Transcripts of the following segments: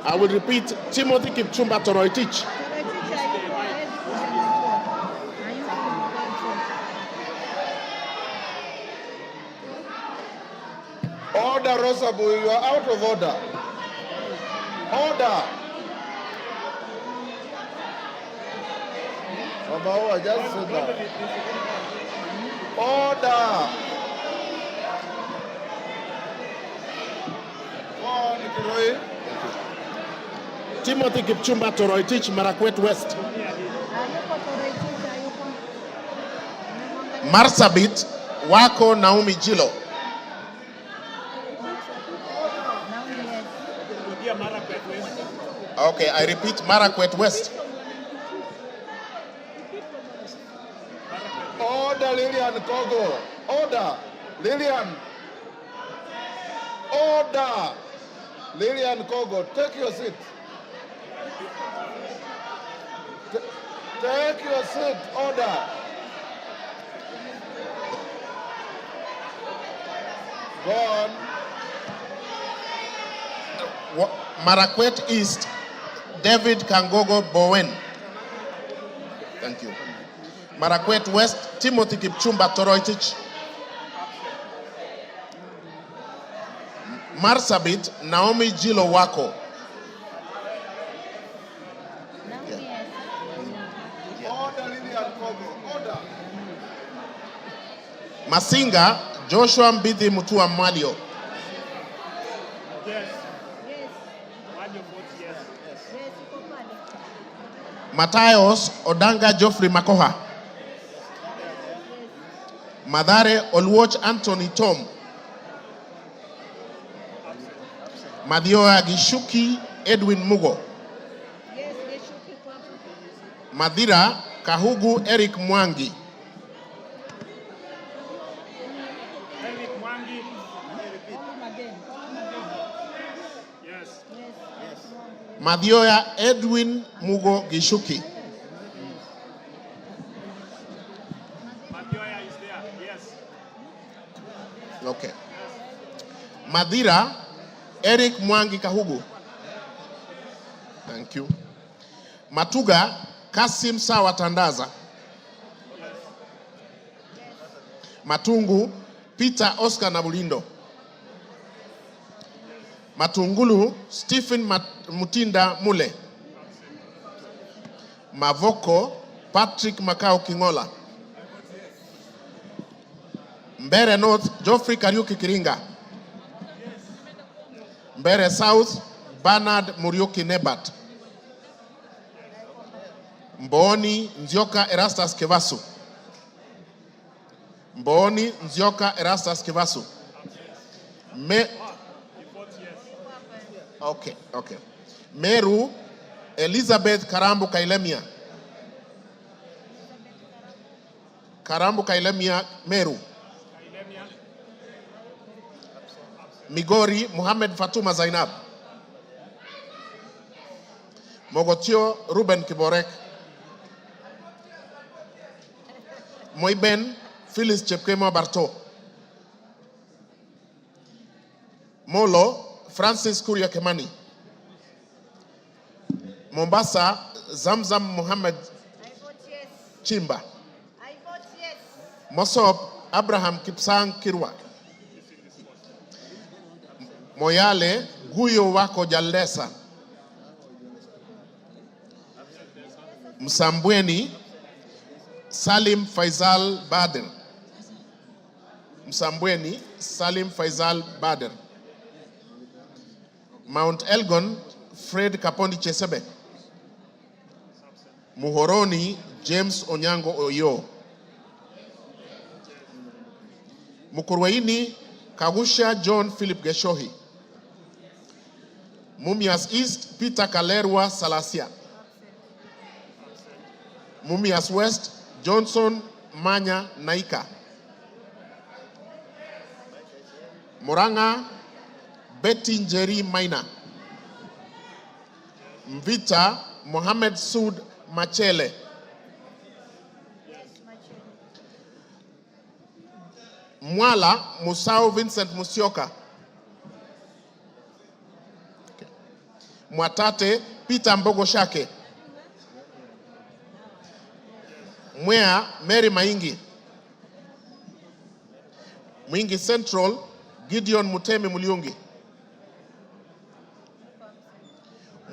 I will repeat, Timothy Kipchumba Toroitich. Order, Rosabu, you are out of order. Order. Mama, just sit down. Order. Go on, Kithure. Timothy Kipchumba Toroitich, Marakwet West. Marsabit, Wako Naomi Jilo. Okay, I repeat, Marakwet West. Order, Lillian Kogo. Order. Lillian. Order. Lillian Kogo, take your seat. Take your seat. Order. Go on. Marakwet East, David Kangogo Bowen. Thank you. Marakwet West, Timothy Kipchumba Toroitich. Marsabit, Naomi Jilo Wako. Order, Lillian Kogo. Order. Masinga, Joshua Mbithi Mutua Malio. Yes. Yes. Malio votes yes. Yes. Matayos Odanga Geoffrey Makoha. Madare Olwoch Anthony Tom. Madioya Gishuki Edwin Mugo. Madira Kahugu Eric Mwangi. Eric Mwangi. Yes. Madioya Edwin Mugo Gishuki. Madioya is there. Yes. Okay. Madira Eric Mwangi Kahugu. Thank you. Matuga Kasim Sawa Tandaza. Matungu Peter Oscar Nabulindo. Matungulu Stephen Mutinda Mule. Mavoko Patrick Makao Kingola. Mbere North Geoffrey Kariuki Kiringa. Mbere South Bernard Muriuki Nebat. Mboni Nzioka Erastus Kevasu. Mboni Nzioka Erastus Kevasu. Okay. Meru Elizabeth Karambu Kailemia. Karambu Kailemia Meru. Migori Muhammad Fatuma Zainab. Mogotio Ruben Kiborek. Moiben Phyllis Chepkemo Barto. Molo Francis Kuria Kemani. Mombasa Zamzam Muhammad Chimba. I vote yes. Mosop Abraham Kipsang Kirwa. Moyale Guyo Wako Jalesa. Msambweni Salim Faisal Bader. Msambweni Salim Faisal Bader. Mount Elgon Fred Kapondi Chesebe. Muhoroni James Onyango Oyo. Mukurweini Kagusha John Philip Geshohi. Mumias East Peter Kalerwa Salasia. Mumias West Johnson Manya Naika. Muranga Betty Njeri Maina. Mvita Mohamed Sud Machele. Mwala Musau Vincent Musioka. Okay. Mwatate Peter Mbogo Shake. Mwea Mary Maingi. Mwingi Central Gideon Mutemi Muliungi.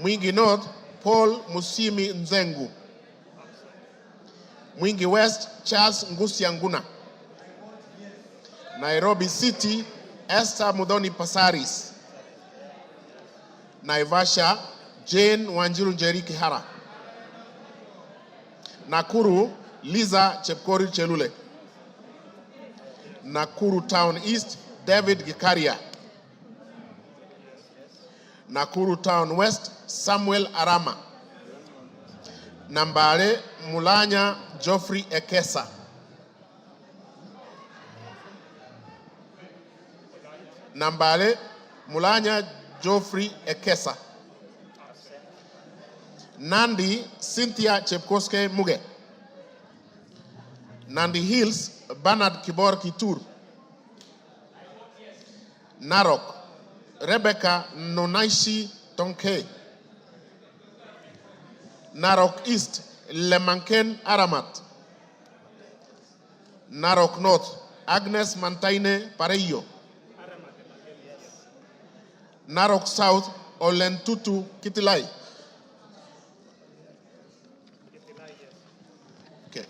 Mwingi North Paul Musimi Nzengu. Mwingi West Charles Ngusi Anguna. Nairobi City Esther Mudhoni Pasaris. Naivasha Jane Wanjiru Njeri Kihara. Nakuru Liza Chepkorir Chelule. Nakuru Town East David Gikaria. Nakuru Town West Samuel Arama. Nambale Mulanya Geoffrey Ekesa. Nambale Mulanya Geoffrey Ekesa. Nandi Cynthia Chepkoske Muge. Nandi Hills Bernard Kibor Kithure. Narok Rebecca Nonaishi Tonke. Narok East Lemanken Aramat. Narok North Agnes Mantaine Pareyo. Narok South Olentutu Kitilai. Okay.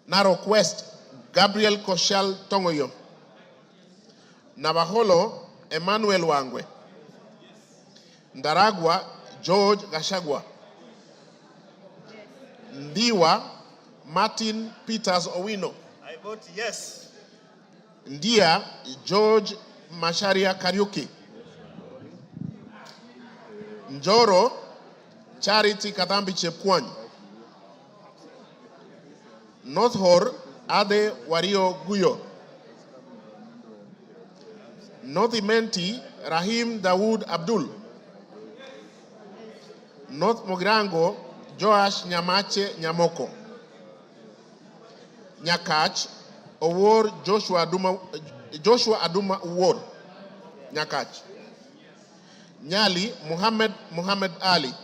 Narok West Gabriel Koshal Tongoyo. Navaholo Emmanuel Wangwe. Ndaragwa George Gashagwa. Ndiwa Martin Peters Owino. I vote yes. Ndia George Masharia Kariuki. Njoro Charity Katambi Chepkwany. North Hor Ade Wario Guyo. North Imenti Rahim Dawood Abdul. North Mogrango Joash Nyamache Nyamoko. Nyakach Owor Joshua Aduma Owor. Nyakach. Nyali Muhammad Ali.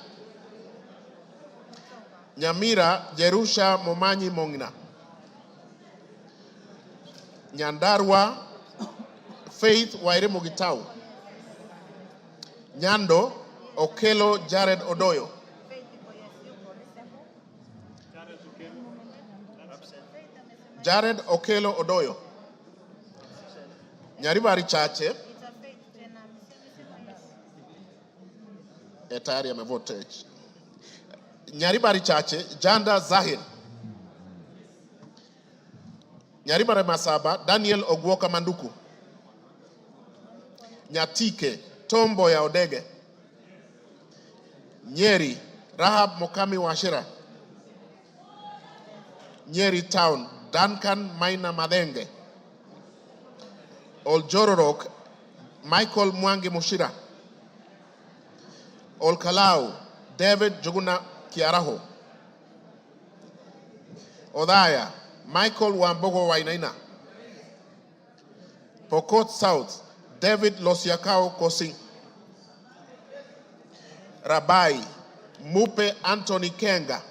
Nyamira Jerusha Momanyi Mongina. Nyandarua Faith Waire Mugitau. Nyando Okelo Jared Odoyo. Jared Okelo Odoyo. Nyaribari Chache. Tayari amevote. Nyaribari Chache Janda Zahir. Nyaribari Masaba Daniel Ogwoka Manduku. Nyatike Tombo ya Odege. Nyeri Rahab Mokami Washira. Nyeri Town Duncan Maina Madenge. Oljororok Michael Mwangi Mushira. Olkalau David Juguna Kiaraho. Odaya Michael Wambogo Wainaina. Pokot South David Losiakao Kosing. Rabai Mupe Anthony Kenga.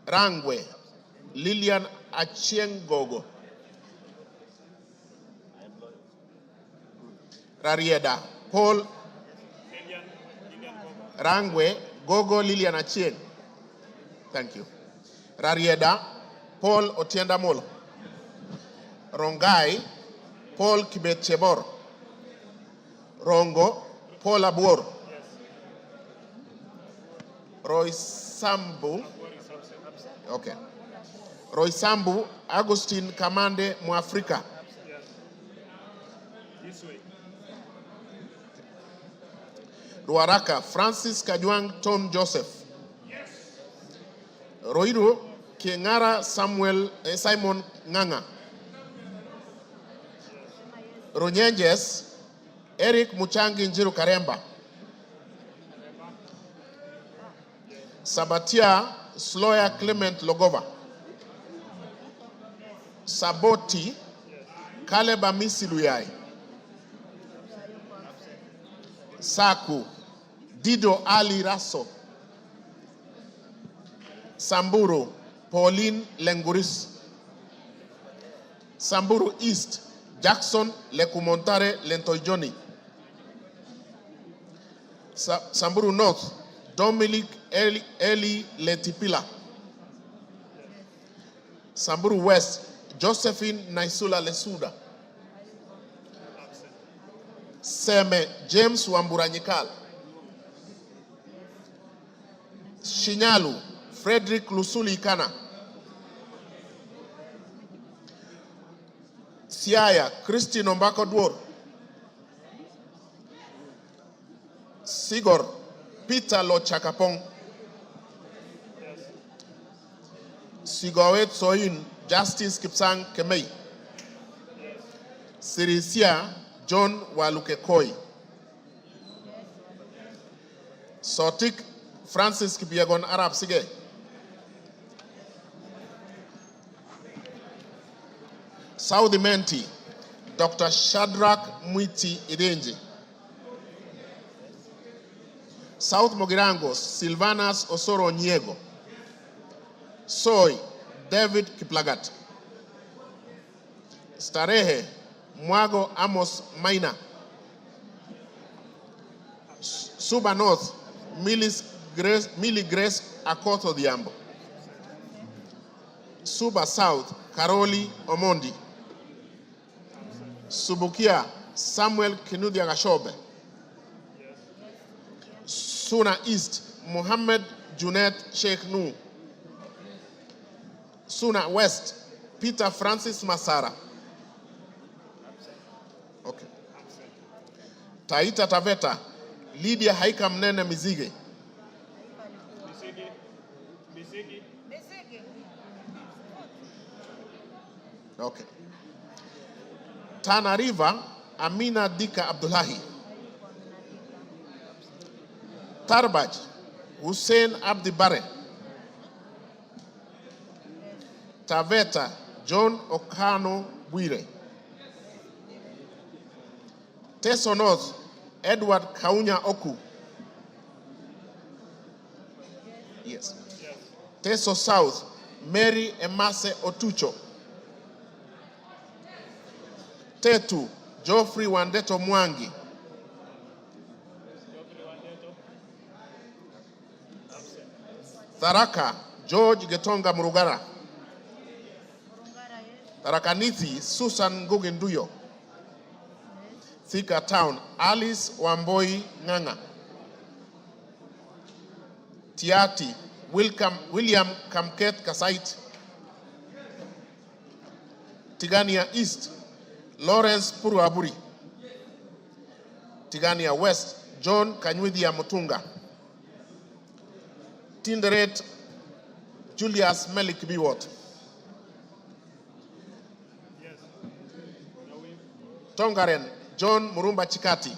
Rangwe Lilian Achiengogo. Rarieda Paul Rangwe Gogo Lilian Achieng. Thank you. Rarieda Paul Otienda Molo. Rongai Paul Kibet Chebor. Rongo Paul Abuor. Roy Sambu. Okay. Roy Sambu Agustin Kamande Muafrika. This way. Ruaraka Francis Kajwang Tom Joseph. Roiru Kengara Simon Nganga. Runyenjes Eric Muchangi Njiru Karemba. Sabatia Sloya Clement Logova. Saboti Caleb Amisi Luyai. Saku, Dido Ali Raso. Samburu, Pauline Lenguris. Samburu East, Jackson Lekumontare Lentoijoni. Samburu North, Dominic Eli Letipila. Samburu West, Josephine Naisula Lesuda. Seme James Wamburanyikal. Shinyalu Frederick Lusuli Ikana. Siaya Christine Ombako Dwor. Sigor Peter Lochakapong. Sigowet Soin Justice Kipsang Kemei. Sirisia John Walukekoi. Sotik Francis Kibiagon Arab Sige. Saudi Menti Dr. Shadrach Mwiti Idenji. South Mogirangos Silvanas Osoro Nyego. Soy David Kiplagat. Starehe Mwago Amos Maina. Suba North Millie Grace Akoto Diambo. Suba South Karoli Omondi. Subukia Samuel Kinudia Gashobe. Suna East Muhammad Junet Sheikh Nu. Suna West Peter Francis Masara. Okay. Taita Taveta Lydia Haika Mnene Mizige. Okay. Tana River Amina Dika Abdullahi. Tarbaj Hussein Abdi Bare. Taveta John Okano Bwire. Teso North Edward Kaunya Oku. Yes. Teso South Mary Emase Otucho. Tetu Geoffrey Wandeto Mwangi. Tharaka George Getonga Murugara. Tharakanithi Susan Ngugenduyo. Thika Town Alice Wamboi Nganga. Tiati William Kamket Kasait. Tigania East Lawrence Puruaburi. Tigania West John Kanywidia Mutunga. Tinderet Julius Melik Biwot. Tongaren John Murumba Chikati.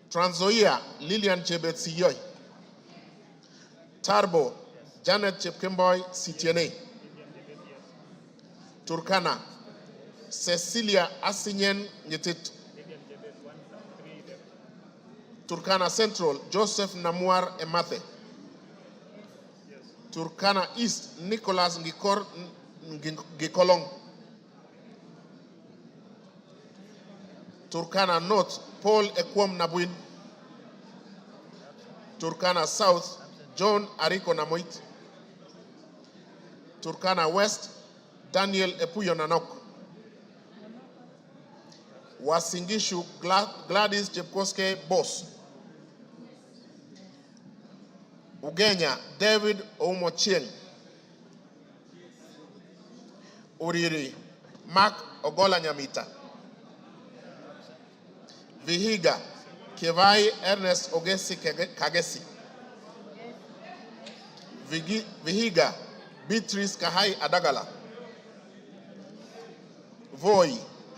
Trans Nzoia Lillian Chebet Siyoy. Tarbo Janet Chepkemboy Sitiene. Turkana Cecilia Asinyen Nyetit. Turkana Central Joseph Namuar Emathe. Turkana East Nicholas Gikolong. Turkana North Paul Ekwom Nabuin. Turkana South John Ariko Namoit. Turkana West Daniel Epuyo Nanok. Wasingishu Gladys Chepkoske Boss. Ugenya David Oumochieng. Uriri Mark Ogola Nyamita. Vihiga Kevai Ernest Ogesi Kagesi. Vihiga Beatrice Kahai Adagala. Voi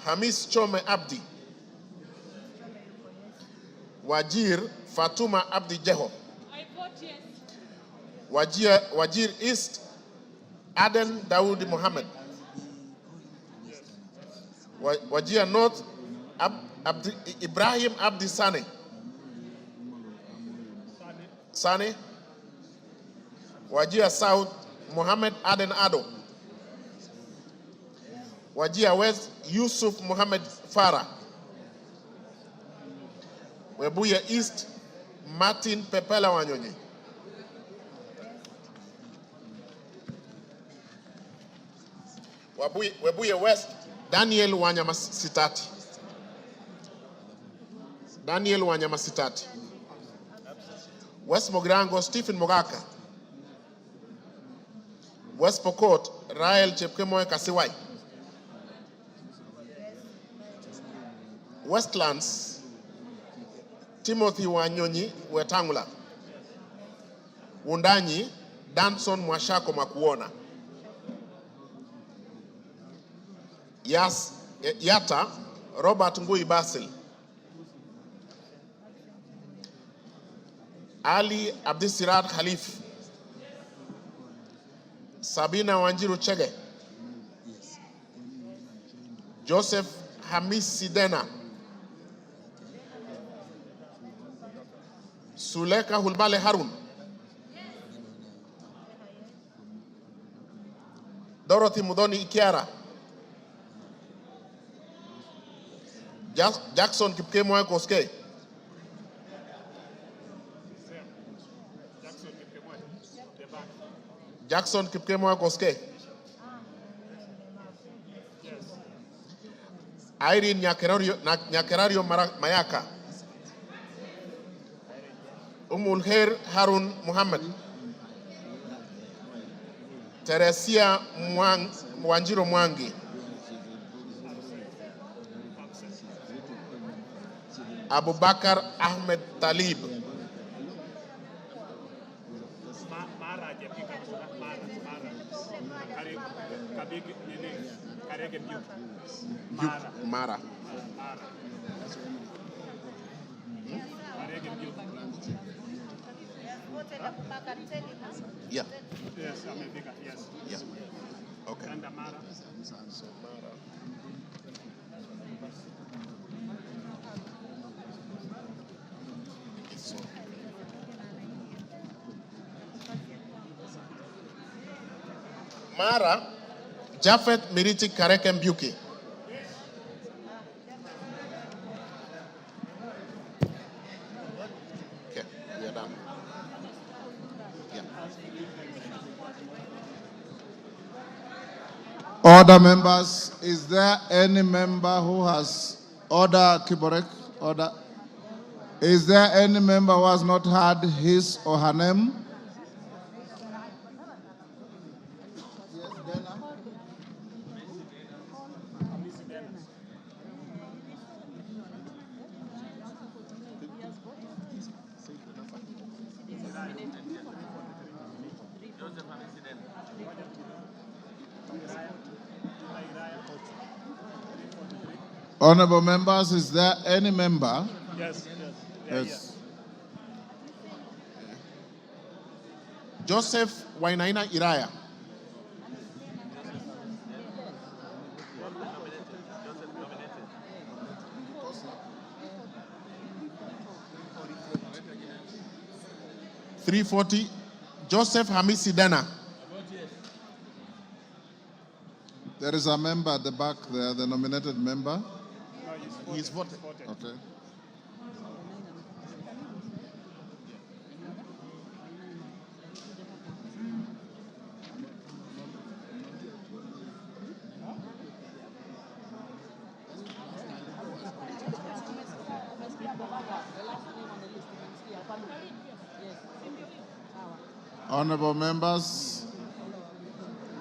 Hamis Chome Abdi. Wajir Fatuma Abdi Jeho. I vote yes. Wajir East Aden Daoud Mohammed. Wajir North, Ibrahim Abdi Sane. Sane. Wajir South, Muhammad Aden Ado. Wajir West, Yusuf Muhammad Farah. Webuye East, Martin Pepela Wanyonyi. Webuye West, Daniel Wanyama Sitati. Daniel Wanyama Sitati. West Mogrango, Stephen Mogaka. West Pokot, Rael Chepkemoy Kasiwai. Westlands, Timothy Wanyonyi Wetangula. Wundanyi, Danson Mwashako Makuona. Yata, Robert Ngui Basil. Ali Abdisirat Khalif. Sabina Wanjiru Chege. Joseph Hamis Sidena. Suleka Hulbale Harun. Dorothy Mudoni Ikiara. Jackson Kipkemoy Koske. Jackson Kipkemoy Koske. Irene Nyakerario Mayaka. Umulher Harun Muhammad. Teresia Wanjiro Mwangi. Abubakar Ahmed Talib. Mara. Yeah. Yes, yes. Yeah. Okay. Mara, Jafet Miriti Kareke Mbuki. Okay, we are done. Yeah. Order, members. Is there any member who has order, Kiborek? Order. Is there any member who has not had his or her name? Honorable members, is there any member? Yes. Yes. Joseph Wainaina Iraya. $340. Joseph Hamisi Dana. There is a member at the back there, the nominated member. No, He's voted. Okay. Honorable members,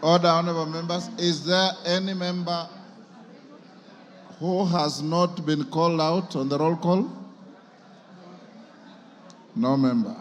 order, honorable members, is there any member who has not been called out on the roll call? No member.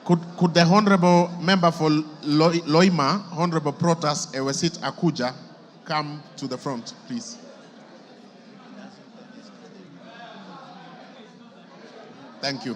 Could the Honorable Member for Loima, Honorable Protas Ewesit Akuja, come to the front, please? Thank you.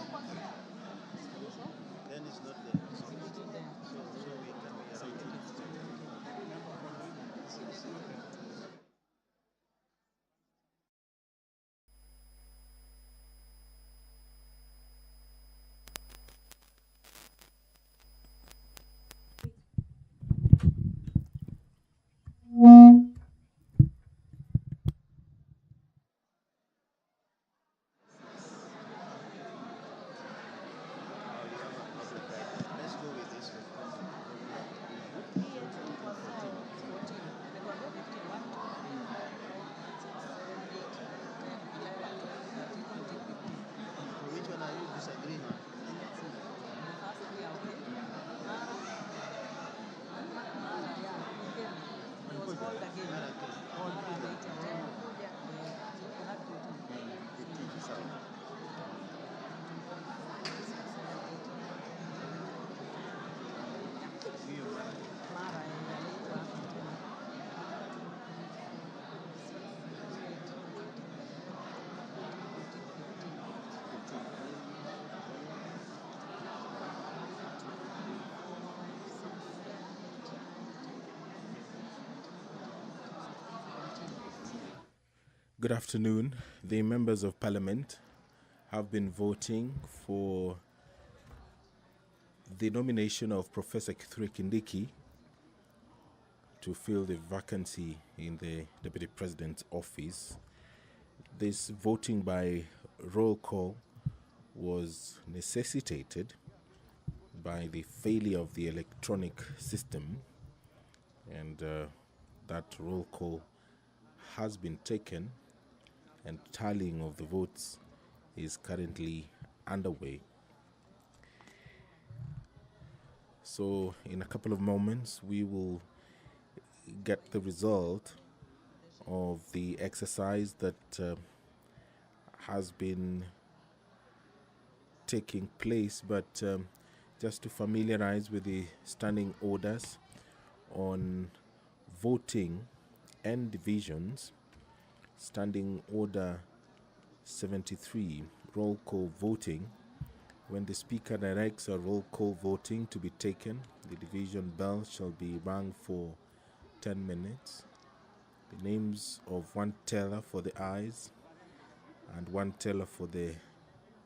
Good afternoon. The members of parliament have been voting for the nomination of Professor Kithure Kindiki to fill the vacancy in the Deputy President's office. This voting by roll call was necessitated by the failure of the electronic system, and that roll call has been taken, and tallying of the votes is currently underway. So in a couple of moments we will get the result of the exercise that has been taking place, but just to familiarize with the standing orders on voting and divisions. Standing Order 73, roll call voting. When the Speaker directs a roll call voting to be taken, the division bell shall be rung for 10 minutes. The names of one teller for the ayes and one teller for the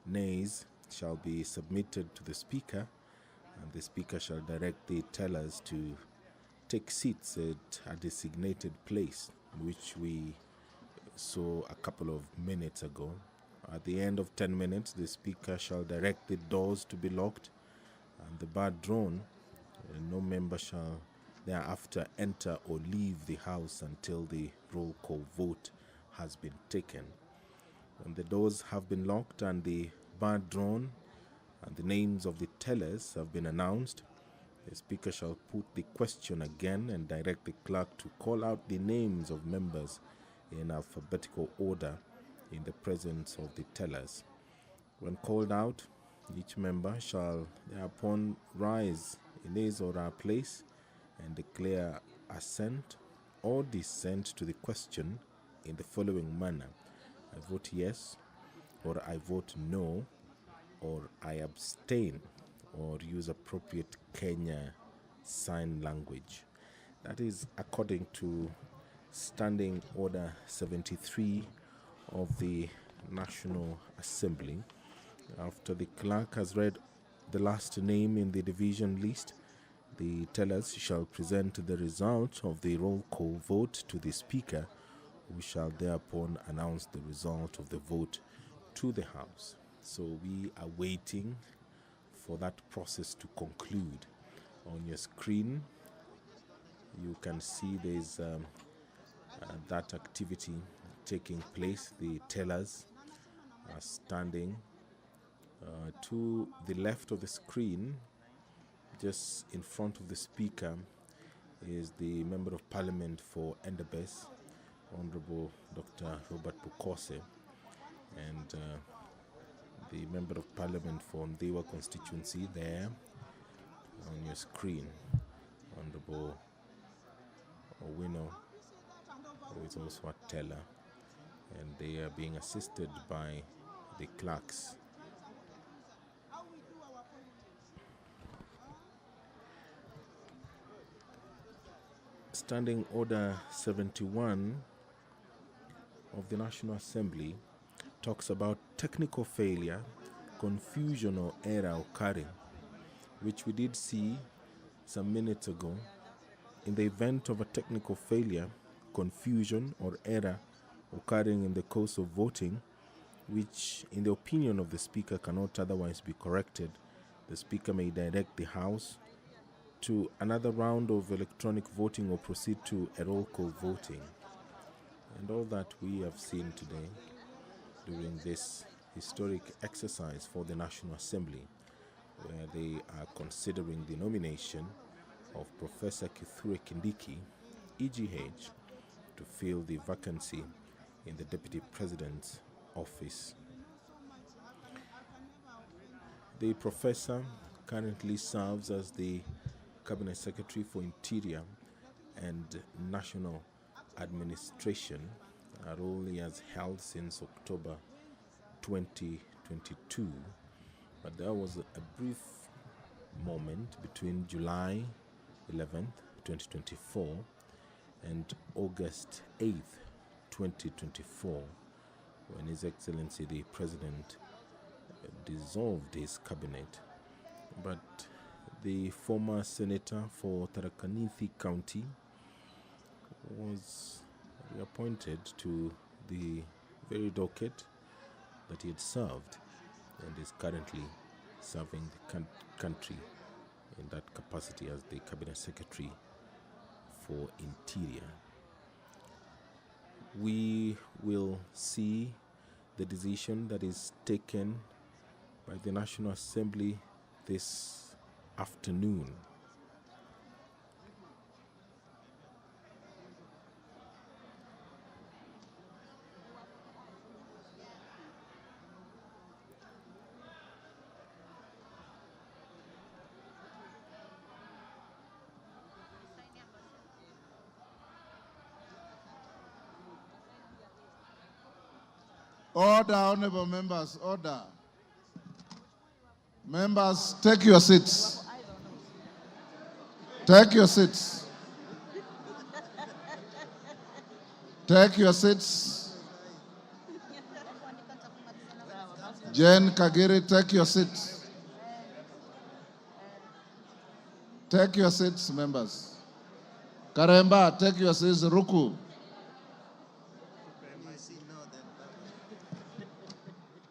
nays shall be submitted to the Speaker, and the Speaker shall direct the tellers to take seats at a designated place, which we saw a couple of minutes ago. At the end of 10 minutes, the Speaker shall direct the doors to be locked and the bar drawn, and no member shall thereafter enter or leave the House until the roll call vote has been taken. When the doors have been locked and the bar drawn and the names of the tellers have been announced, the Speaker shall put the question again and direct the clerk to call out the names of members in alphabetical order in the presence of the tellers. When called out, each member shall thereupon rise in his or her place and declare assent or dissent to the question in the following manner: I vote yes, or I vote no, or I abstain, or use appropriate Kenya Sign Language. That is according to Standing Order 73 of the National Assembly. After the clerk has read the last name in the division list, the tellers shall present the result of the roll call vote to the Speaker, who shall thereupon announce the result of the vote to the House. So we are waiting for that process to conclude. On your screen, you can see there's that activity taking place. The tellers are standing to the left of the screen. Just in front of the Speaker is the Member of Parliament for Endebess, Honorable Dr. Robert Bukose, and the Member of Parliament for Ndewa constituency there, on your screen, Honorable Owino, who is also a teller, and they are being assisted by the clerks. Standing Order 71 of the National Assembly talks about technical failure, confusion or error occurring, which we did see some minutes ago. In the event of a technical failure, confusion or error occurring in the course of voting, which in the opinion of the Speaker cannot otherwise be corrected, the Speaker may direct the House to another round of electronic voting or proceed to a roll call voting. And all that we have seen today during this historic exercise for the National Assembly, where they are considering the nomination of Professor Kithure Kindiki, EGH, to fill the vacancy in the Deputy President's office. The professor currently serves as the Cabinet Secretary for Interior and National Administration, a role he has held since October 2022. But there was a brief moment between July 11th, 2024 and August 8th, 2024, when His Excellency the President dissolved his cabinet. But the former senator for Tharaka Nithi County was reappointed to the very docket that he had served and is currently serving the country in that capacity as the Cabinet Secretary for Interior. We will see the decision that is taken by the National Assembly this afternoon. Order, honorable members, order. Members, take your seats. Take your seats. Take your seats. Jane Kagiri, take your seats. Take your seats, members. Karemba, take your seats. Ruku.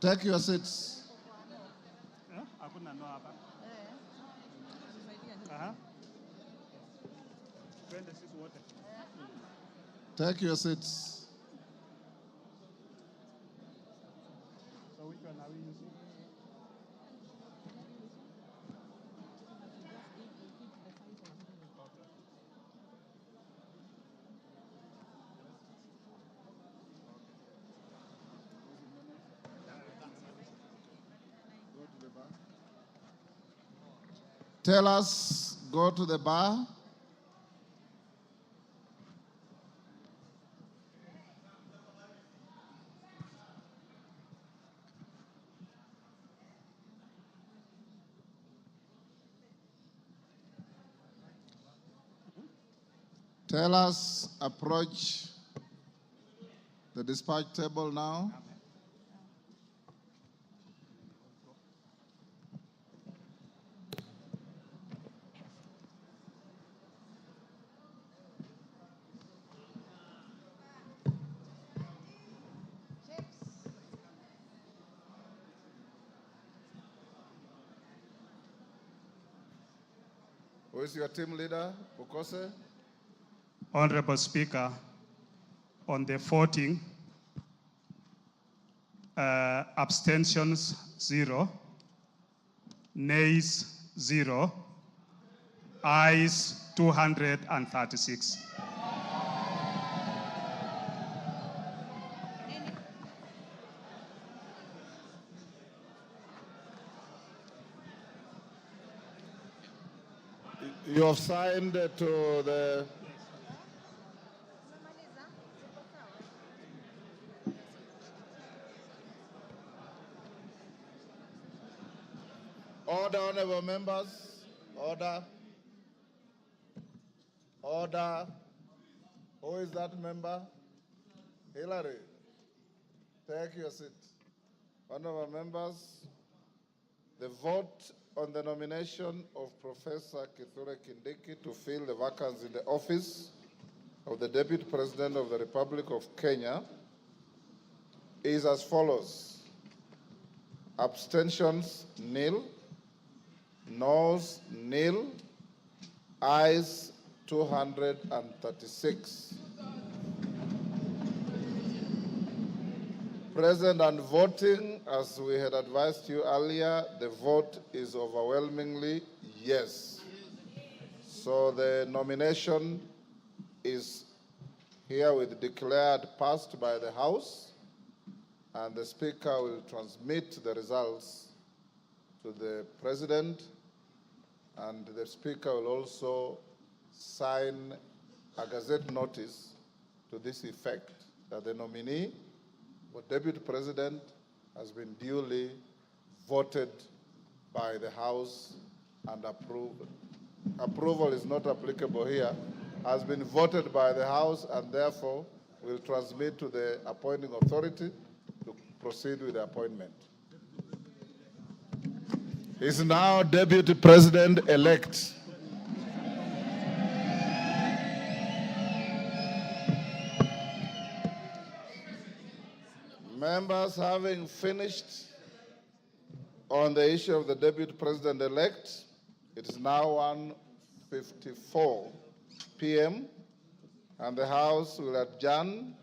Take your seats. Take your seats. So which one are we using? Tellers, go to the bar. Tellers, approach the dispatch table now. Who is your team leader, Bukose? Honorable Speaker, on the voting, abstentions 0, nays 0, ayes 236. You have signed to the order, honorable members. Order. Order. Who is that member? Hillary, take your seat. Honorable members, the vote on the nomination of Professor Kithure Kindiki to fill the vacancy in the office of the Deputy President of the Republic of Kenya is as follows. Abstentions, nil. Noes, nil. Ayes, 236. Present and voting, as we had advised you earlier, the vote is overwhelmingly yes. So the nomination is herewith declared passed by the House, and the Speaker will transmit the results to the President, and the Speaker will also sign a Gazette notice to this effect, that the nominee for Deputy President has been duly voted by the House and approved. Approval is not applicable here. Has been voted by the House and therefore will transmit to the appointing authority to proceed with the appointment. Is now Deputy President-elect. Members, having finished on the issue of the Deputy President-elect, it is now 1:54 p.m. and the House will adjourn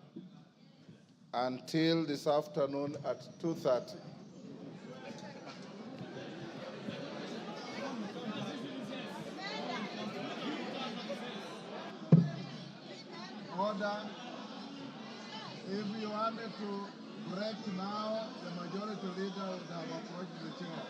until this afternoon at 2:30. Order. If you wanted to break now, the majority leader would have approached the chair.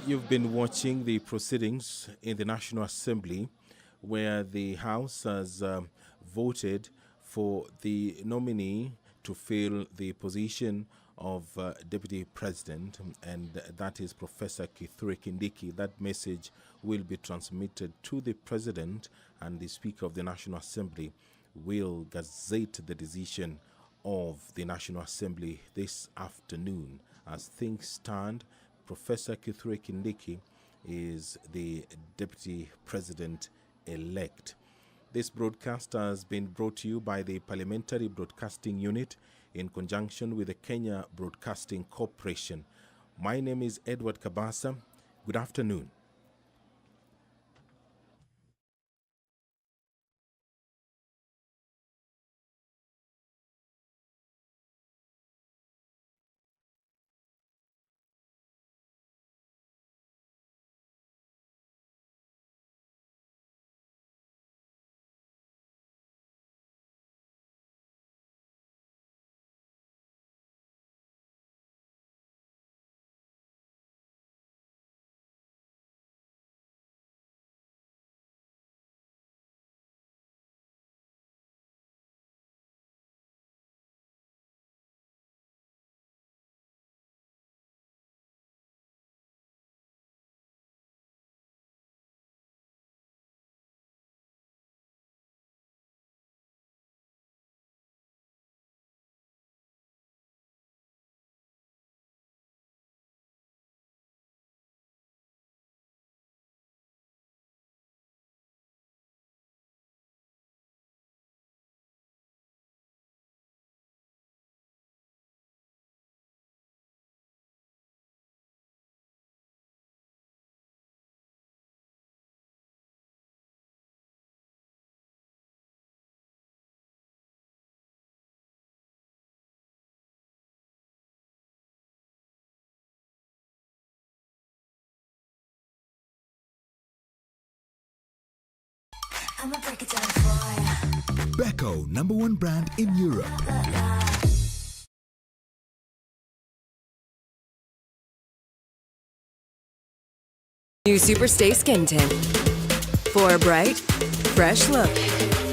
You've been watching the proceedings in the National Assembly, where the House has voted for the nominee to fill the position of Deputy President, and that is Professor Kithure Kindiki. That message will be transmitted to the President, and the Speaker of the National Assembly will gazette the decision of the National Assembly this afternoon. As things stand, Professor Kithure Kindiki is the Deputy President-elect. This broadcast has been brought to you by the Parliamentary Broadcasting Unit in conjunction with the Kenya Broadcasting Corporation. My name is Edward Kabasa. Good afternoon. I'ma break it down for ya. Beko, #1 brand in Europe. New Super Stay Skin Tint. For a bright, fresh look.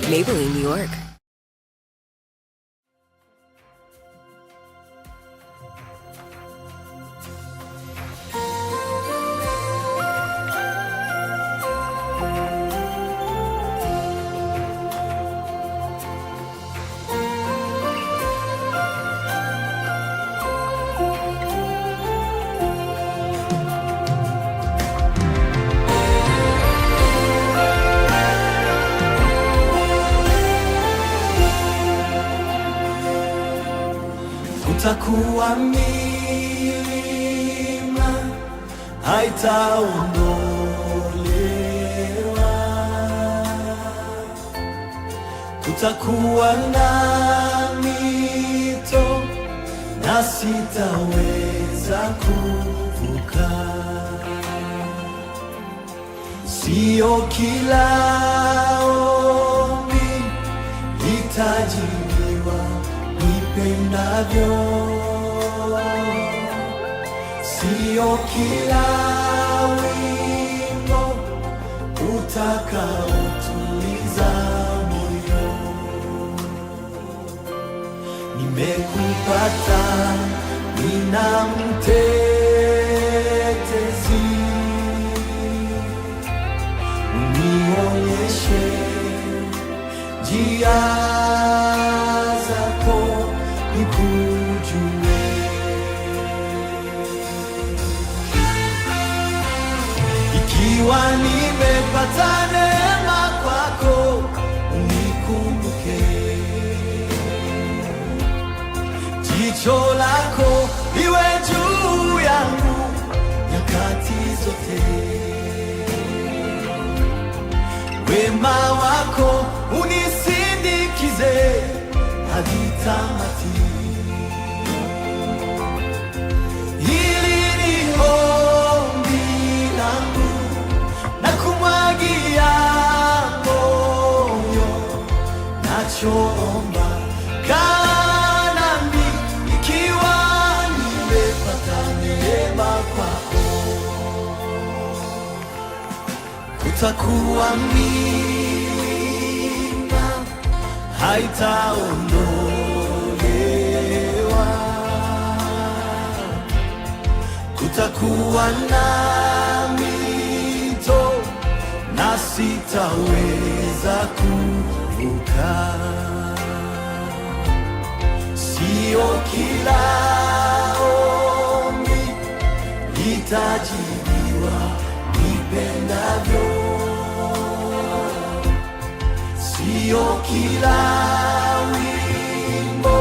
Maybelline, New York. Kutakuwa milima haitaondolewa, kutakuwa na mito na sitaweza kuvuka. Sio kila ombi litajibiwa nipendavyo, sio kila wimbo utakaotuliza moyo. Nimekupata, nina mtetezi, unionyeshe njia zako nikujue. Ikiwa nimepata neema kwako, unikumbuke. Jicho lako liwe juu yangu nyakati zote, wema wako unisindikize hadi tamati. Hili ni ombi langu na kumwagia moyo, nachoomba kaa nami ikiwa nimepata neema kwako. Kutakuwa milima haitaondolewa, kutakuwa na mito na sitaweza kuvuka. Sio kila ombi litajibiwa nipendavyo, sio kila wimbo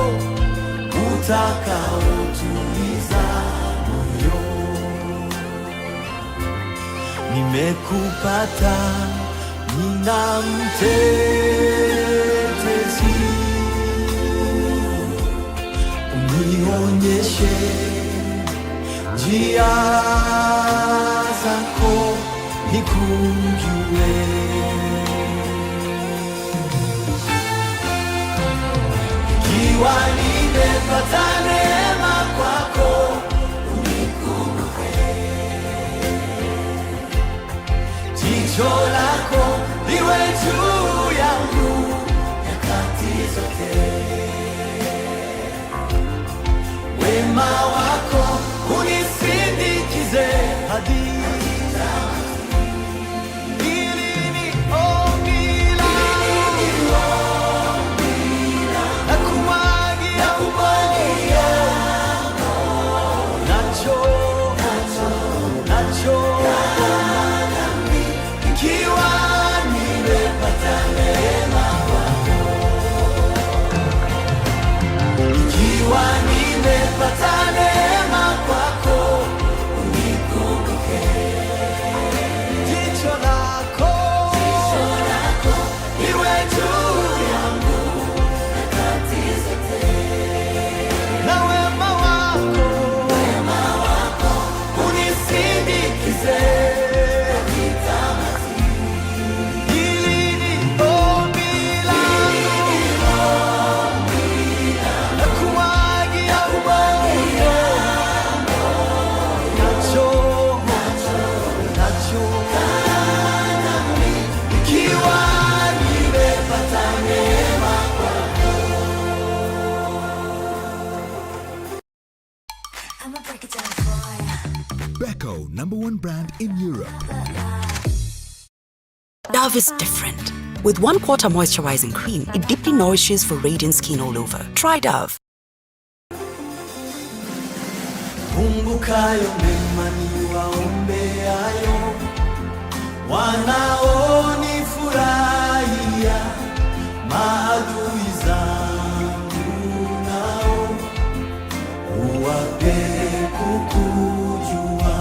utakaotuliza moyo. Nimekupata, nina mtetezi, unionyeshe njia zako nikujue. Ikiwa nimepata neema kwako, unikumbuke. Jicho lako liwe juu yangu nyakati zote, wema wako unisindikize hadi nimepata neema #1 brand in Europe. Dove is different. With 1/4 moisturizing cream, it deeply nourishes for radiant skin all over. Try Dove. Kumbukayo mema niwaombeayo, wanaonifurahia, maadui zangu nao, uwape kukujua,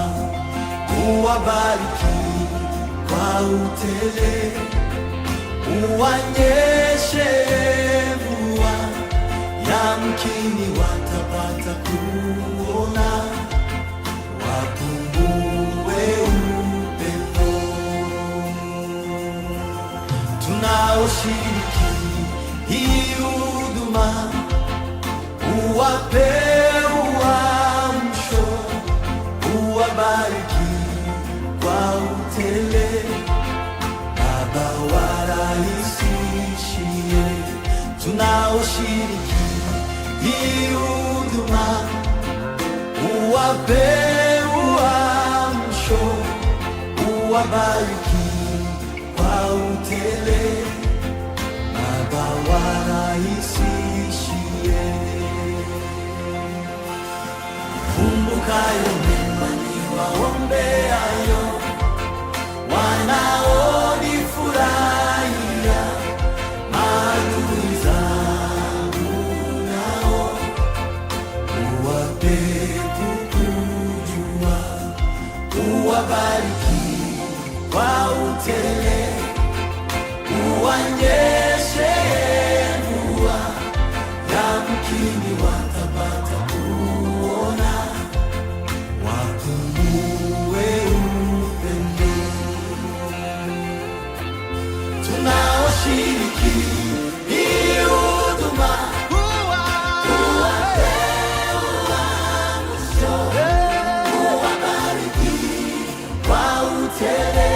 uwabariki kwa utele, uwanyeshe mvua, yamkini watapata kuona, wapungue upendo. Tunaoshiriki hii huduma, uwape uamsho, uwabariki kwa utele, Baba warahisishie. Tunaoshiriki hii huduma, uwape uamsho, uwabariki kwa utele, Baba warahisishie. Kumbukayo mema niwaombeayo, wanaonifurahia, maadui zangu nao, uwape kukujua, uwabariki kwa utele, uwanyeshe mvua, yamkini watapata kuona, wapungue upendo. Tunaoshiriki hii huduma, uwape uamsho, uwabariki kwa utele,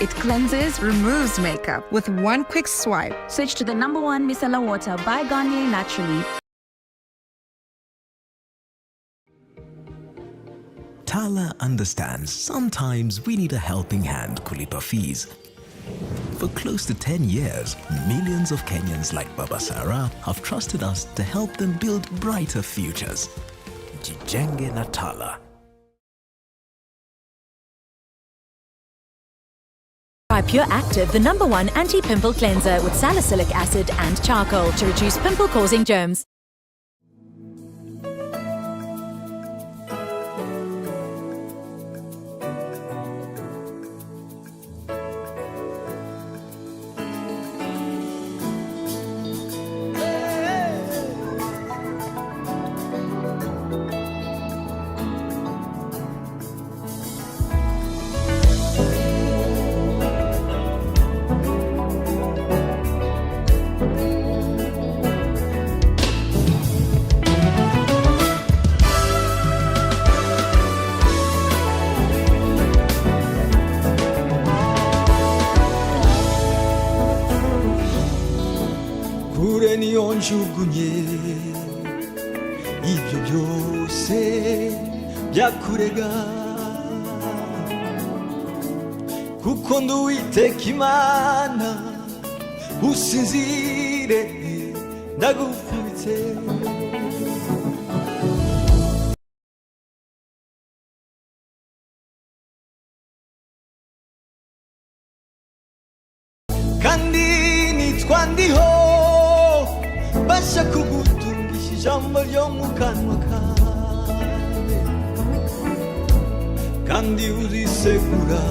It cleanses, removes makeup with one quick swipe. Switch to the #1 micellar water by Garnier Naturally. Tala understands sometimes we need a helping hand kulipa fees. For close to 10 years, millions of Kenyans like Baba Sarah have trusted us to help them build brighter futures. Jijenge na Tala. Try Pure Active, the #1 anti-pimple cleanser with salicylic acid and charcoal to reduce pimple-causing germs. kure niyo njugunye ibyo byose byakurega kuko ndi Uwiteka Imana usinzire ndagufubitse kandi nitwa ndiho basha kugutungisha ijambo ryo mu kanwa kawe kandi urisegura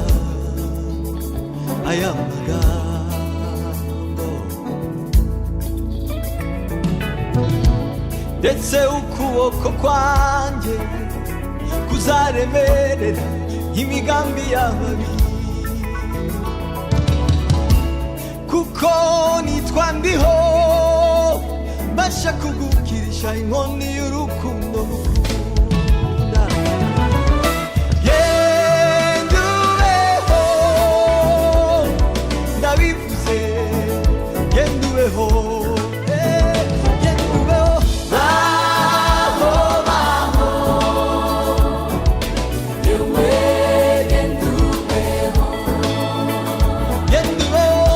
aya magambo ndetse ukuboko kwanjye kuzaremerera imigambi y'ababi kuko nitwa ndiho basha kugukirisha inkoni y'urukundo ngukunda yendubeho ndabivuze yendubeho yendubeho baho baho yewe yendubeho yendubeho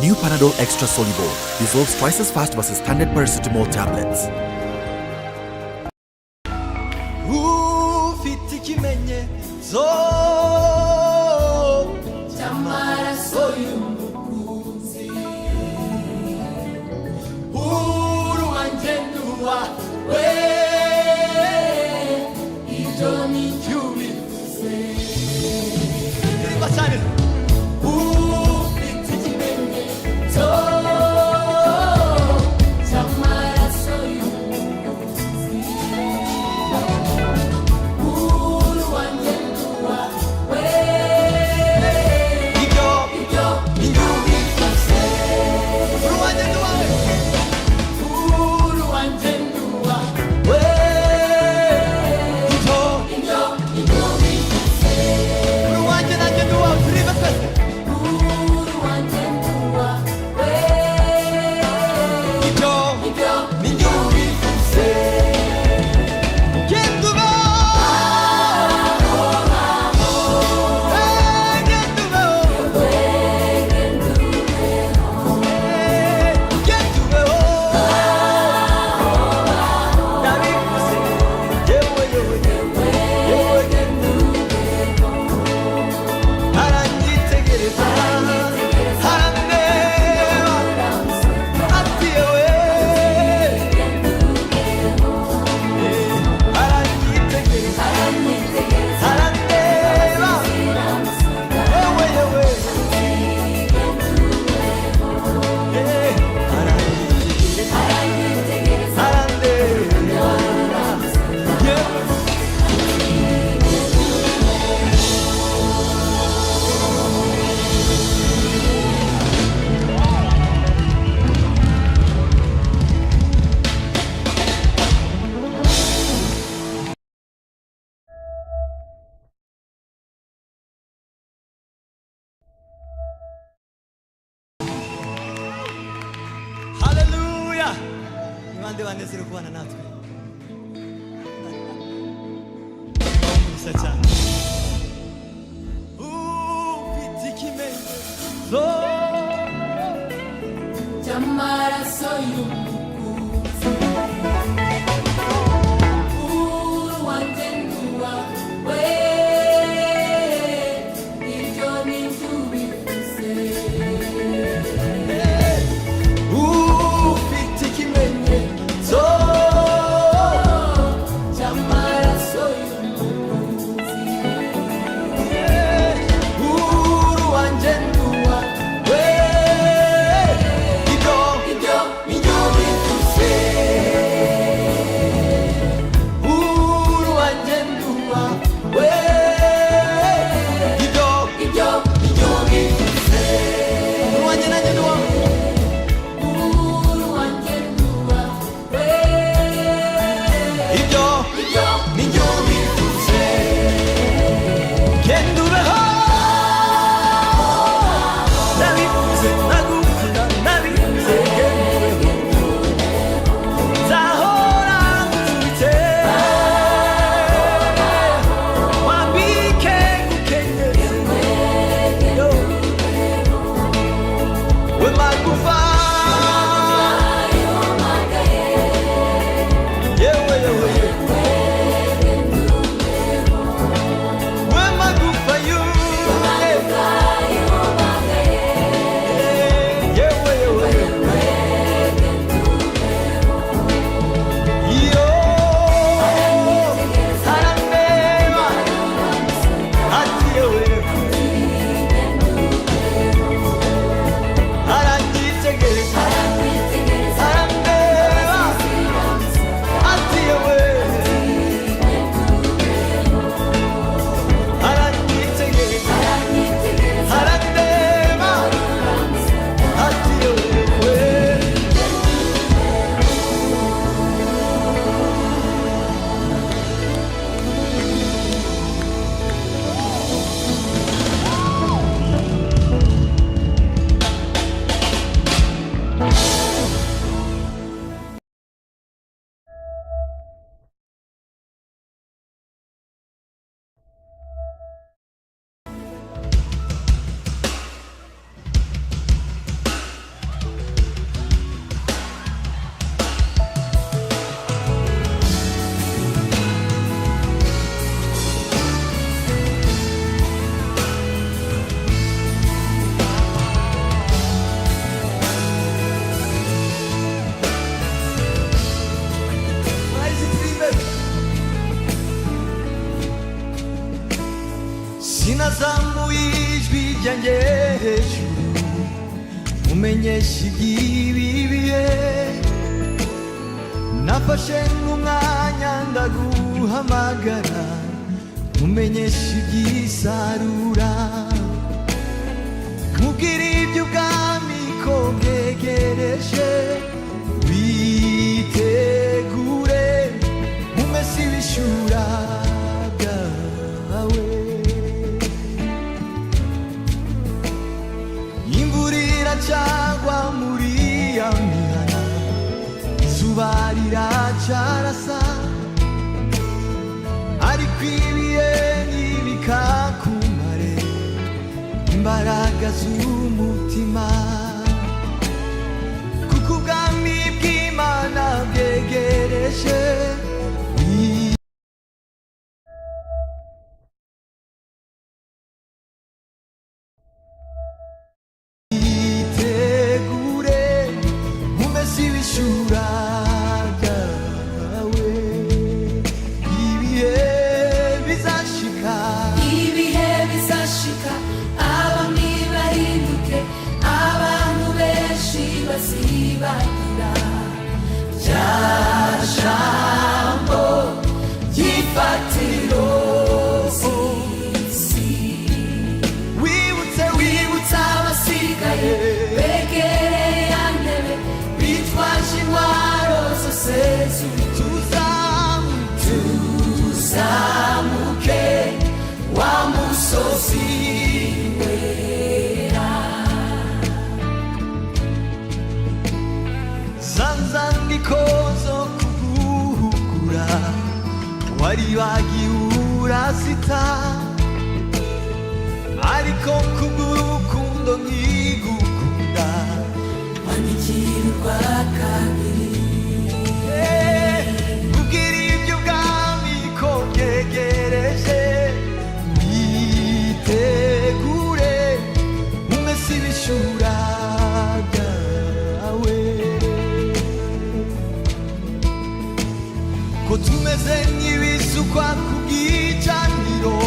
New Panadol Extra Soluble dissolves twice as fast versus standard paracetamol tablets. ufite ikimenyetso cy'amaraso y'umukunzi uruwanjye nduwawe ibyo ni byo bivuze ndirimba cyane ufite ikimenyetso cy'amaraso y'umukunzi uruwanjye nduwawe ibyo ni byo bivuze uruwanjye nduwawe uruwanjye nduwawe ibyo ni byo bivuze uruwanjye nanjye nduwawe turirimba twese uruwanjye nduwawe ibyo ni byo bivuze genda uba Haleluya! Niwande banezere kubana natwe. Musa cyane. Ufite ikimenyetso cy'amaraso y'umukunzi uruwanjye nduwawe ibyo ni byo bivuze ufite ikimenyetso cy'amaraso y'umukunzi uruwanjye nduwawe ibyo ni byo bivuze sinazamuye ijwi ryanjye hejuru mumenyesha iby'ibibiye nafashe n'umwanya ndaguhamagara mumenyesha iby'isarura mubwira iby'ubwami ko bwegereje witegure mumese ibishura byawe imvura iracagwa muri ya mihana izuba riracarasa ariko ibihe ntibikakumare imbaraga z'umutima kuko ubwami bw'Imana bwegereje witegure mumese ibishura byawe ibihe bizashika abami bahinduke abantu benshi bazibagira rya jambo ry'ifatiro z'isi wibutse abasigaye begereye ya ntebe bitwaje intwaro zose tuzamuke wa musozi wera zanzandiko zo kuguhugura waribagiwe urasita ariko kubw'urukundo nkigukunda wandikira urwa kabiri ubwira iby'ubwami ko bwegereje witegure umese ibishura byawe ko tumeze nk'ibisukwa ku bw'icaniro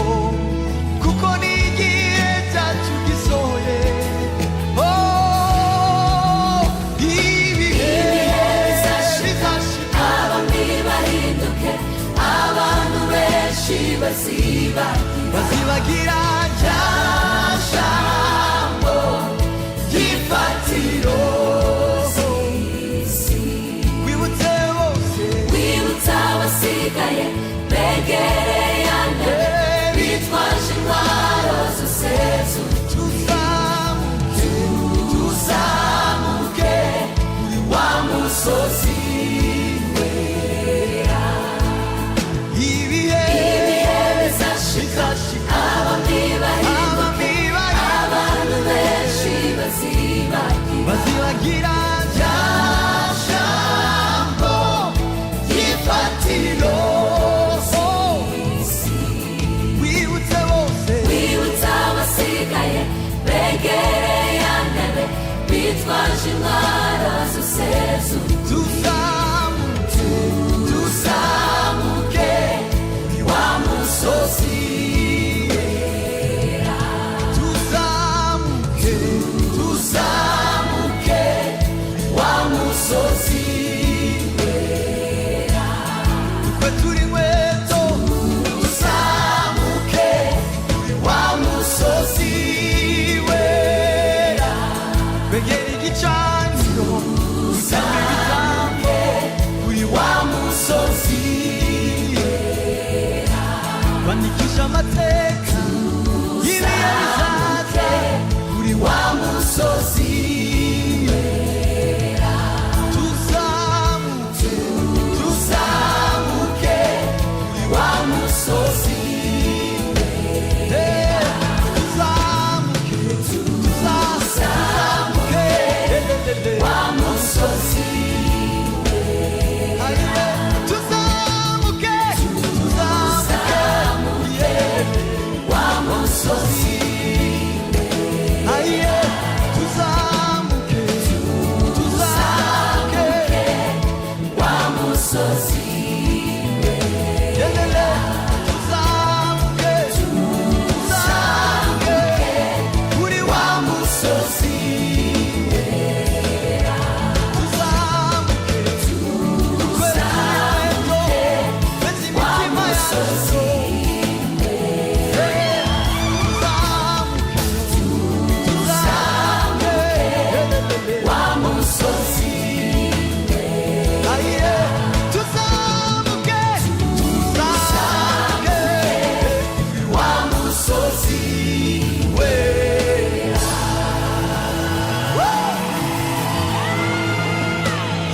musozi wera.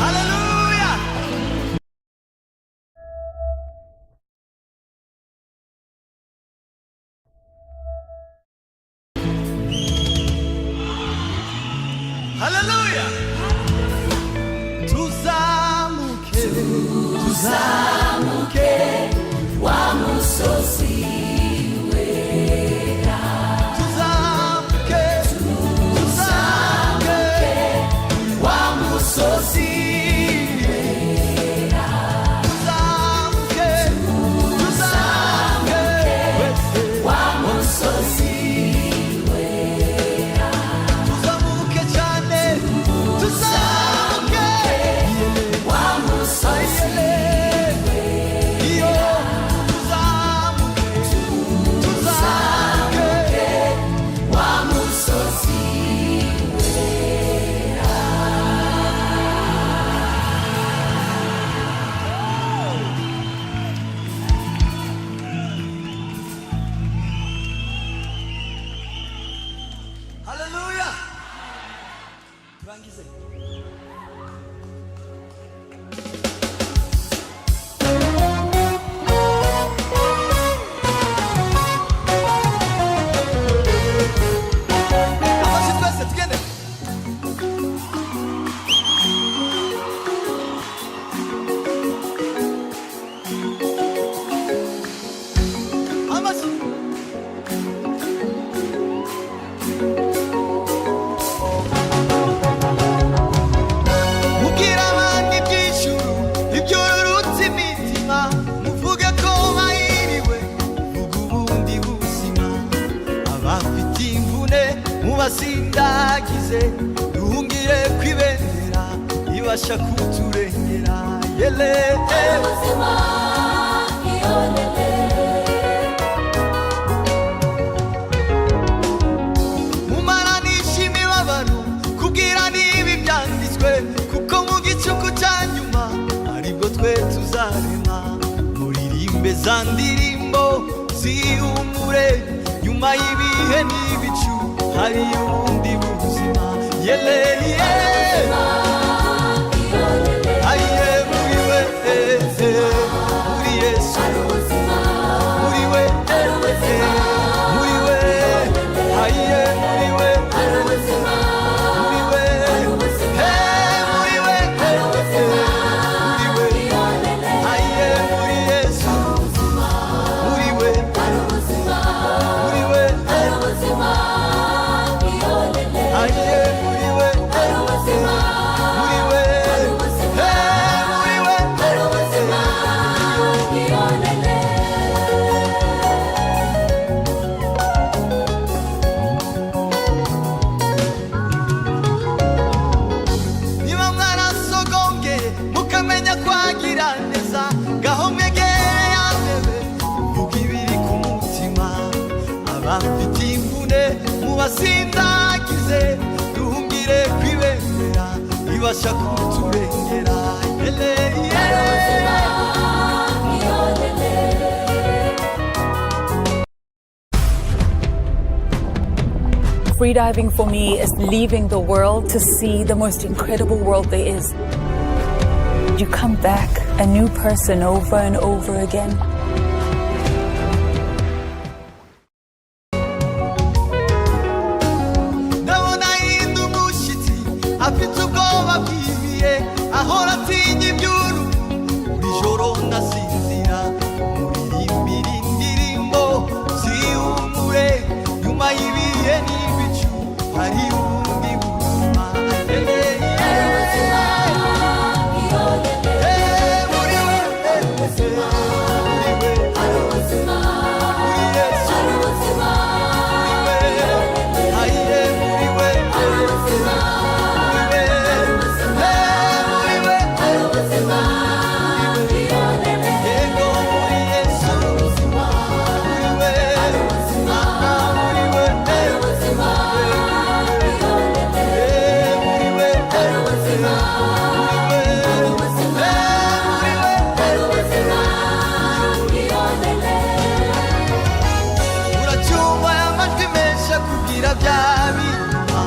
Hallelujah. Hallelujah. Tuzamuke, tuzamuke wa musozi wera. Tuzamuke, tuzamuke wa musozi wera. Tuzamuke, tuzamuke wa musozi wera. Tuzamuke cyane, tuzamuke wa musozi wera. Iyo tuzamuke, tuzamuke wa musozi wera. Hallelujah. Turangize. Amashyi twese tugende. Amashyi. Mubwire abandi iby'ijuru, ibyururutse imitima, muvuge ko bahiriwe, vuga ubundi buzima. Abafite imvune mubasindagize, duhungire kwibendera ibasha kuturengera. Yele ubuzima iyonele. Mumaranisha imibabaro, kubwira niba ibyanditswe, kuko mu gicuku cya nyuma aribwo twe tuzarema. Muririmbe za ndirimbo zihumure, nyuma y'ibihe n'ibicu hari ubundi buzima. Yele aye muri we, muri Yesu, muri we, muri we, aye muri we, muri we, muri we, muri we, aye muri Yesu, muri we, muri we, aye muri we, niba mwarasogongeye mukamenya kwagira neza, ngaho mwegere ya ntebe vuga ibiri ku mutima. Abafite imvune mubasindagize, duhungire kwibendera ibasha kuturengera. Yele Freediving for me is leaving the world to see the most incredible world there is. You come back a new person over and over again. ndabona yindi umushyitsi, afite ubwoba bwimiye, ahora atinya ibyuru. Buri joro ndasinzira, muririmbira indirimbo zihumure, nyuma y'ibihe n'ibicu hari ubundi buzima. Muri we, uragira bya binyuma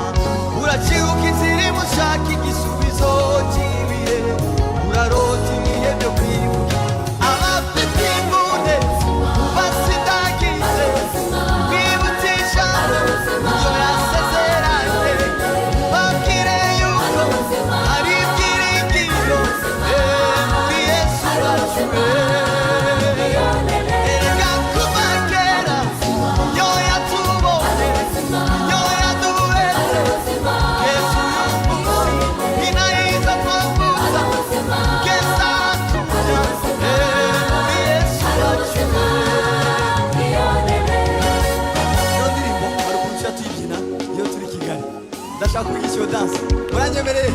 uracibuka inzira mushaka igisubizo cy'ibihe urarota ibihe byo kwibuka abafite imbune basidagize bibutisha ibyo yasezeranye babwire yuko ari ibyiringiro muri Yesu wacu erega kuva kera yo yatubonye yo yaduhetse Yesu y'umunsi inayiza twavuza kesa tuja muri Yesu wacu iyo ndirimbo hari ukuntu tuyibyina iyo turi Kigali ndashaka kuyigisha iyo danse muranyemereye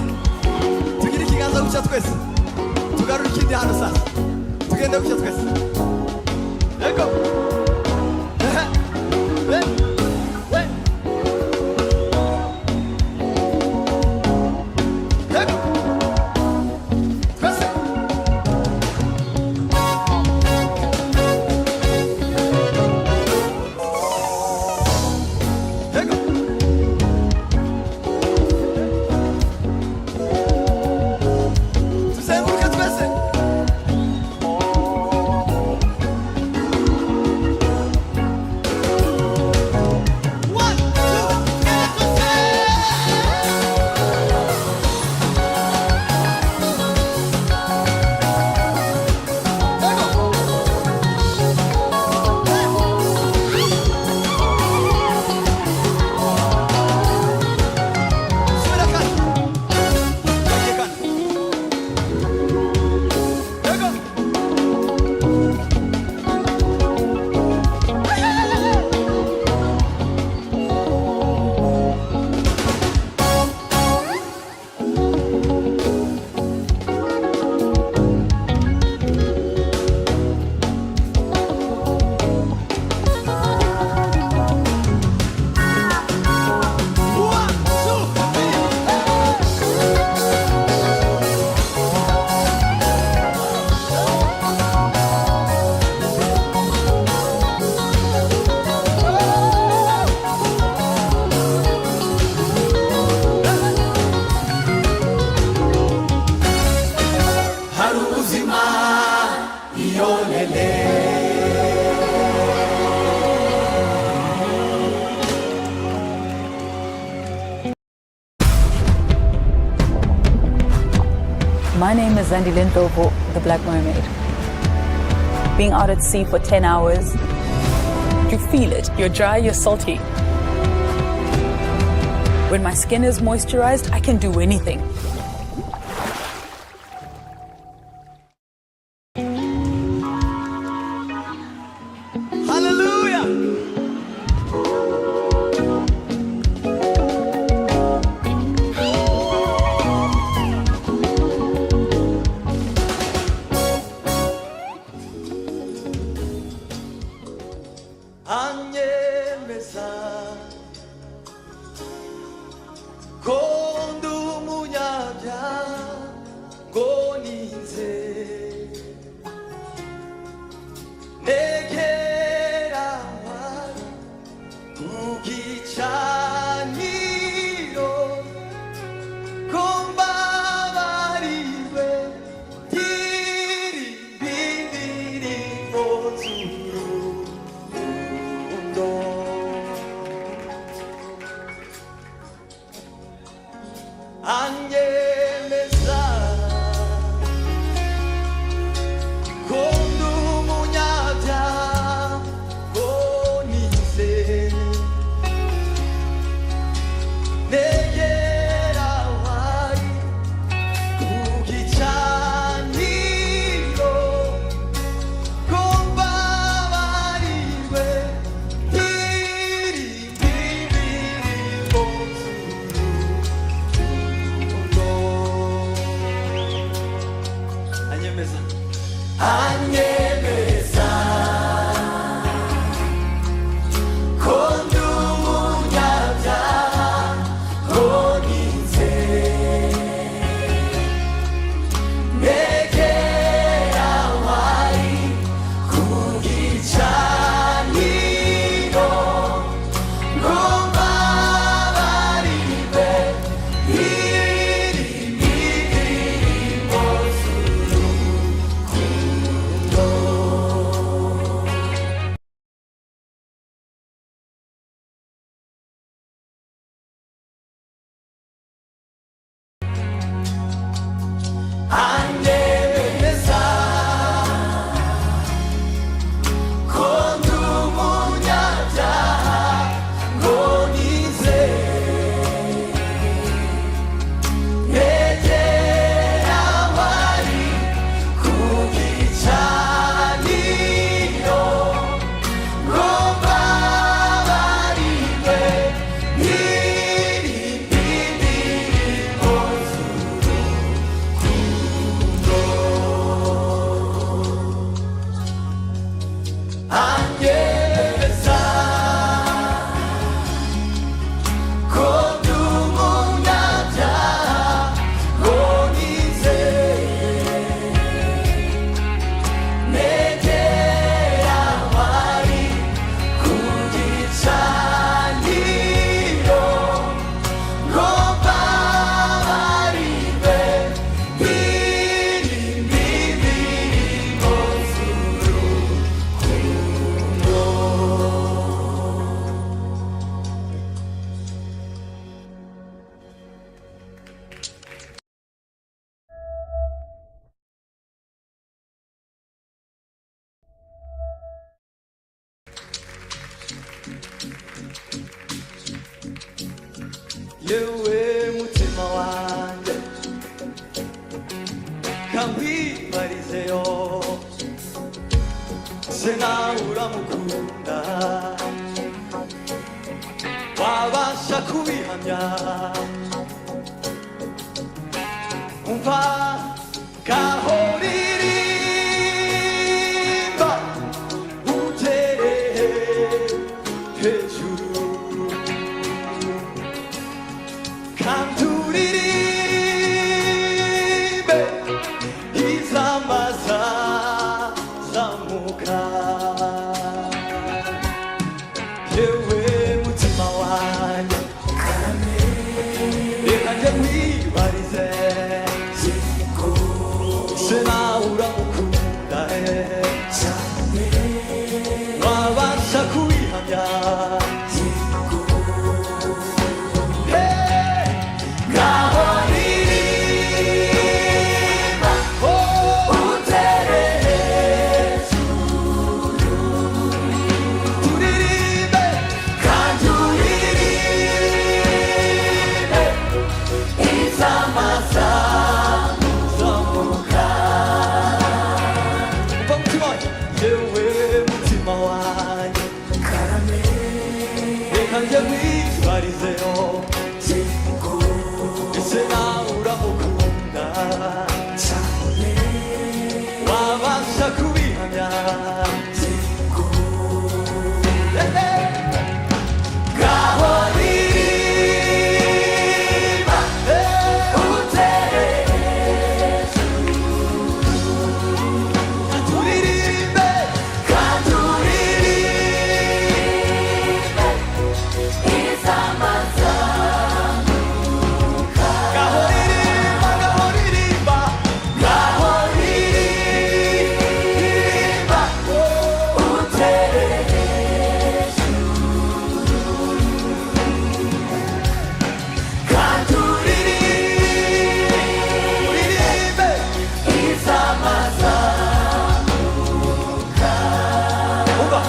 tugire ikiganza guca twese tugarura ikindi hano sasa tugende guca twese yego My name is Zandilin Thobo, the Black Mermaid. Being out at sea for 10 hours, you feel it. You're dry, you're salty. When my skin is moisturized, I can do anything. Hallelujah! Anyemeza kondu munyabya goninze negerama kugicaniro kumbabariwe tiribindiri mozuru anyemeza kondu munyabya gonize yewe mutima wanjye kamwibarizeyo se nawe uramukunda wabasha kubihamya umva kahoririmba utere hejuru kanturirimbe izamaza zamuka yewe mutima wanjye reka njye mwibarize se nawe uramukunda cyane wabasha kubihamya ngaho ririmba utere hejuru turirimbe kandi uririmbe izamaza zamuka yewe mutima wanjye karame reka njye mwibarizeyo ese nawe uramukunda cyane wabasha kubihamya ngaho ririmba utere turirimbe kandi uririmbe izamaza ngaho ririmba utere kandi uririmbe izamaza umva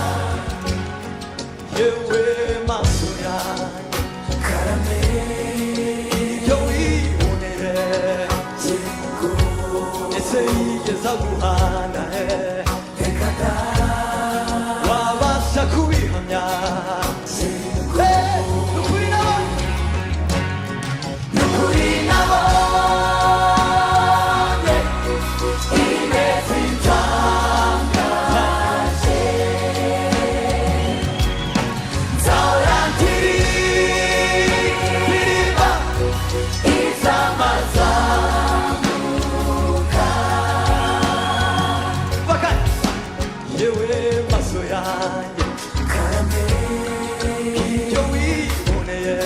yewe maso yanjye karame ibyo wibonere ese yigeze aguhana reka da wabasha kubihamya nukuri nabonye ineza itangaje nzahora ndirimba izamaza yewe maso yanjye karame ibyo wiboneye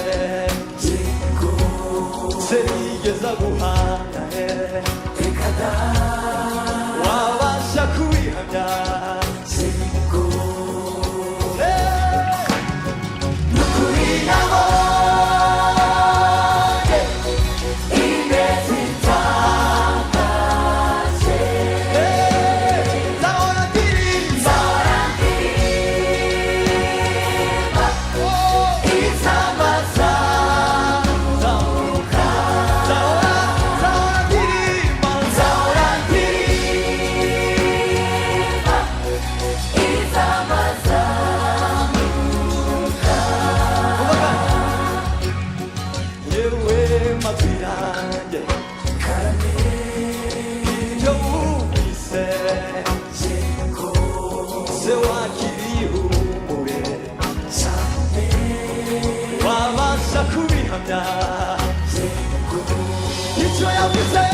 se yigeze aguhana reka da wabasha kubihamya nukuri nabonye ineza itangaje nzahora ndirimba izamaza zamuka nzahora ndirimba izamaza yewe matwi yanjye karame ibyo wumvise se wakiriye ihumure cyane wabasha kubihamya icyo yavuze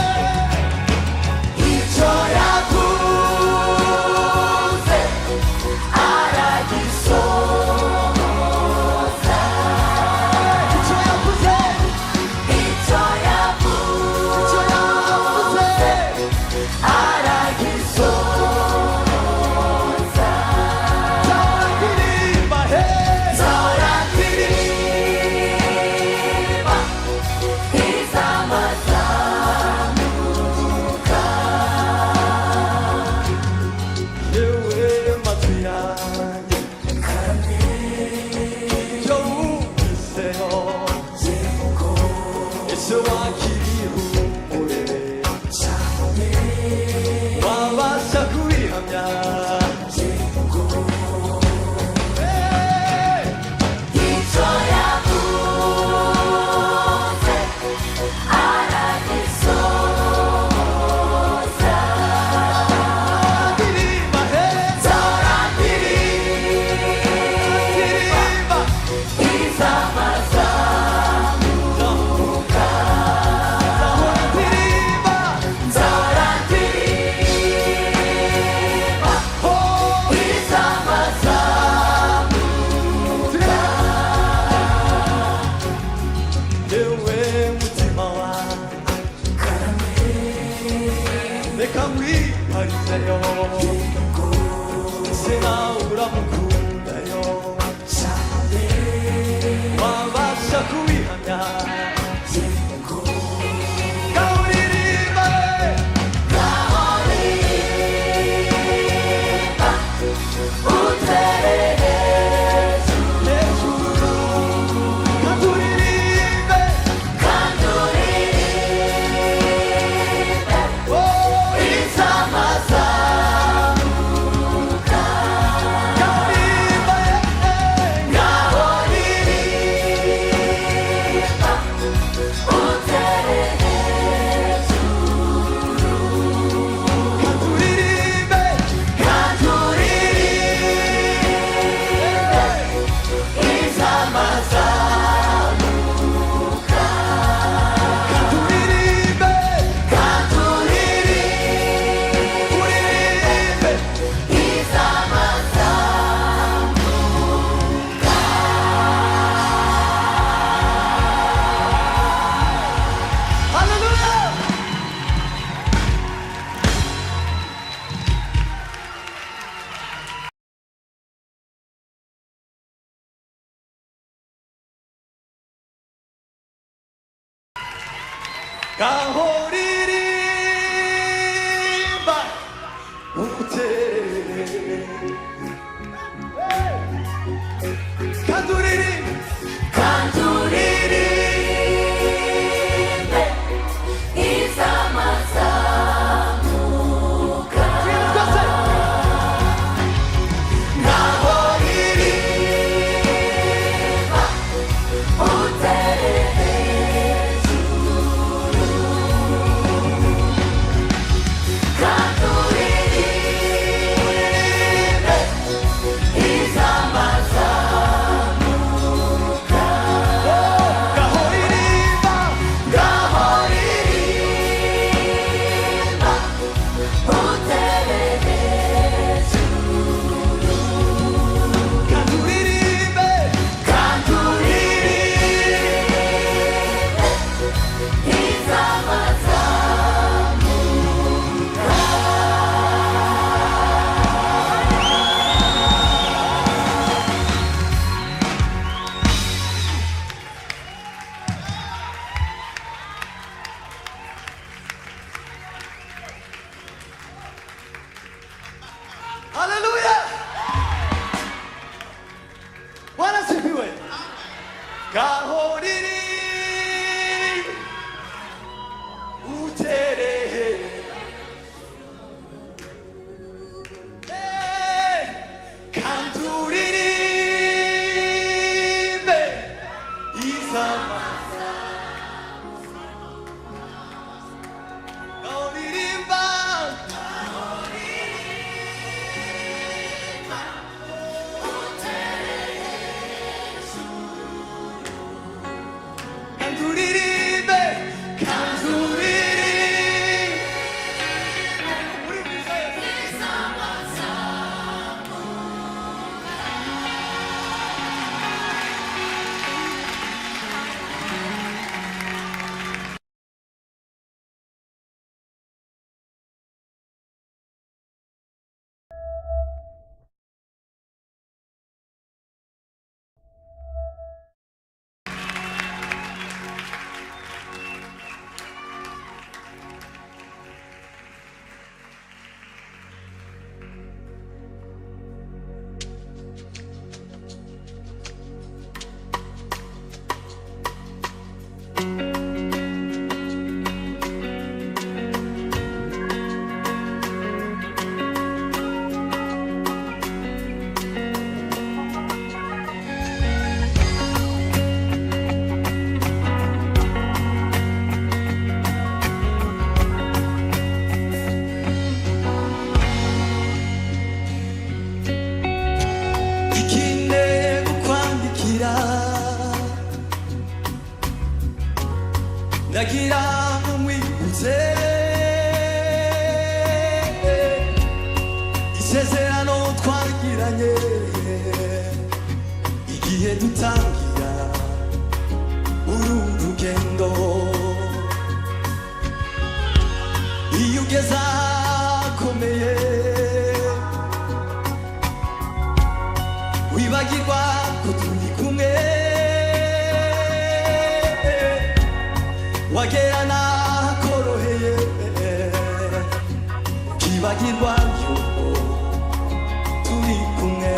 icyo yavuze aragisohoza icyo yavuze aragisohoza nzahora ndirimba nzahora ndirimba ndagira umwibutse isezerano twagiranye igihe dutangira uru rugendo iyo ugeze akomeye wibagirwa ko turi kumwe wagera nakoroheye ukibagirwa yuko turi kumwe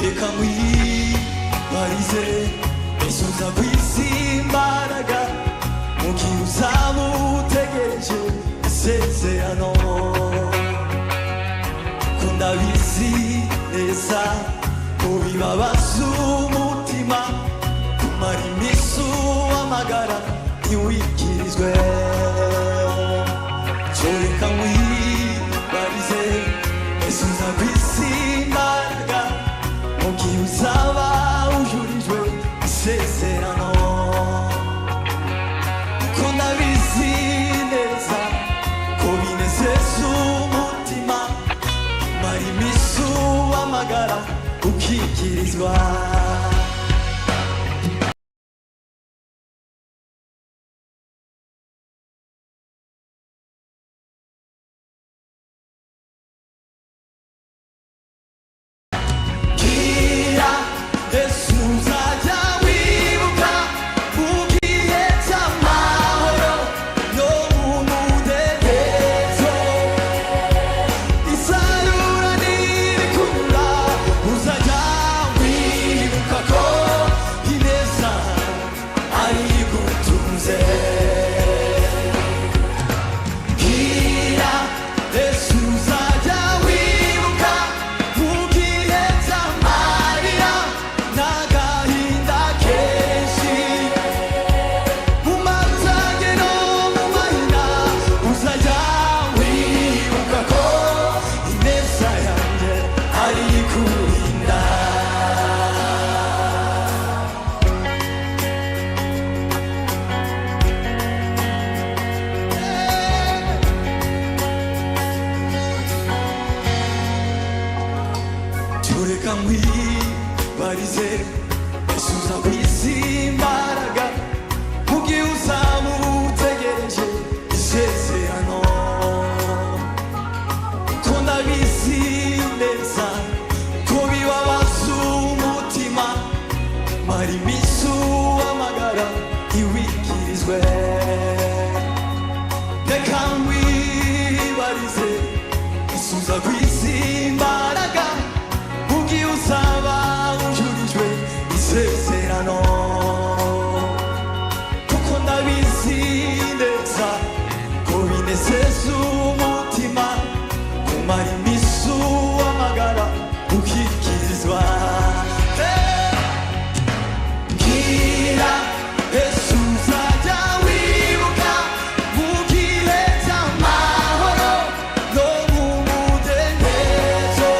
reka nkwibarize isubiza kw'isi imbaraga mu gihe uzaba utegereje isezerano ko ndabizi neza ko bibabaza umutima kumara iminsi uhamagara ntiwikirizwe cyo reka nkwibarize isubiza kw'isi imbaraga mu gihe uzaba ujurijwe isezerano ko ndabizi neza ko binezeza umutima kumara iminsi uhamagara ukikirizwa tureka nkwibarize isubiza kw'isi imbaraga mu gihe uzaba utegereje isezerano ko ndabizi neza ko bibabaza umutima mara iminsi uhamagara ntiwikirizwe reka nkwibarize isubiza kw'isi imbaraga uzaba ujurijwe isezerano kuko ndabizi neza ko binezeza umutima kumara iminsi uhamagara ukikirizwa mbwira Yesu uzajya wibuka mu gihe cy'amahoro no mu mudendezo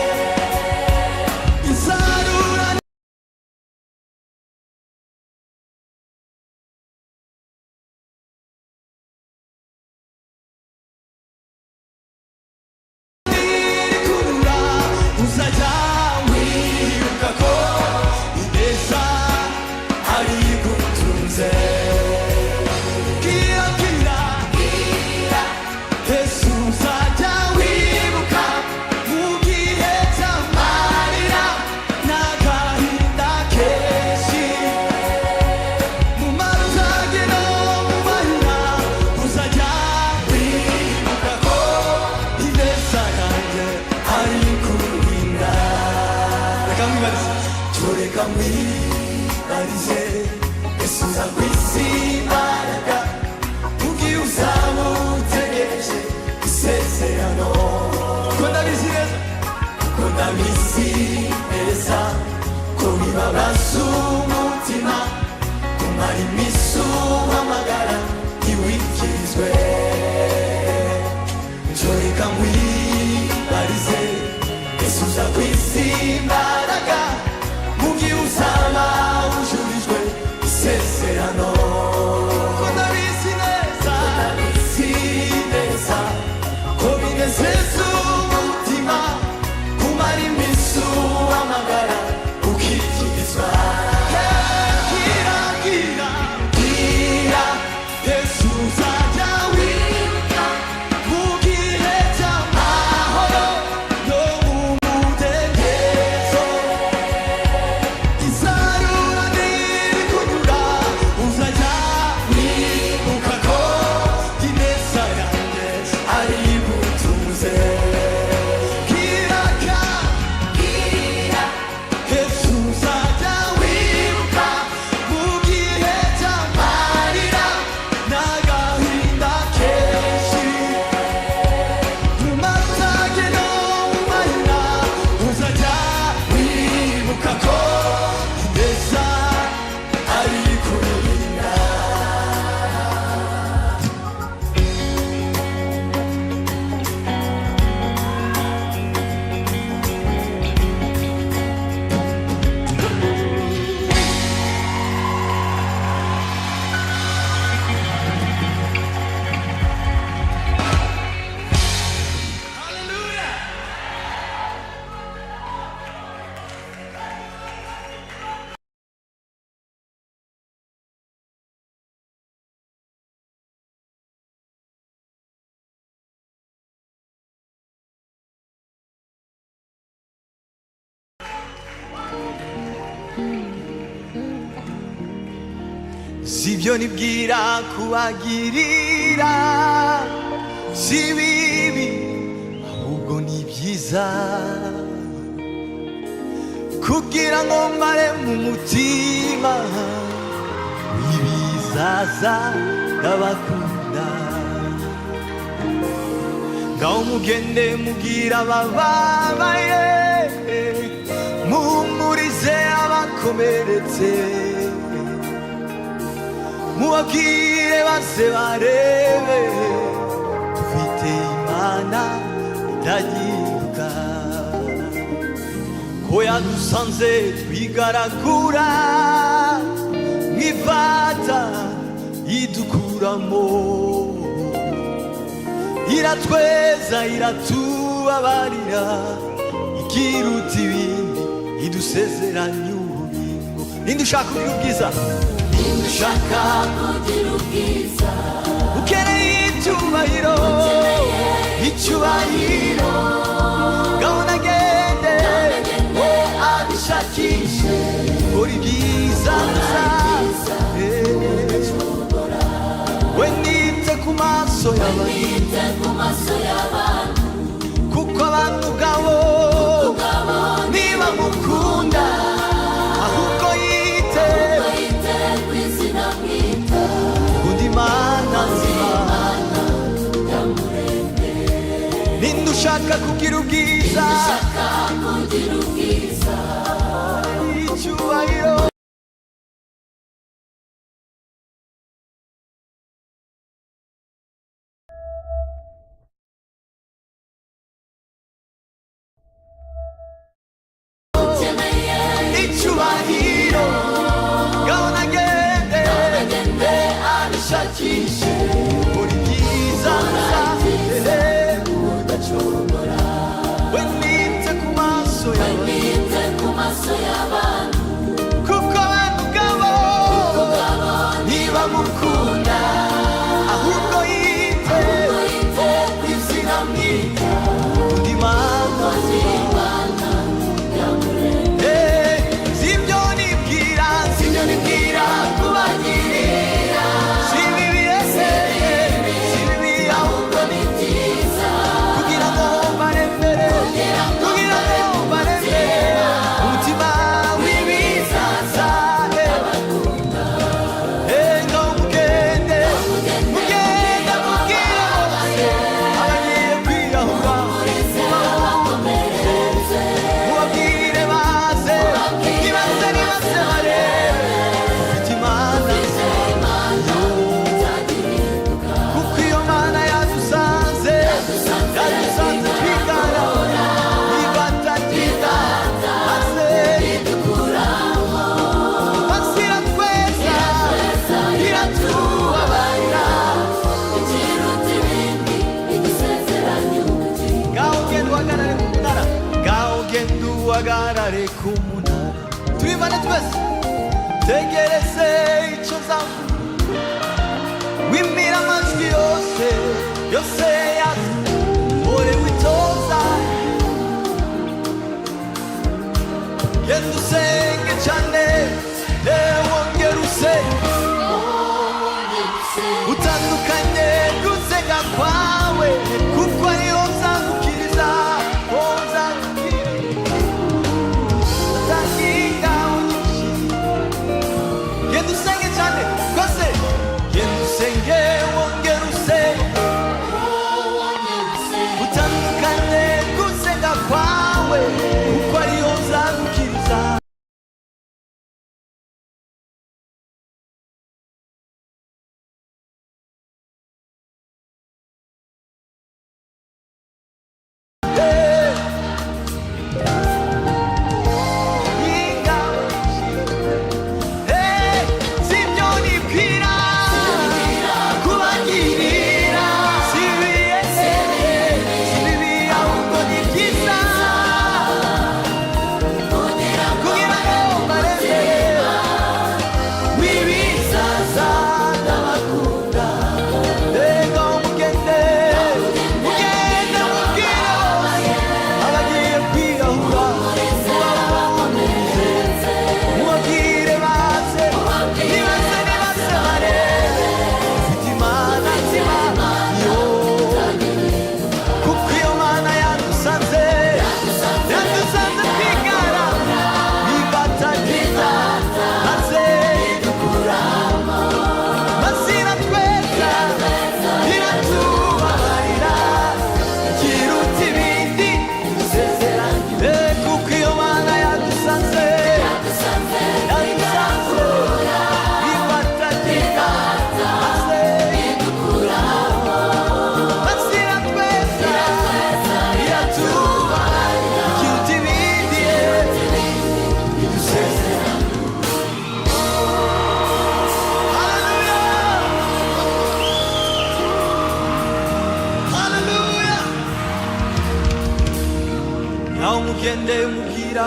mwibarize isubiza kw'isi imbaraga mu gihe uzaba utegereje isezerano ko ndabizi neza ko bibabaza umutima kumara iminsi uhamagara ntiwikirizwe cyo reka mwibarize isubiza kw'isi imbaraga mu gihe uzaba ujurijwe isezerano sibyo nibwira kubagirira, si bibi ahubwo ni byiza, kugira ngo mare mu mutima ibizaza ndabakunda. Ngaho mugende mubwira abababaye, muhumurize abakomeretse, mubabwire baze barebe dufite Imana itagiruka, ko yadusanze twigaragura nk'ifata idukuramo, iratweza iratubabarira, ikiruta ibindi idusezeranya ubugingo. Ninde ushaka kugira ubwiza? Ninde ushaka kugira ubwiza? Ukeneye icyubahiro, icyubahiro, gahunda agende abishakishe, kora ibyiza gusa, we nite ku maso y'abantu, kuko abantu ubwabo niba mukunda, ahubwo yite kw'izina mwita, kundi Imana nzima yamuremye. Ninde ushaka kugira ubwiza? Icyubahiro, icyubahiro, gahunda agende abishakishe, kora ibyiza gusa, udacogora. We nite ku maso y'abantu, kuko abantu ubwabo niba mukunda, ahubwo yite kw'izina mwita, kundi Imana nibwira kubagirira, si bibi ese, si bibi ahubwo ni byiza, kugira ngo baremere, umutima w'ibizaza. Ngo mugende mubwire bose abagiye kwiyahura, mubabwire baze nibaze barebe kuko iyo Mana yadusanze twigaragura, ibatagita maze idukuramo, maze iratweza iratubabarira, ikiruta ibindi idusezeranya ubugingo. Ngaho genda uhagarare ku munara, ngaho genda uhagarare ku munara, turibane twese, tegereze icyo nzavuga, wimira amajwi yose yazi, ore witoza, genda usenge cyane, wongera usenge, utandukanye gusenga kwawe, kuko ariho nzagukiriza, atakinga unyishima. Genda usenge cyane rwose, genda usenge wongera usenge, utandukanye gusenga kwawe, kuko ariho nzagukiriza.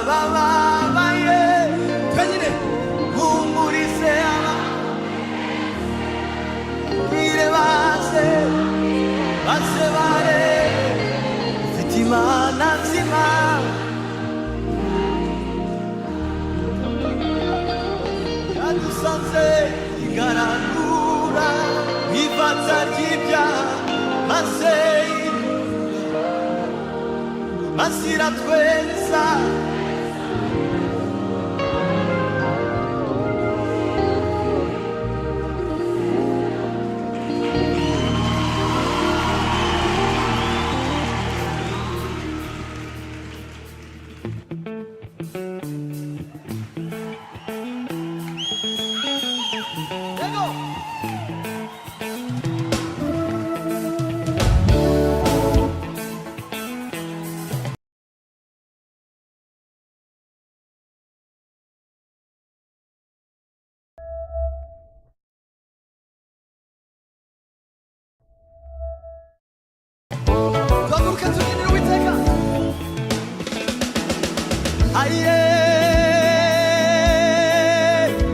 abababaye twenyine humurize ababwire baze bare ufite imana nzima yadusanze igaragura ifatsa ry'ibyaha maze iratweza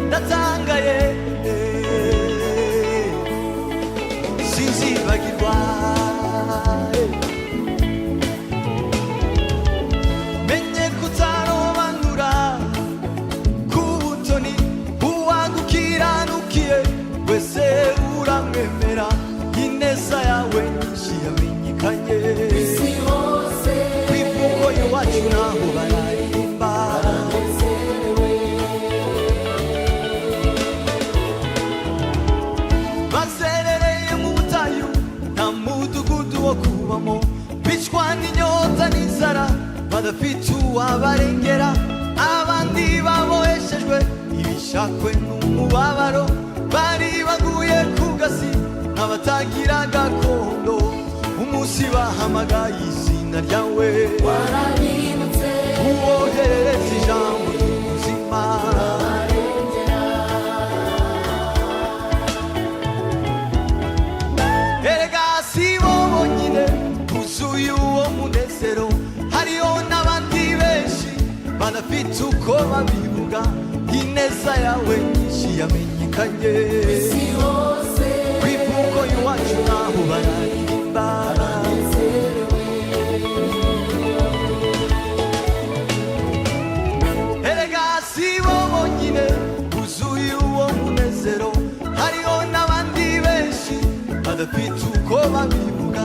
ndatangaye sinzibagirwa menye kutarobanura kubutoni uwagukiranukiye wese uramwemera ineza yawe nyinshi yamenyekanye isi hose kwivugo iwacu naho bararirimba bazerereye mu butayu nta mudugudu wo kubamo bicwa n'inyota n'inzara badafite uwabarengera abandi baboheshejwe ibishakwe n'umubabaro bari baguye ku gasi nk'abatagira gakondo umunsi bahamagaye izina ryawe warabibutse uwoherereza ijambo ry'ubuzima erega si bo bonyine buzuye uwo munezero hariho n'abandi benshi banafite uko babivuga ineza yawe nyinshi yamenyekanye isi hose kwivugo iwacu naho bararirimba erega si bo bonyine buzuye uwo munezero hariho n'abandi benshi badafite uko babivuga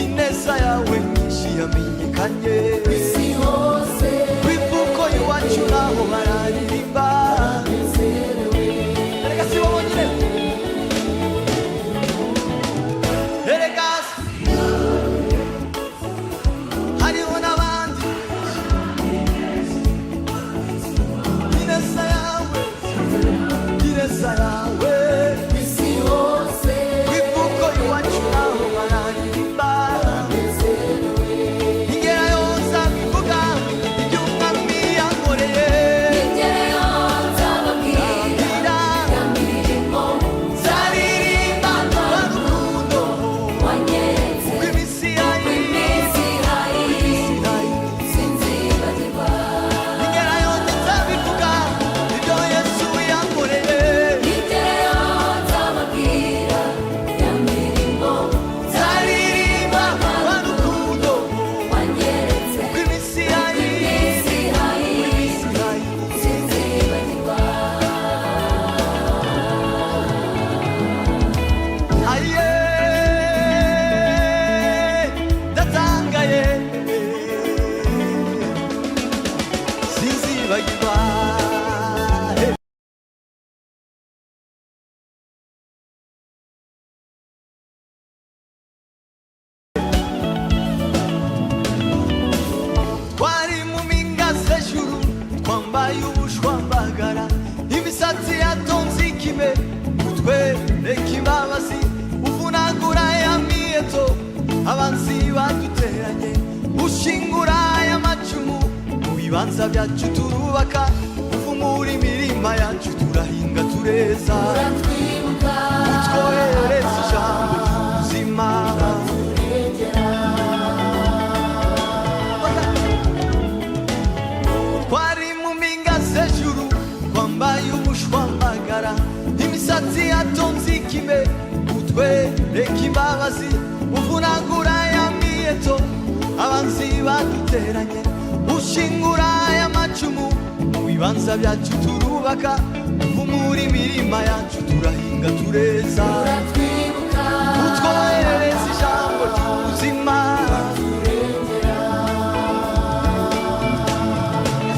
ineza yawe nyinshi yamenyekanye isi hose kwivugo iwacu naho bararirimba erega si bo bonyine erega hariho n'abandi ineza yawe isi hose kwivugo iwacu naho bararirimba ingera yose abivuga ibyo umwami yankoreye ingera yose ababwira yamirimo zaririmba n'urukundo wanyeretse rw'imisi yayi sinzibagirwa ingera yose abivuga ibyo Yesu yankoreye ingera yose ababwira yamirimo zaririmba n'urukundo wanyeretse rw'imisi yayi sinzibagirwa aye ndatangaye sinzibagirwa twari mu mpinga z'ejuru twambaye ubushwambagara imisatsi yatonze ikime utwereka imbabazi uvunagura ya miheto abanzi baduteranye ushingura aya macumu mu bibanza byacu turubaka uvumura imirima yacu turahinga tureza utwohereza ijambo ry'ubuzima y'ubushwambagara imisatsi yatonze ikime utwereka imbabazi uvunagura ya miyeto abanzi baduteranye ushingura aya macumu mu bibanza byacu turubaka umura imirima yacu turahinga tureza utwoherereza ijambo ry'ubuzima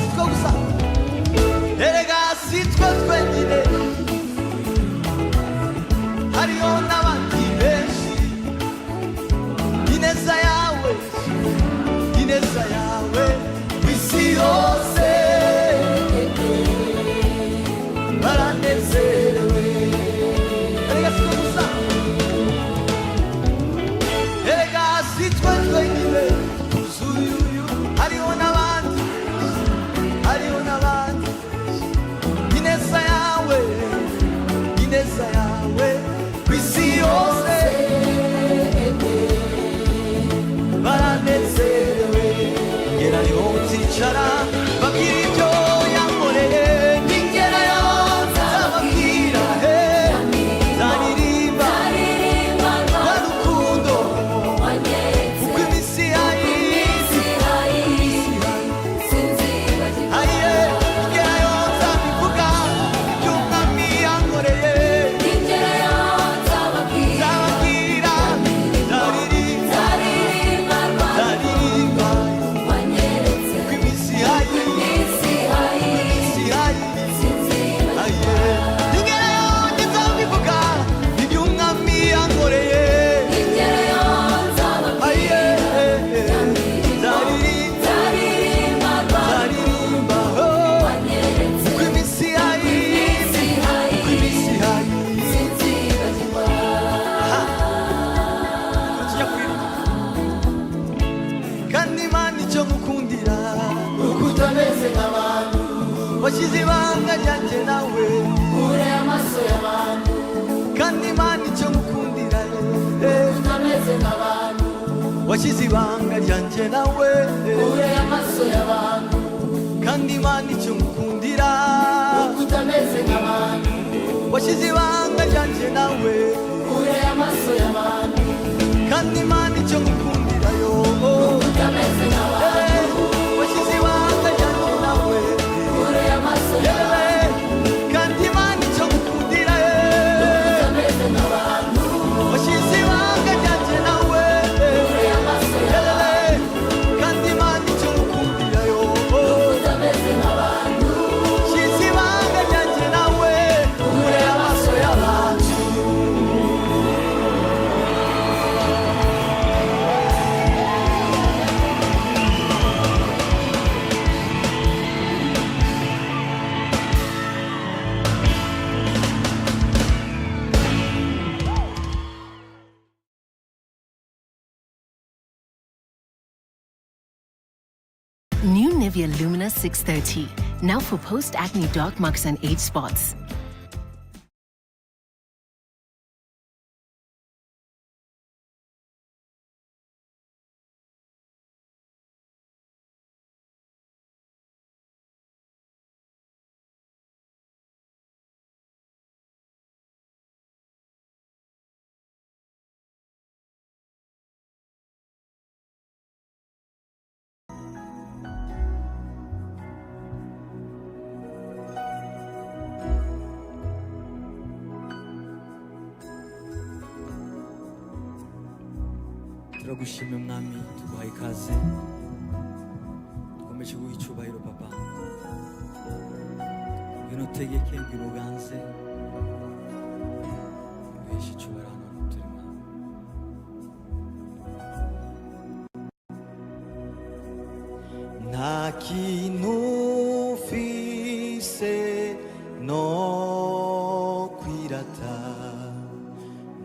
sitwe gusa erega sitwe twenyine hariho n'abandi benshi ineza yawe isi yose baranezerewe erega sitwe gusa erega sitwe twenyine tuzuyuyu hariho n'abandi ineza yawe isi yose baranezerewe ngerayo nzicara babwira ibyo yankoreye ningerayo nzababwira nzaririmba rwa rukundo uko iminsi aye ngerayo nzabivuga ibyo umwami yankoreye washyize ibanga ryanjye nawe kure amaso y'abantu kandi Imana icyo ngukundira utameze nk'abantu washyize ibanga ryanjye nawe kure amaso y'abantu kandi Imana icyo ngukundira utameze nk'abantu washyize ibanga ryanjye nawe kure amaso y'abantu kandi Imana icyo ngukundira yo utameze nk'abantu washyize ibanga ryanjye nawe kandi Imana icyo ngukundira utameze nk'abantu washyize ibanga ryanjye nawe kandi Imana icyo ngukundira yo utameze nk'abantu washyize ibanga ryanjye nawe kure y'amaso y'abantu New Nivea Lumina 630, now for post-acne dark marks and age spots. turagushimye mwami tuguhaye ikaze dukomeje guha icyubahiro papa ngwino utegeke ngwino uganze wiheshe icyubahiro ahantu turi mwami nta kintu mfise no kwirata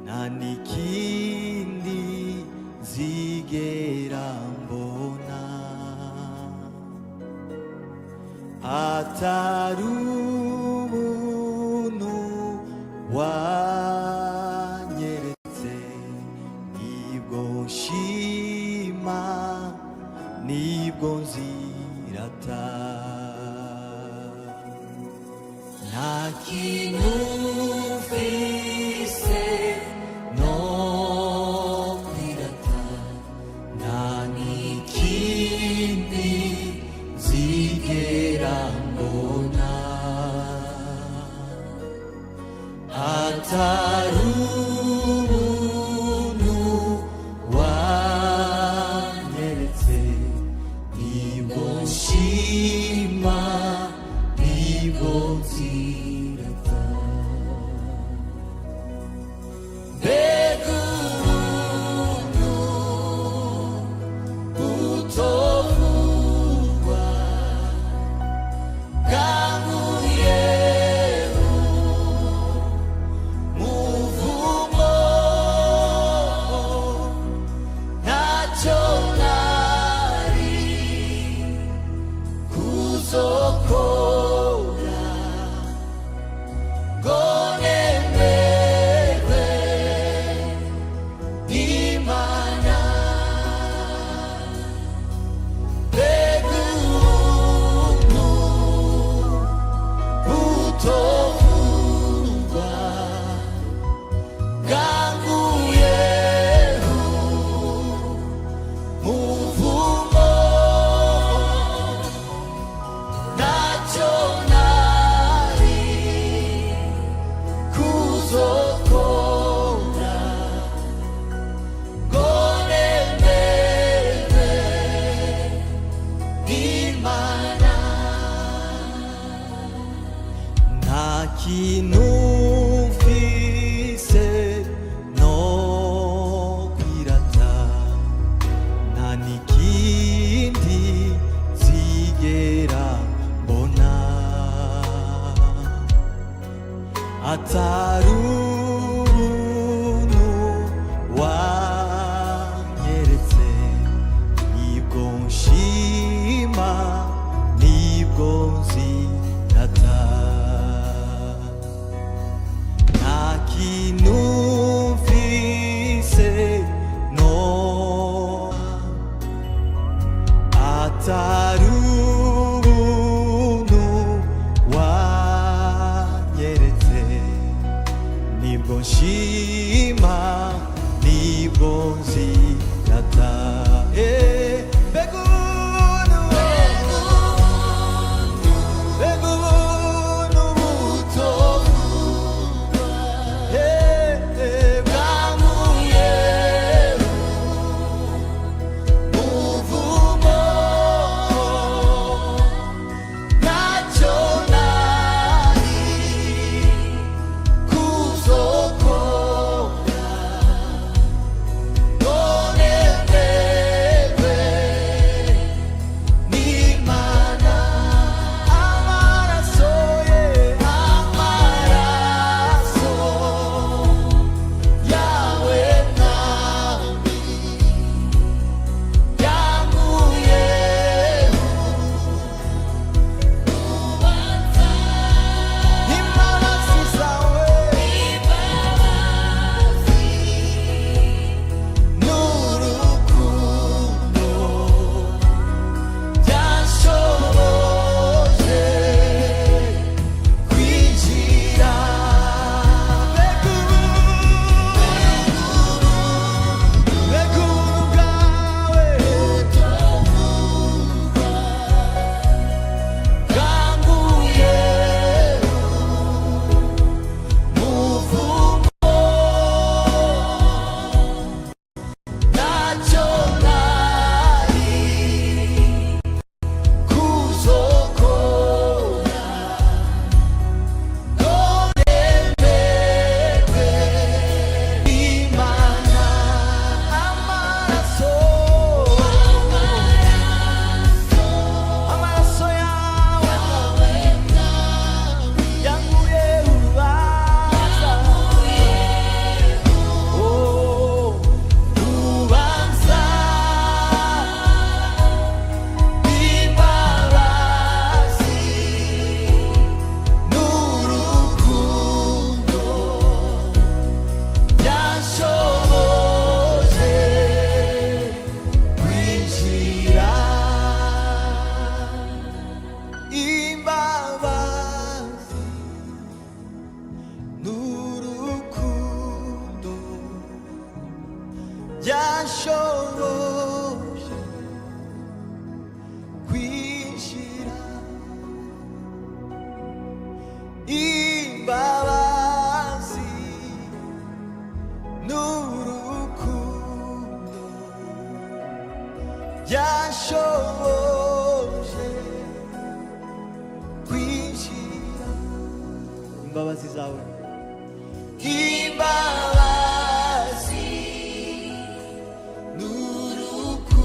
nta n'ikindi zigera mbona atari ubuntu wanyeretse nibwo nshima nibwo nzirata nta kinufise no kwirata nanikindi zigera mbona atari ubuntu wanyeretse nibwo nshima nibwo nzirata mbega ubuntu butovugwa bwankuyeho muvumo ntacyo nari kuzokora ngo nemerwe n'Imana mbega ubuntu butovugwa bwankuyeho muvumo ntacyo nari kuzokora ngo nemerwe n'Imana nta kintu mfise no kwirata nta n'ikindi zigera mbona atari ubuntu wanyeretse nibwo nshima nibwo nzirata nta kintu mfise no atari ubuntu wanyeretse nibwo nshima nibwo nzirata mbega ubuntu butovugwa bwankuyeho muvumo ntacyo nari kuzokora ngo nemerwe imbabazi zawe imbabazi n'urukundo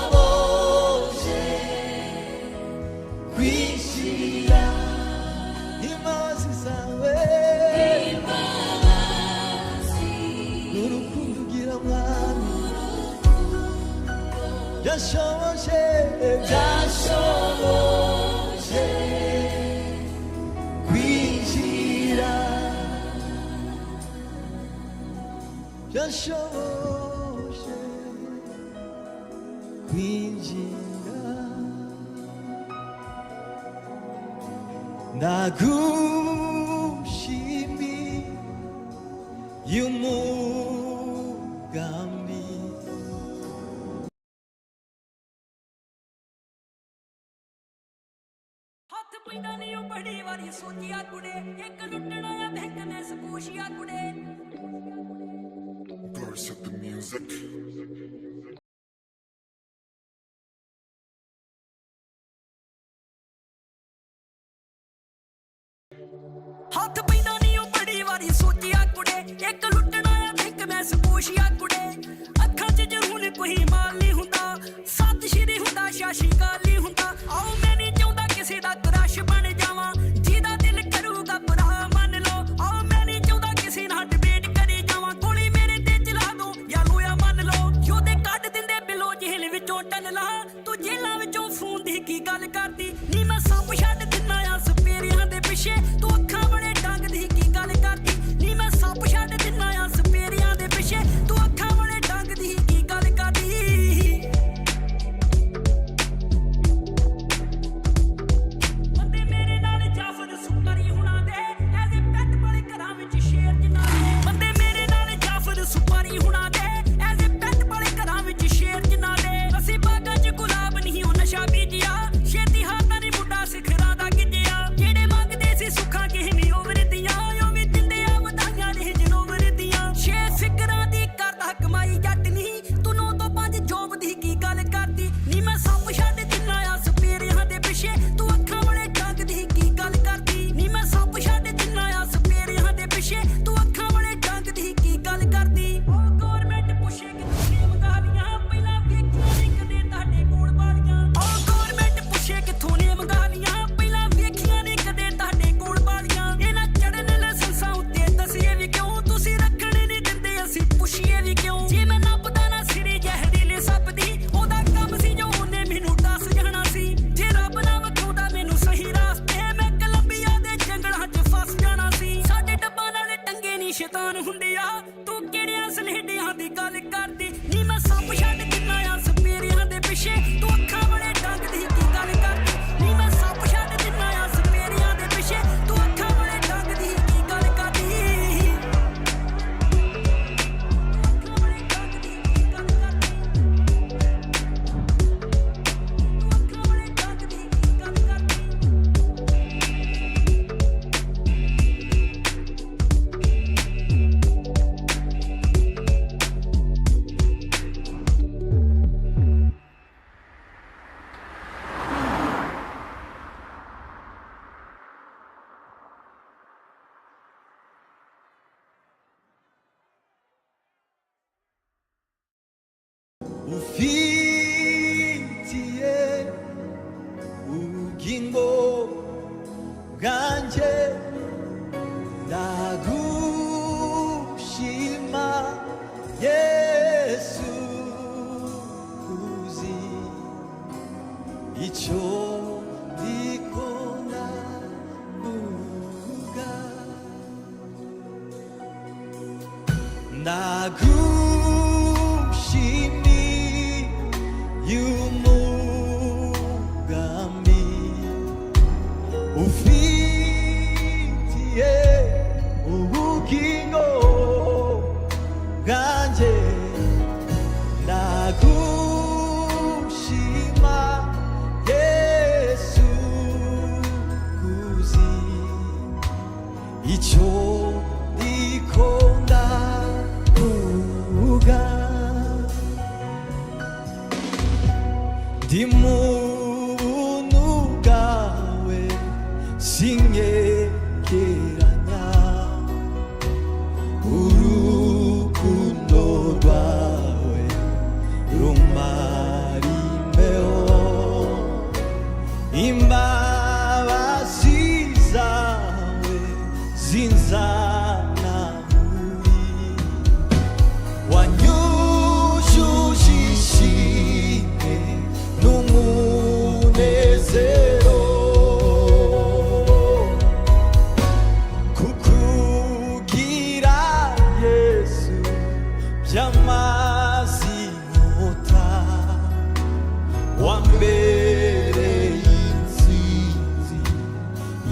byashoboje kwishyira imbabazi zawe n'urukundo ugira mwami byashoboje kwinjira byashoboje kwinjira ndagushimiye umugambi बड़ी वारी सोचिया कुड़े एक लुटना या बैंक में सकोशिया कुड़े Burst up the music. हाथ पैदा नहीं बड़ी वारी सोचिया कुड़े एक लुटना या बैंक में सकोशिया कुड़े अखा च जरूर कोई माल नहीं हुंदा सत श्री हुंदा शाशी गाली हुंदा आओ मैं नहीं चाहता किसी दा क्रश बन जावां जिदा दिल करूगा भरा मन लो आओ मैं नहीं चाहता किसी नाल डिबेट करी जावां गोली मेरे ते चला दो या लोया मन लो जो दे कट दिंदे बिलो जेल विचों टन ला तू जेलां विचों फोन दी की गल करदी नी मैं सब छड्ड दिना आ सपेरियां दे पिछे तू अखा बड़े डंग दी की गल करदी नी मैं सब छड्ड दिना आ सपेरियां दे पिछे तू अखा बड़े डंग दी की गल करदी बंदे मेरे नाल जाफर सुपरी हुणा दे ऐसे पेट बड़े घरां विच शेर जिन्ना दे बंदे मेरे नाल जाफर सुपरी हुणा दे ऐसे पेट बड़े घरां विच शेर जिन्ना दे ਅਸੀਂ ਬਾਗਾਂ 'ਚ ਗੁਲਾਬ ਨਹੀਂ ਉਹ ਨਸ਼ਾ ਬੀਜਿਆ ਛੇਤੀ ਹਾਥਾਂ ਦੀ ਮੁੱਢਾ ਸਿਖਰਾਂ ਦਾ ਗਿੱਜਿਆ ਜਿਹੜੇ ਮੰਗਦੇ ਸੀ ਸੁੱਖਾਂ ਕਿਸੇ ਨਹੀਂ ਉਹ ਵਰਦੀਆਂ ਉਹ ਵੀ ਦਿੰਦੇ ਆ ਵਧਾਈਆਂ ਨੇ ਜਨੋਂ ਵਰਦੀਆਂ ਛੇ ਫਿਕਰਾਂ ਦੀ ਕਰਦਾ ਕਮਾਈ ਜੱਟ ਨਹੀਂ ਤੂੰ 9 ਤੋਂ 5 ਜੋਬ ਦੀ ਕੀ ਗੱਲ ਕਰਦੀ ਨੀ ਮੈਂ ਸੱਪ ਛੱਡ ਦਿਨਾ ਆ ਸਪੇਰਿਆਂ ਦੇ ਪਿੱਛੇ ਤੂੰ ਅੱਖਾਂ ਵਾਲੇ ਡੰਗ ਦੀ ਕੀ ਗੱਲ ਕਰਦੀ ਨੀ ਮੈਂ ਸੱਪ ਛੱਡ ਦਿਨਾ ਆ ਸਪੇਰਿਆਂ ਦੇ ਪਿੱਛੇ ਤੂੰ ਅੱਖਾਂ ਵਾਲੇ ਡੰਗ ਦੀ ਕੀ ਗੱਲ ਕਰਦੀ ਉਹ ਗਵਰਨਮੈਂਟ ਪੁੱਛੇ ਕਿ ਤੁਸੀਂ ਮੰਗਾ ਲੀਆਂ ਪਹਿਲਾਂ ਵੇਖੀਆਂ ਨਹੀਂ ਕਦੇ ਤੁਹਾਡੇ ਕੋਲ ਵਾਲੀਆਂ ਉਹ ਗਵਰਨਮੈਂਟ ਪੁੱਛੇ ਕਿੱਥੋਂ ਨੇ ਮੰਗਾ ਲੀਆਂ ਪਹਿਲਾਂ ਵੇਖੀਆਂ ਨਹੀਂ ਕਦੇ ਤੁਹਾਡੇ ਕੋਲ ਵਾਲੀਆਂ ਇਹਨਾਂ ਚੜਨ ਲਾਇਸੈਂਸਾਂ ਉੱਤੇ ਦੱਸੀਏ ਵੀ ਕਿਉਂ ਤੁਸੀਂ ਰੱਖਣੇ ਨਹੀਂ ਦਿੰਦੇ ਅਸੀਂ ਪੁੱਛੀਏ ਵੀ ਕਿਉਂ ਜੇ ਮੈਂ ਨੱਪਦਾ ਨਾ ਸਿਰੇ ਜ਼ਹਿਰੀਲੇ ਸੱਪ ਦੀ ਉਹਦਾ ਕੰਮ ਸੀ ਜੋ ਉਹਨੇ ਮੈਨੂੰ ਦੱਸ ਜਾਣਾ ਸੀ ਜੇ ਰੱਬ ਨਾ ਵਿਖਾਉਂਦਾ ਮੈਨੂੰ ਸਹੀ ਰਾਸਤੇ ਮੈਂ ਕੋਲੰਬੀਆ ਦੇ ਜੰਗਲਾਂ 'ਚ ਫਸ ਜਾਣਾ ਸੀ ਸਾਡੇ ਡੱਬਾਂ ਨਾਲੇ ਟੰਗੇ ਨਹੀਂ ਸ਼ੈਤਾਨ ਹੁੰਦੇ ਆ ਤੂੰ ਕਿਹੜਿਆਂ ਸਲੇਡਿਆਂ ਦੀ ਗੱਲ ਕਰਦੀ ਨੀ ਮੈਂ ਸੱਪ ਛੱਡ ਦਿਨਾ ਆ ਸਪੇਰਿਆਂ ਦੇ ਪਿੱਛੇ ਤੂੰ ਅੱਖਾਂ ਵਾਲੇ ਡੰਗ ਦੀ ਕੀ ਗੱਲ ਕਰਦੀ ਨੀ ਮੈਂ ਸੱਪ ਛੱਡ ਦਿਨਾ ਆ ਸਪੇਰਿਆਂ ਦੇ ਪਿੱਛੇ ਤੂੰ ਅੱਖਾਂ ਵਾਲੇ ਡੰਗ ਦੀ ਕੀ ਗੱਲ ਕਰਦੀ ufitiye ubugingo bwanjye ndagushima yesu uzi icyo ndikona vuga ndagushimiye umugambi ufitiye ubugingo bwanjye ndagushima yesu kuzi icyo ndikunda kuvuga ndi mu buntu bwawe sinyegeranya urukundo rwawe rumara imbeho imbabazi zawe zinzana muri wanyujuje ishimwe n'umunezero kukugira Yesu by'amazi inyota wambereye intsinzi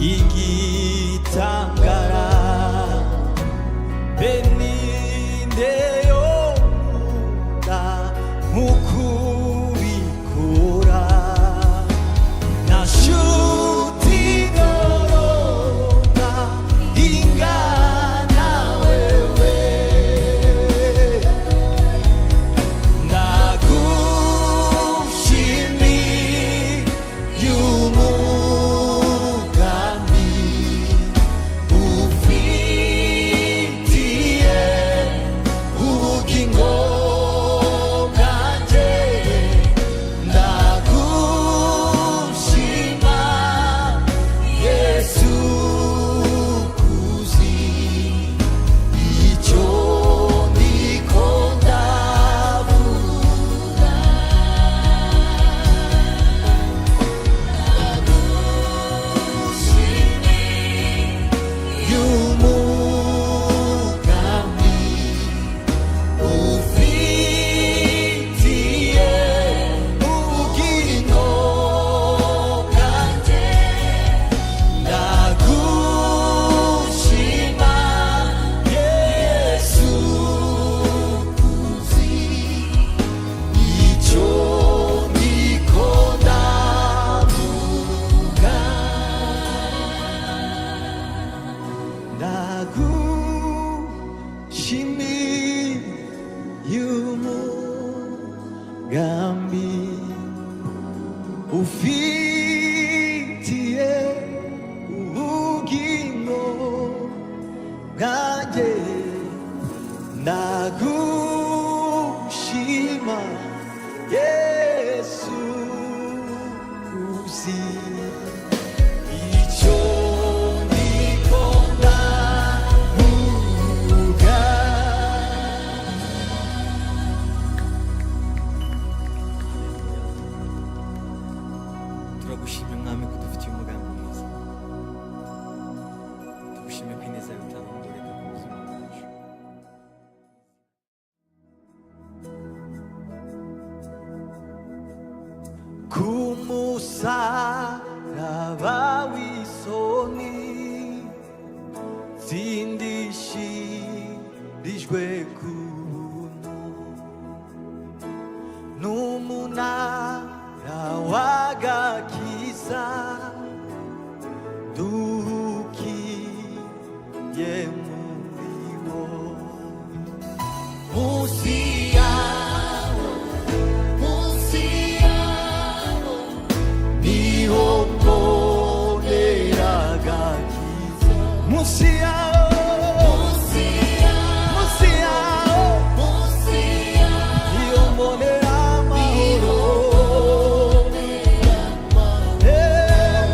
y'igitangara beninde yokunda nk'ukubikora na shuti norona ingana wewe ndagushimiye umugambi ufitiye ubugingo bwanjye ndagushima Yesu kuzi icyo ndiko ndavuga ndagushimiye umugambi ufitiye ubugingo bwanjye ndagushima Yesu kuzi icyo ndiko ndavuga ndagushimiye umugambi ufitiye ubugingo bwanjye ndagushima Yesu kuzi icyo ndiko ndavuga turagushimye mwami ko dufitiye umugambi mwiza tugushimye ko ineza yawe itarondoreka ku buzima bwacu ku musaraba w'isoni zindishirijwe ku buntu n'umunara w'agakiza dukiye muri wo munsi yawo niho mbonera agakiza munsi yawo niho mbonera amahoro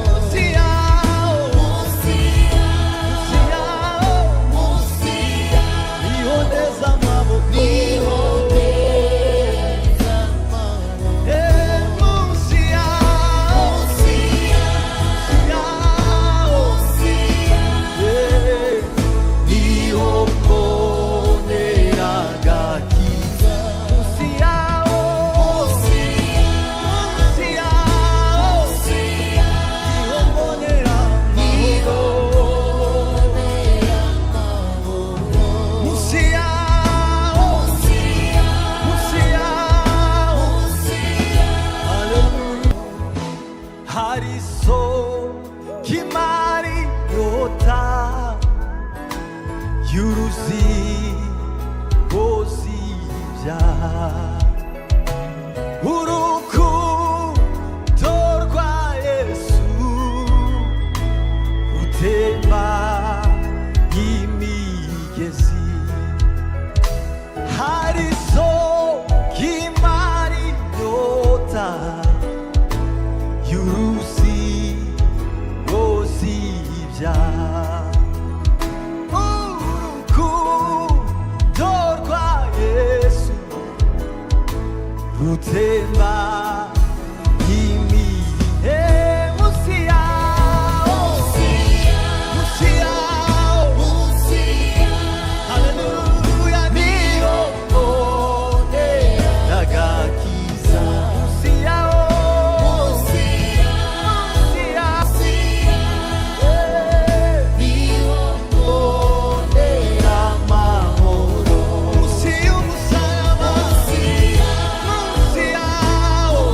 munsi yawo niho neza amaboko munsi yawo urutemba imihe munsi yawo haleluya niho mbonera agakiza munsi yawo niho mbonera amahoro munsi y'umusaraba munsi yawo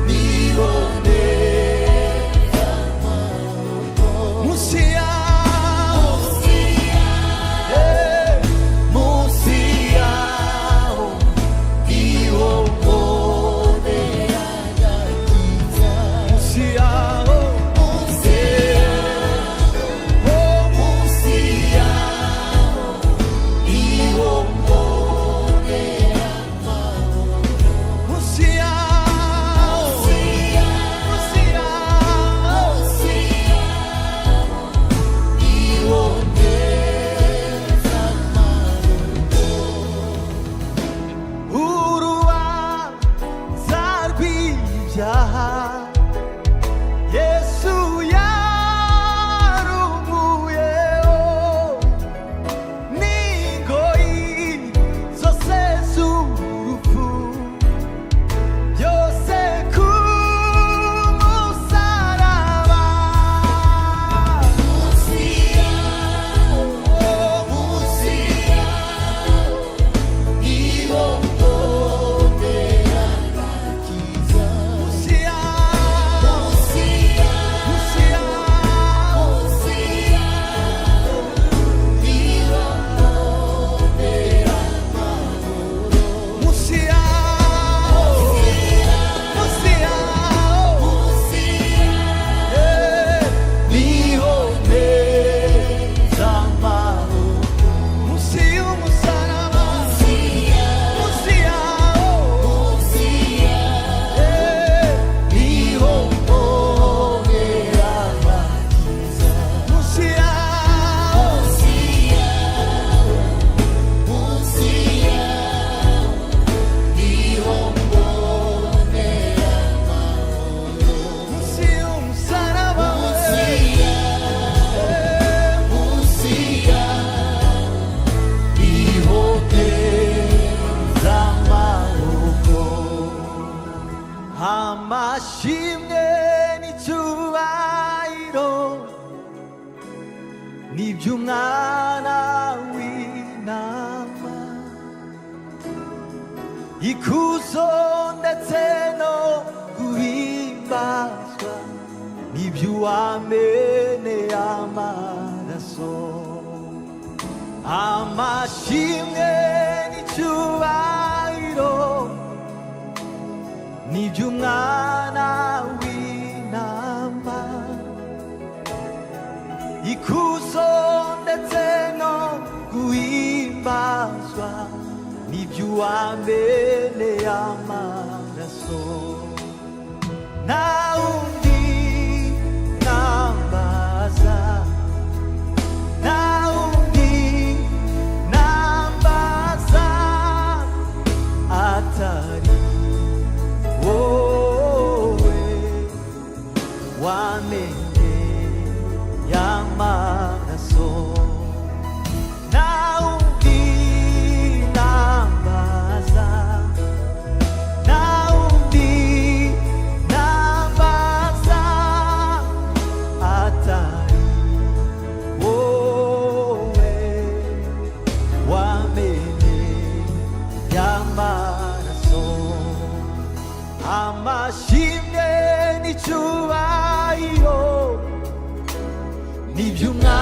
niho mbonera amahoro munsi yawo munsi yawo niho mbonera agakiza munsi yawo munsi yawo niho mbonera amahoro munsi yawo niho mbonera amahoro urubanza rw'ibyaha Yesu yarumuyeho n'ingoyi zose z'urupfu byose ku musaraba munsi yawo niho mbonera agakiza munsi yawo niho mbonera amahoro munsi yawo niho mbonera amahoro munsi y'umusaraba munsi yawo niho mbonera agakiza munsi yawo niho mbonera amahoro munsi y'umusaraba munsi yawo niho mbonera amahoro amashimwe n'icyubahiro n'iby'umwana w'intama ikuzo ndetse no guhimbazwa n'iby'uwameneye amaraso amashimwe n'icyubahiro n'iby'umwana w'intama ikuzo ndetse no guhimbazwa n'iby'uwameneye amaraso nta wundi nambaza nta wundi nambaza atari wowe wamenye y'amaraso nta wundi nambaza nta wundi nambaza atari wowe wamenye y'amaraso amashimwe n'icyubahiro n'iby'umwana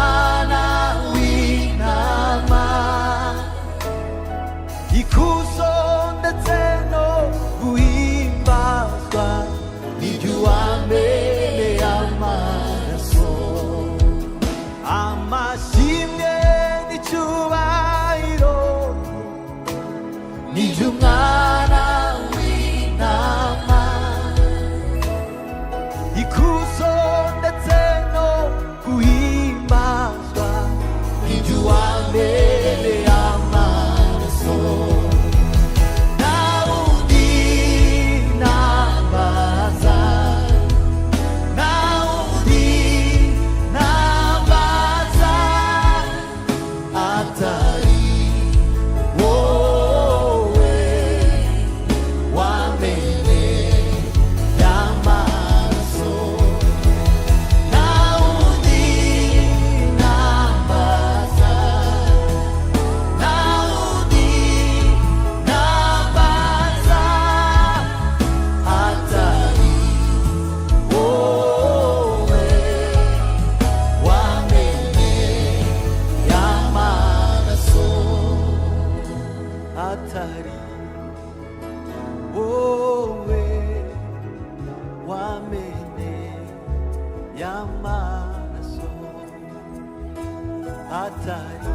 y'amaraso atari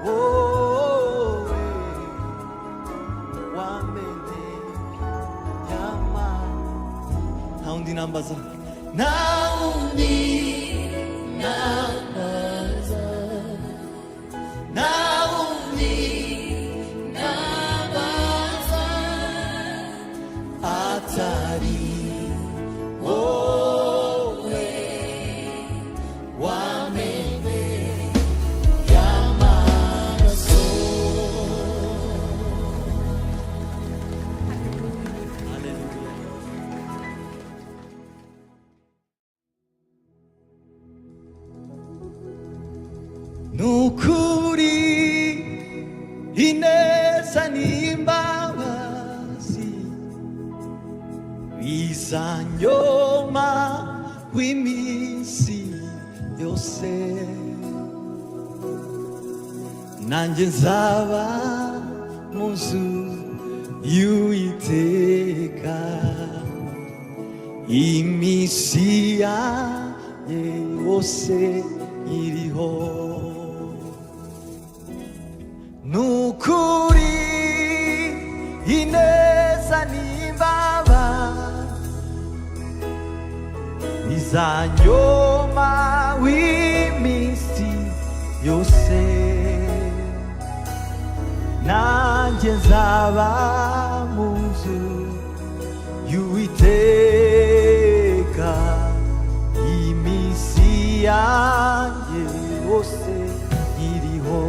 wowe wamenye y'amaraso. Nta wundi nambaza, nta wundi nambaza, nta wundi nambaza atari wowe wamenye y'amaraso. Nukuri ineza n'imbabazi bizanyoma w'iminsi yose, nanjye nzaba mu nzu y'Uwiteka iminsi yanjye yose iriho. Nukuri ineza n'imbabazi bizanyoma w'iminsi yose, nanjye nzaba mu nzu y'Uwiteka iminsi yanjye yose iriho.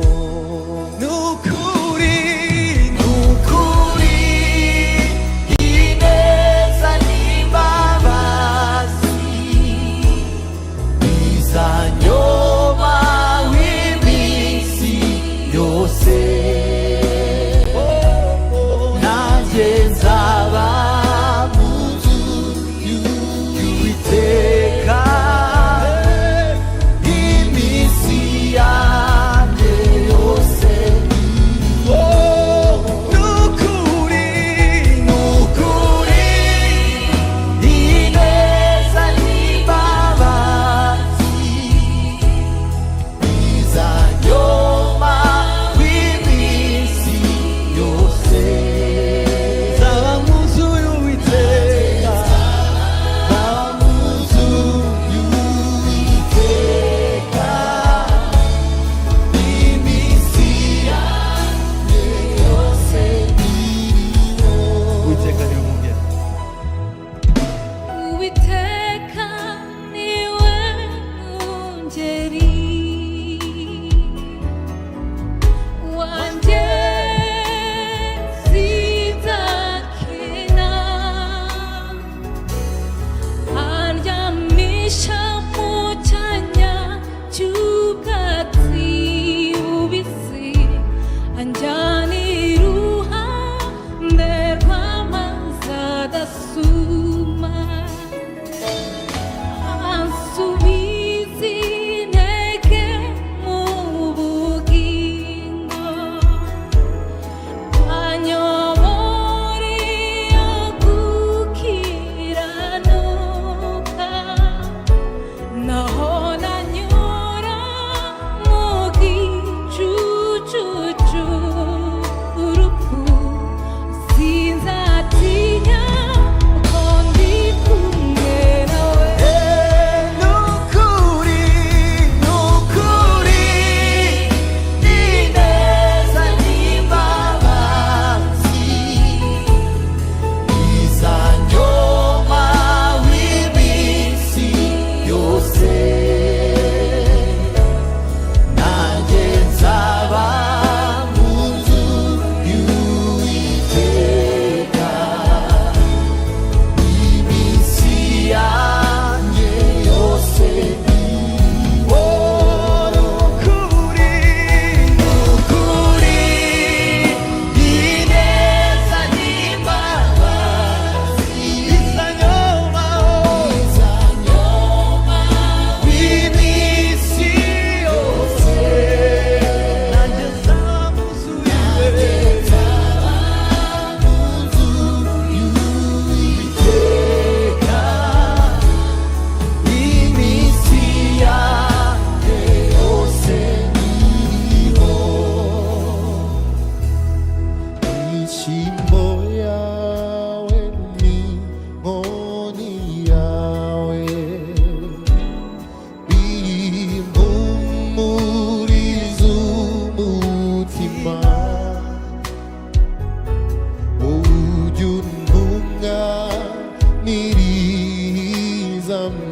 Nukuri, nukuri ineza n'imbabazi bizanyoma w'iminsi yose, nanjye nzaba mu nzu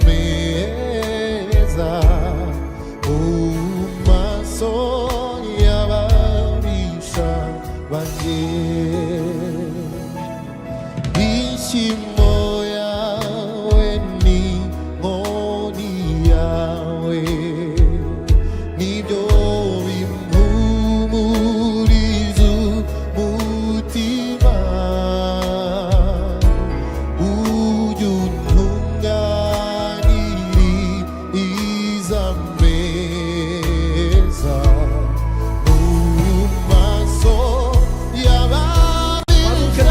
meza maso y'ababisha banjye ishimo yawe ni nkoni yawe nibyo bimpumuriza umutima ujya untunganiriza meza mu maso y'ababisha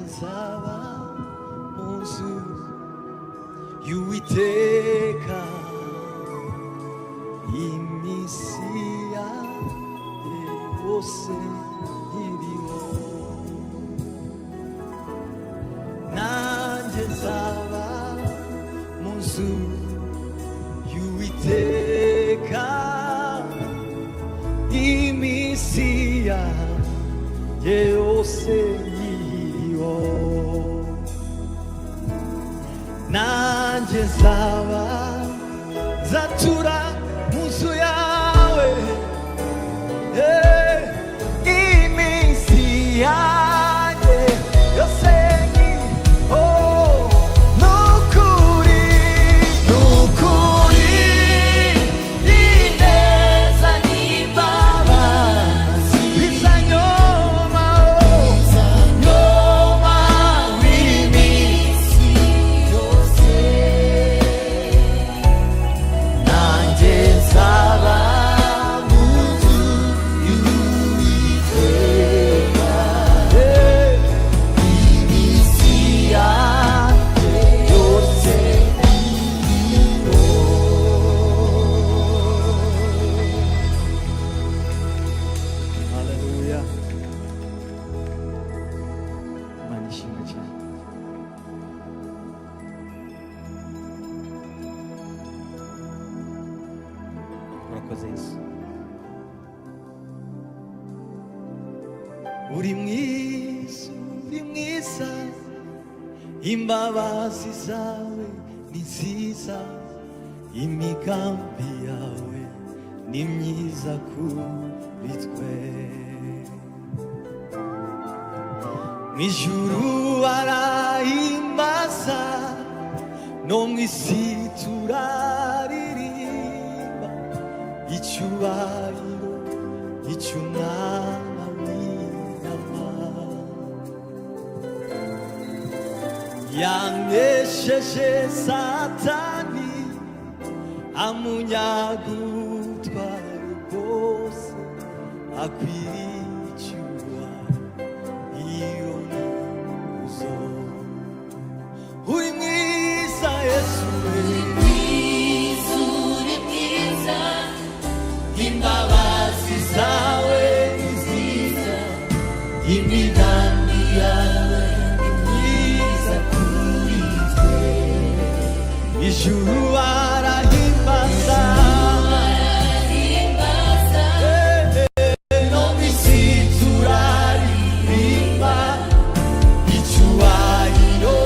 nzaba mu nzu y'Uwiteka iminsi yanjye yose iriho nanjye nzaba mu nzu y'Uwiteka iminsi yanjye yose iriho nanjye nzaba nzatura mu nzu yawe iminsi yanjye yose iriho n'ukuri ineza n'imbabazi bizanyoma w'iminsi yose nanjye nzaba mu nzu y'Uwiteka iminsi yanjye yose iriho. Haleluya. Imana ishimwe cyane. Murakoze Yesu. uri mwiza imbabazi zawe ni nziza imigambi yawe ni myiza kuri twe mw'ijuru arahimbaza no mw'isi turaririmba icyubahiro icy'umwana w'intama yanesheje satani amunyaga ubutware bwose akwiriye icyubahiro n'ikuzo uri mwiza Yesu uri mwiza imbabazi zawe ni nziza imigambi yawe ni myiza kuri twe ijuru arahimbaza no mw'isi turaririmba icyubahiro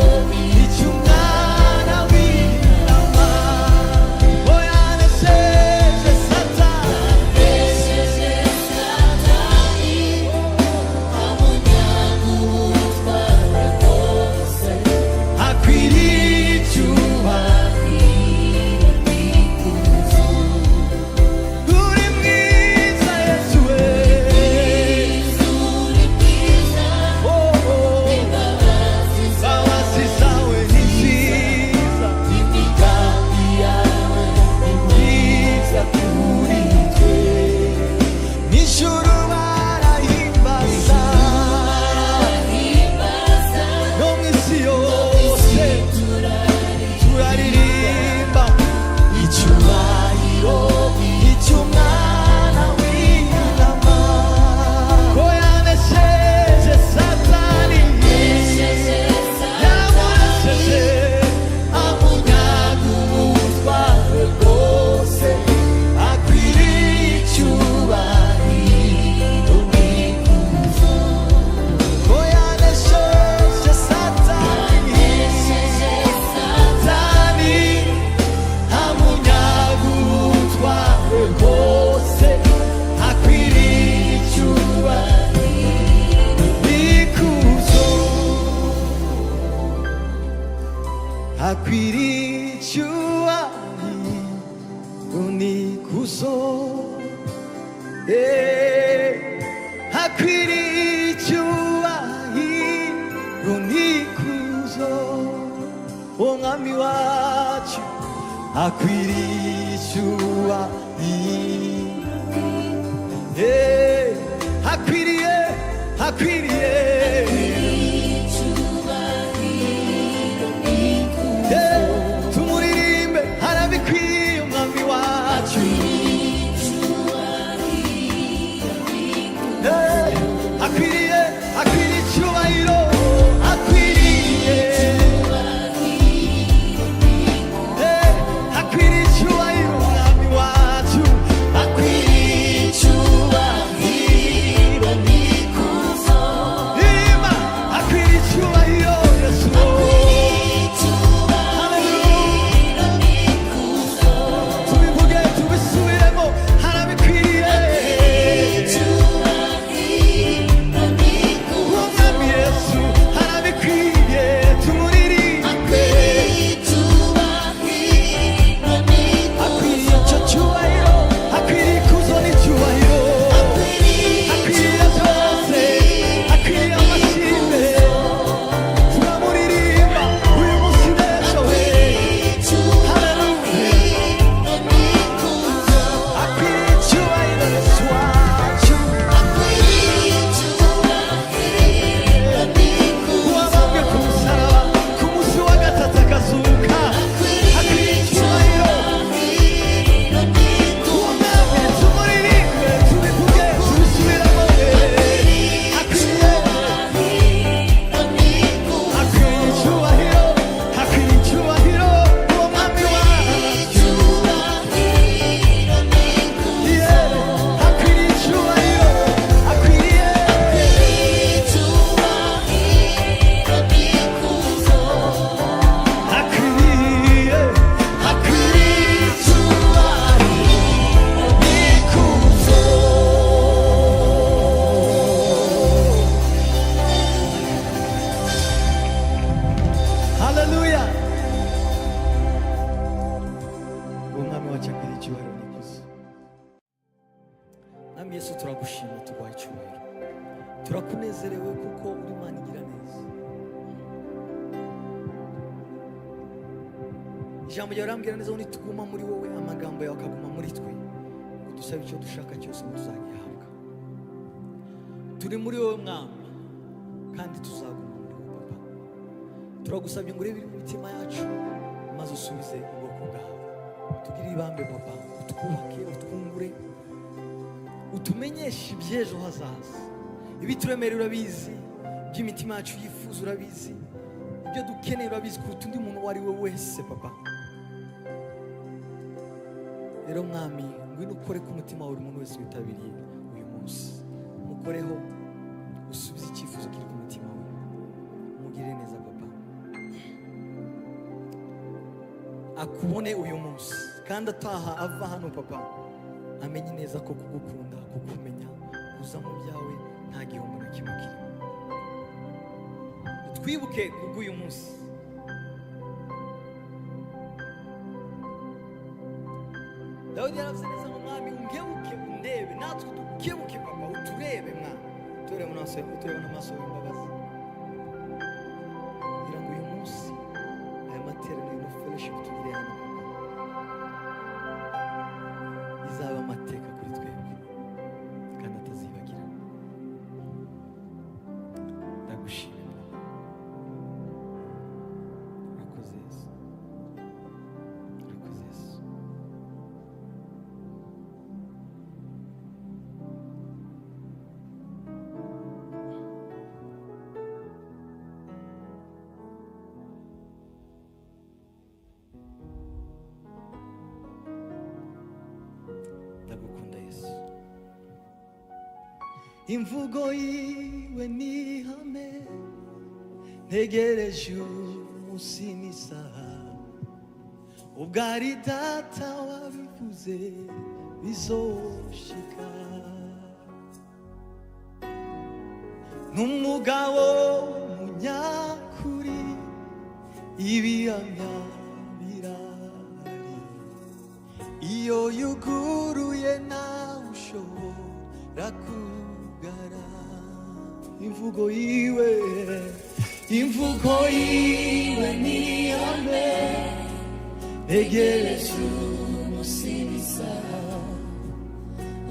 akwiriye icyubahiro n'ikuzo, akwiriye icyubahiro n'ikuzo, umwami wacu akwiriye icyubahiro, akwiriye tumuririmbe, harabikwiye umwami wacu, akwiriye icyubahiro, akwiriye icyubahiro umwami wacu, akwiriye icyubahiro n'ikuzo, irima akwiriye icyubahiro Yesu, tubivuge tubisubiremo, harabikwiriye umwami Yesu, harabikwiye tumuririmbe, akwiriye icyo cyubahiro, akwiriye ikuzo n'icyubahiro, akwiriye byose, akwiriye amashimwe, turamuririmba uyu munsi n'ejo, haleluya, akwiriye icyubahiro Yesu wacu, wabambwe ku musaraba, ku munsi wa gatatu akazuka, akwiriye icyubahiro, umwami tumuririmbe, tubivuge tubisubiramo, akwiriye icyubahiro, akwiriye icyubahiro, uwo mwami wacu, akwiriye icyubahiro, akwiriye haleluya, umwami wacu akwiriye icyubahiro n'ikuzo. Mwami Yesu, turagushima, tuguha icyubahiro, turakunezerewe kuko uri Imana igira neza. Ijambo ryawe rirambwira neza ngo nituguma muri wowe, amagambo yawe akaguma muri twe, dusaba icyo dushaka cyose tuzagihabwa. Turi muri wowe mwami, kandi tuzaguma muri wowe papa. Turagusabye ngo urebe imitima yacu, maze usubize ubwoko bwawe, tugire ibambe papa, utwubake, utwungure, utumenyeshe iby'ejo hazaza, ibituremerera urabizi, iby'imitima yacu yifuza urabizi, ibyo dukeneye urabizi kuruta undi muntu uwo ari we wese papa. Rero mwami, ngwino ukore ku mutima wa buri muntu wese witabiriye uyu munsi, mukoreho, usubize icyifuzo kiri ku mutima we, mugire neza papa, akubone uyu munsi, kandi ataha ava hano papa amenye neza ko kugukunda, kukumenya, kuza mu byawe nta gihombo na kimwe kirimo. Twibuke kubw'uyu munsi, Dawidi yaravuze neza ngo mwami ungebuke undebe, natwe tukebuke papa, uturebe mwami, turebe n'amaso y'imbabazi, kugira ngo uyu munsi aya materaniro no fellowship tugire hano izaba amateka kuri twebwe kandi atazibagira. Ndagushimira, urakoze Yesu, urakoze Yesu. Ndagukunda Yesu. Imvugo yiwe ni ihame, ntegereje umunsi n'isaha, ubwo ari data wabivuze bizoshika. N'umugabo w'umunyakuri, ibihamya birahari iyo yuguruye nawe ushobora kugara imvugo yiwe ni ihame ntegereje umusibisa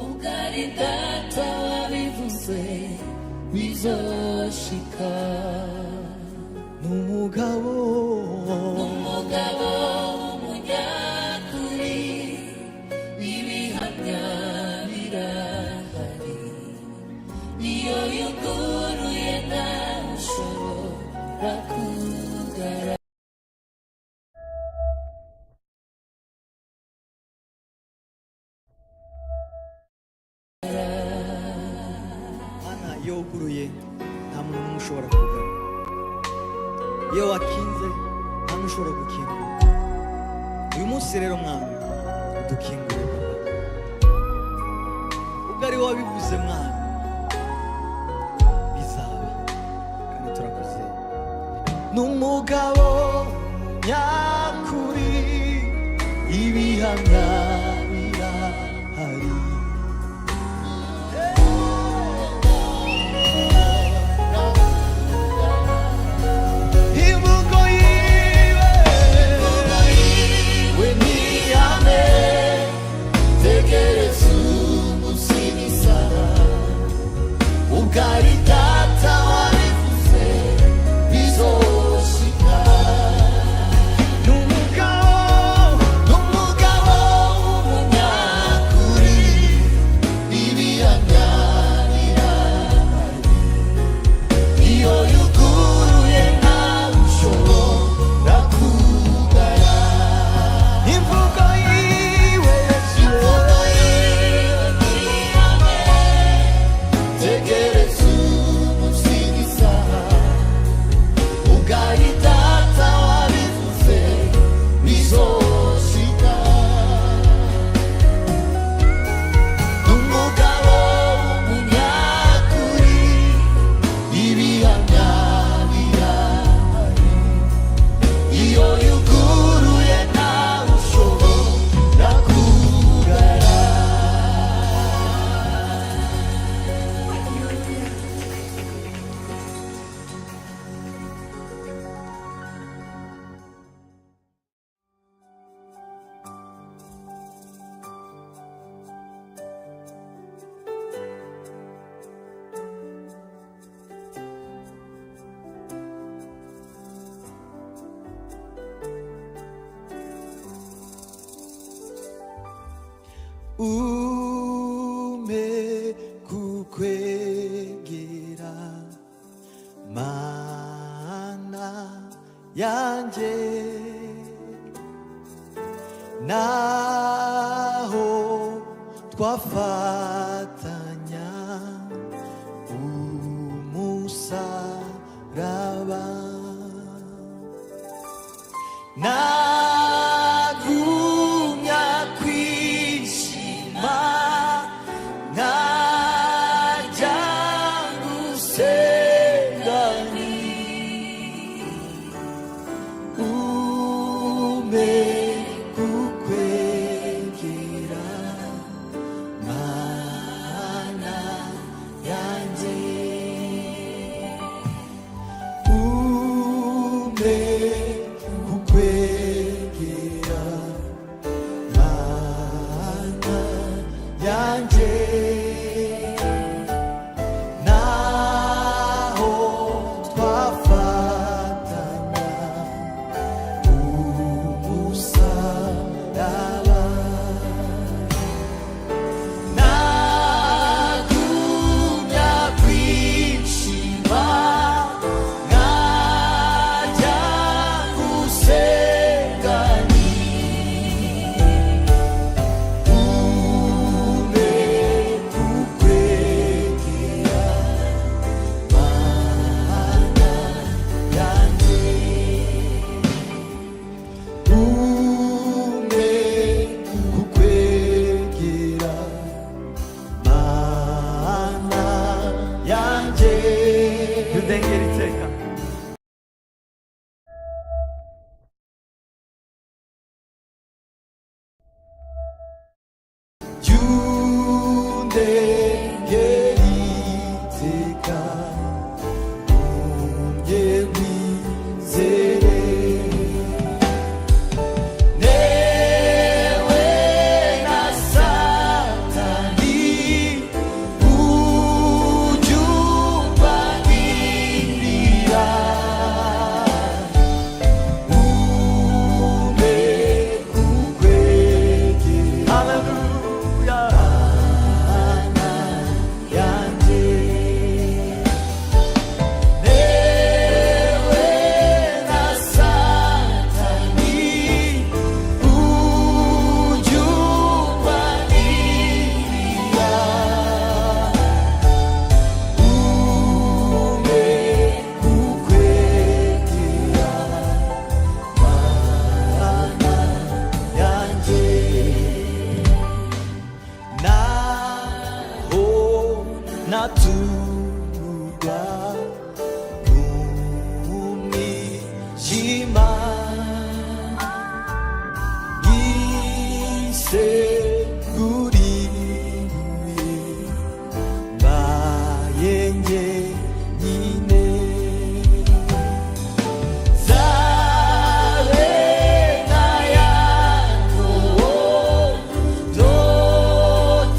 ugari data wabivuze bizoshika n'umugabo w'umunyakuri ibihamya birahari iyo yuguruye nawe ushobora kugara. Ana iyo wuguruye nta muntu n'umwe ushobora kugara, iyo wakinze nta n'umwe ushobora gukingura. Uyu munsi rero mwana udukingure papa, ubwo ari wowe wabivuze mwana bizaba, kandi turakwizeye. N'umugabo nyakuri ibihamya birahari imvugo yiwe ni ihame tegereza umusibisa ubwari data wabivuze bizoshika n'umugabo w'umunyakuri ibihamya birahari iyo yuguruye nawe ushobora kugara imvugo yiwe ni ihame tegereza umusibisa ubwari data wabivuze bizoshika n'umugabo w'umunyakuri ibihamya birahari iyo yuguruye nawe ushobora kugara. Kukwegera mana yanje naho twafatanya umusaraba nagumya kwishima najya gusengani ume kukwegera mana yanjye ume kukwegera mana yanjye naho twafatanya umusaraba jundengeriteka unge wizere newe na satani ujumbanirira natuga umwijima giseguriwe mbaye njyenyine zabe na yako dotido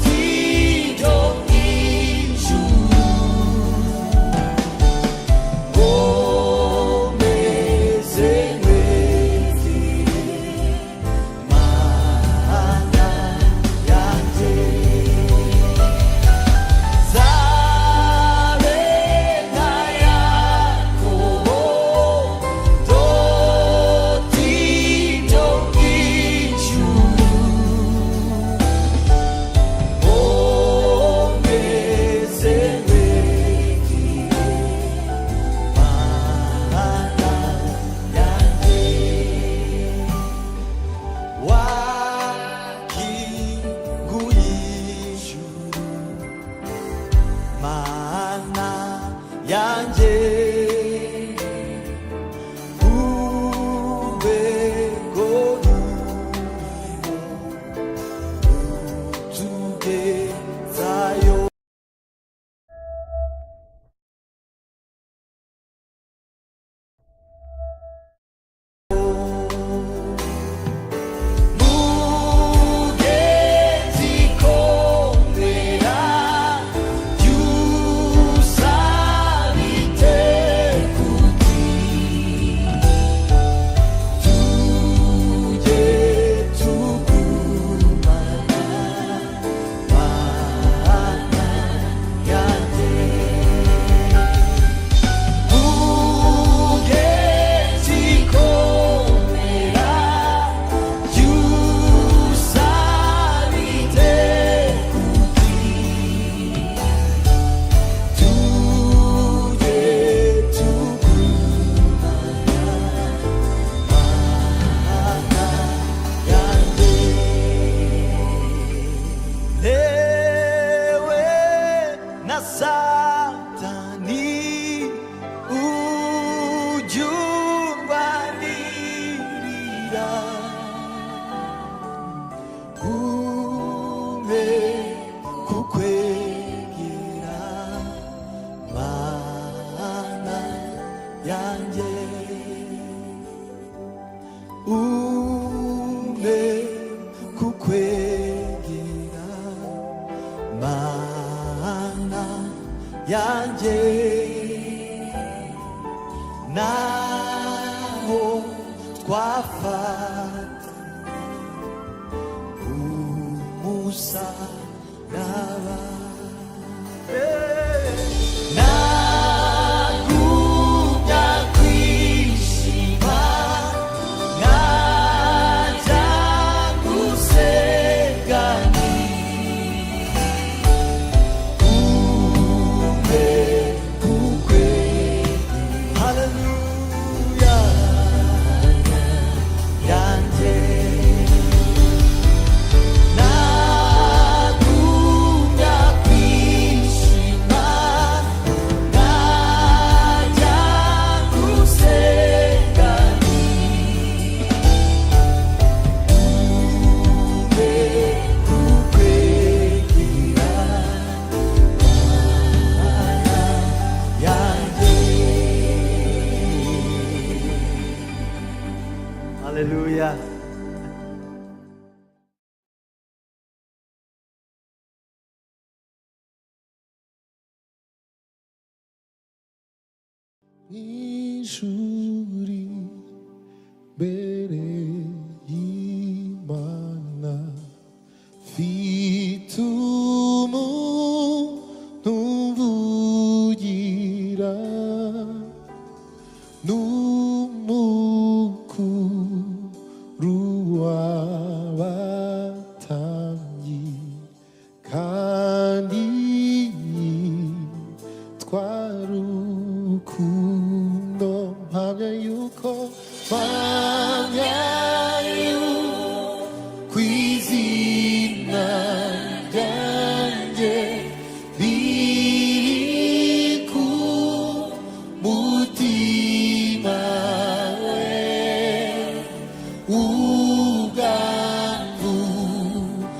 mana yanje ubego tugezayo Satani ujumbanirira ume kukwegera mana yanje ume kukwegera mana yanje naho twafata umusaraba nagumya kwishima najya gusengana Nagumya kwishima Hallelujah. Ishuri bere imana fitumu nuvugira numukuru w'abatambyi kandi twarukundo mpamya yuko kw'izina ryanjye riri ku mutima we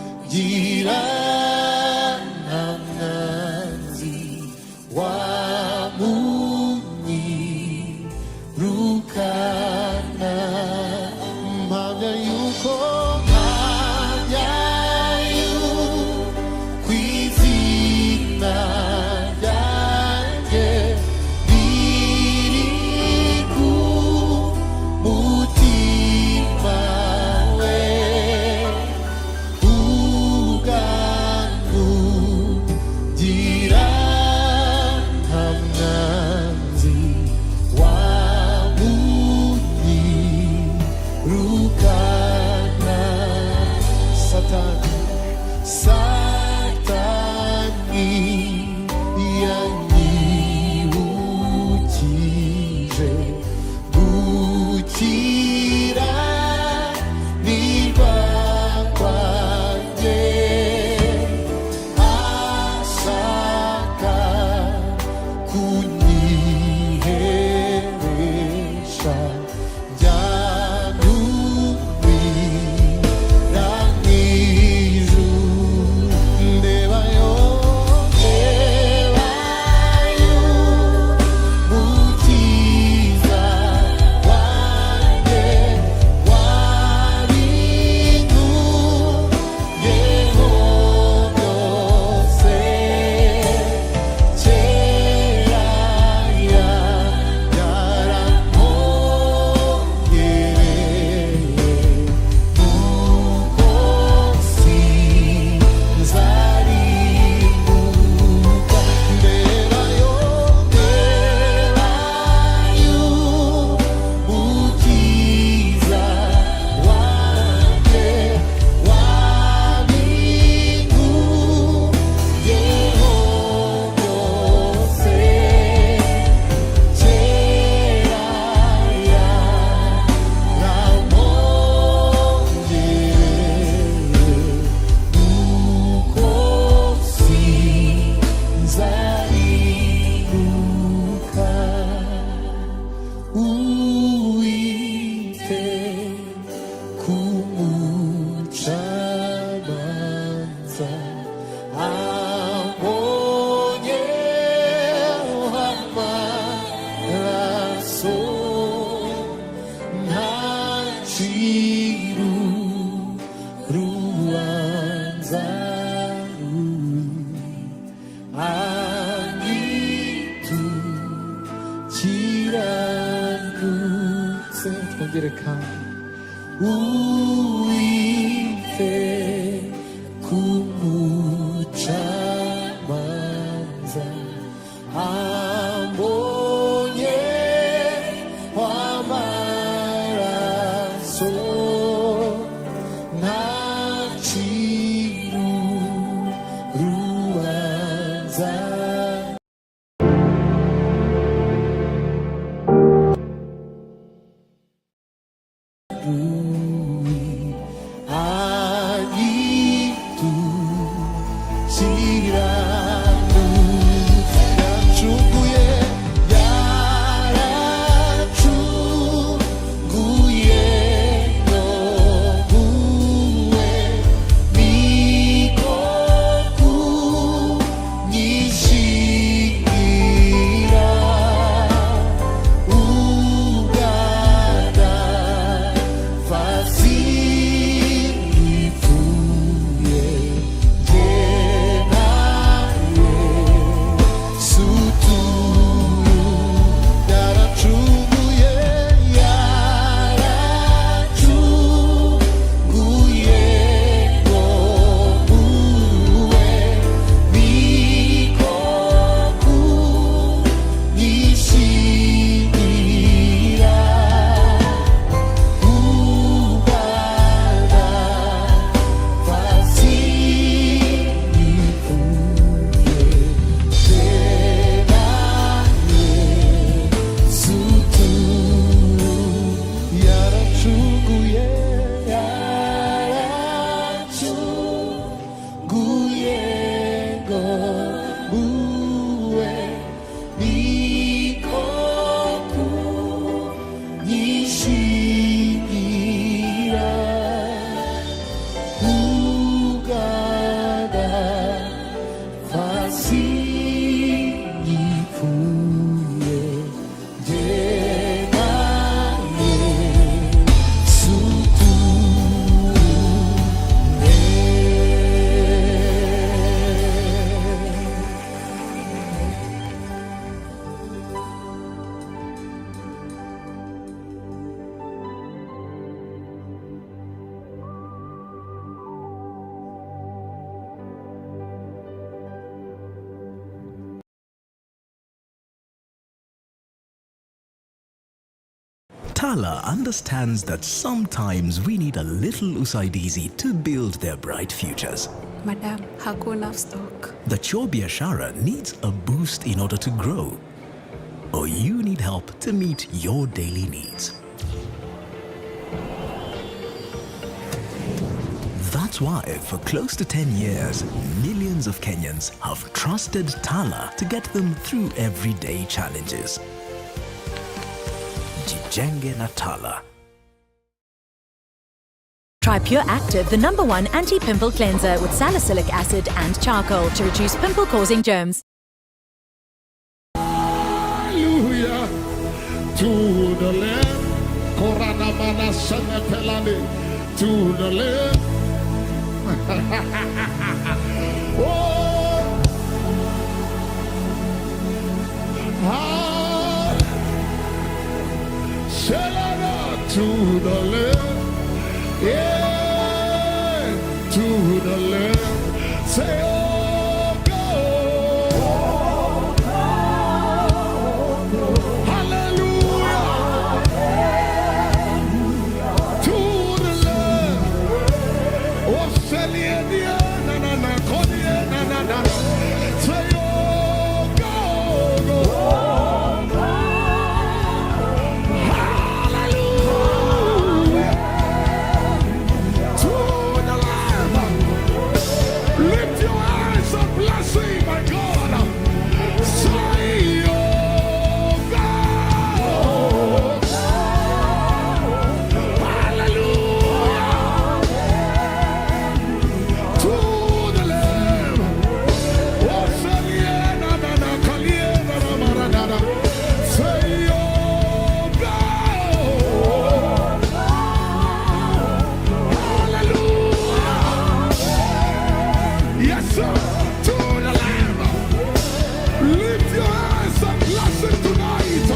ubwangugira nta mwanzi wamunyirukana mpamya yuko kw'izina ryanjye riri ku mutima we ubwangugira nta mwanzi wamunyirukana satani yanyibukije gukira nirwa kwanjye ashaka kunyiheresha byanumira mw'ijuru ndebayo mukiza wanjye wabinkuyeho byose kera yaramwongereye nuko sinzaribuka ndebayo mukiza wanjye wabinkuyeho byose kera yaramwongereye nuko sinzaribuka uwite kumucamanza ambonyeho amaraso ntaciru rubanza kiranutse twongere kandi uwite kumucamanza ambonye amaraso ntaciru rubanza Tala understands that sometimes we need a little usaidizi to build their bright futures. Madam, hakuna stock. The Chore Biashara needs a boost in order to grow. Or you need help to meet your daily needs. That's why, for close to 10 years, millions of Kenyans have trusted Tala to get them through everyday challenges. Jijenge na Tala. Try Pure Active, the #1 anti-pimple cleanser with salicylic acid and charcoal to reduce pimple-causing germs. Hallelujah to the Lamb. Korana mana sana pelani to the Lamb. Oh, Shalana to the Lamb. Yeah, to the Lamb. Say, oh, go. Hallelujah. To the Lamb. Oh, Celia, na na na, Kodia, na na na. Say, oh, go, go. Hallelujah. To the Lamb. Lift your eyes and blessing, my God. Say, oh, God. Hallelujah. To the Lamb. Oh, Celia, na na na, Kalia, na na na na na. Say, oh, God. Hallelujah. Yes, sir. To the Lamb. Lift your eyes and bless it tonight.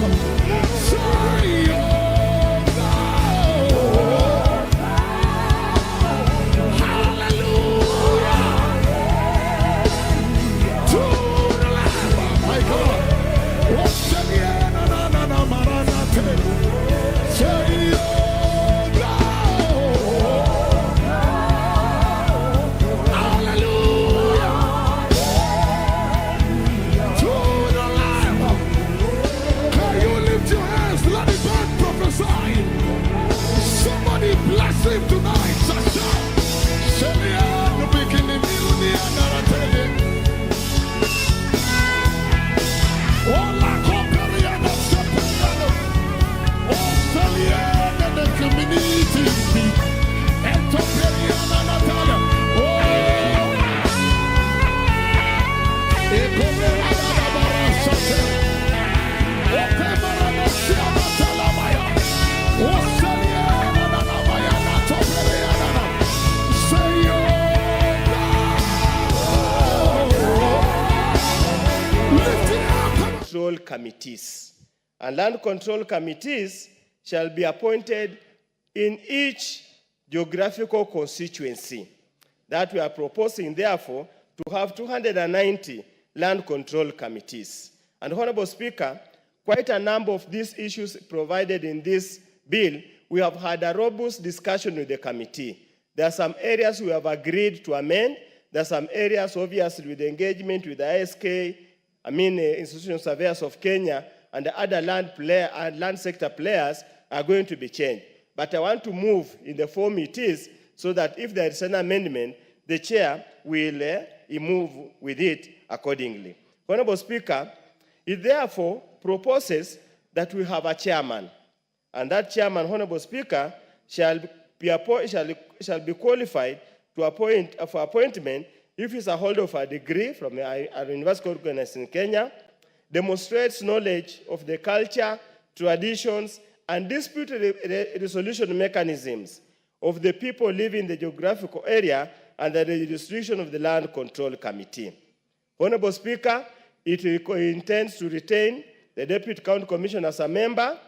Say, oh, God. Hallelujah. To the Lamb. My God. Oh, Celia, na na na na, maranate. Say, oh, God. Hallelujah. To the Lamb. Can you lift your hands? Let the God prophesy. Somebody bless him tonight. Sasha. Celia, the beginning, the narrative. Hola, Coperiano, Seperiano. Oh, Celia, the community. And Toperiano, Natalia. Oh, Ecoperiano, Barasate. Oh, Temarano, Siama, Talamaya. Oh, Celia, Nanamaya, Toperiano. Say, oh, God. Lift it up. Control committees. And land control committees shall be appointed in each geographical constituency. That we are proposing, therefore, to have 290 land control committees. And Honorable Speaker, quite a number of these issues provided in this bill, we have had a robust discussion with the committee. There are some areas we have agreed to amend. There are some areas, obviously, with the engagement with the ISK, Institutional Surveyors of Kenya, and the other land sector players are going to be changed. But I want to move in the form it is, so that if there is an amendment, the chair will move with it accordingly. Honorable Speaker, it therefore proposes that we have a chairman, and that chairman, Honorable Speaker, shall be qualified to appoint for appointment if he's a holder of a degree from a university organized in Kenya, demonstrates knowledge of the culture, traditions, and dispute resolution mechanisms of the people living in the geographical area under the jurisdiction of the Land Control Committee. Honorable Speaker, it intends to retain the Deputy County Commissioner as a member.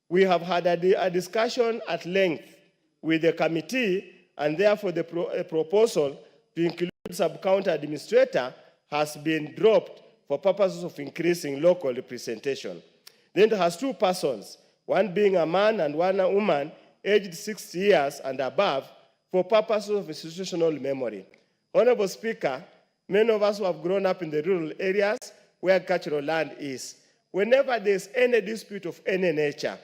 We have had a discussion at length with the committee, and therefore the proposal to include sub-county administrator has been dropped for purposes of increasing local representation. Then it has two persons one being a man and one a woman, aged 60 years and above, for purposes of institutional memory. Honorable Speaker, many of us who have grown up in the rural areas where cultural land is, whenever there's any dispute of any nature,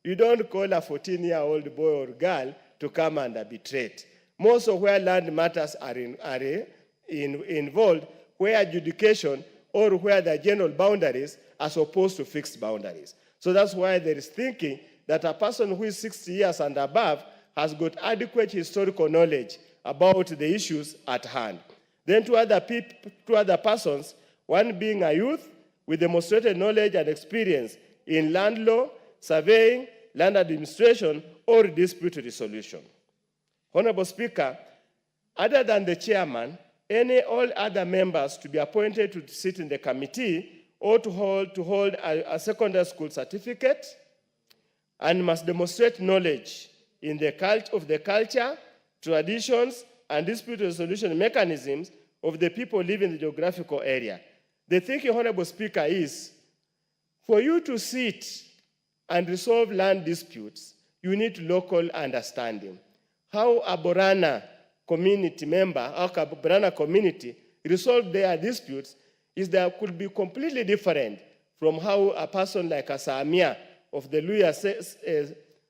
you don't call a 14-year-old boy or girl to come and arbitrate. Most of where land matters are involved, where adjudication or where the general boundaries as opposed to fixed boundaries. So that's why there is thinking that a person who is 60 years and above has got adequate historical knowledge about the issues at hand. Then two other persons, one being a youth with demonstrated knowledge and experience in land law, surveying, land administration, or dispute resolution. Honorable Speaker, other than the chairman, all other members to be appointed to sit in the committee or to hold a secondary school certificate and must demonstrate knowledge in the culture, traditions, and dispute resolution mechanisms of the people living in the geographical area. The thinking, Honorable Speaker, is for you to sit and resolve land disputes, you need local understanding. How a Borana community member, how a Borana community resolve their disputes is that could be completely different from how a person like a Samia of the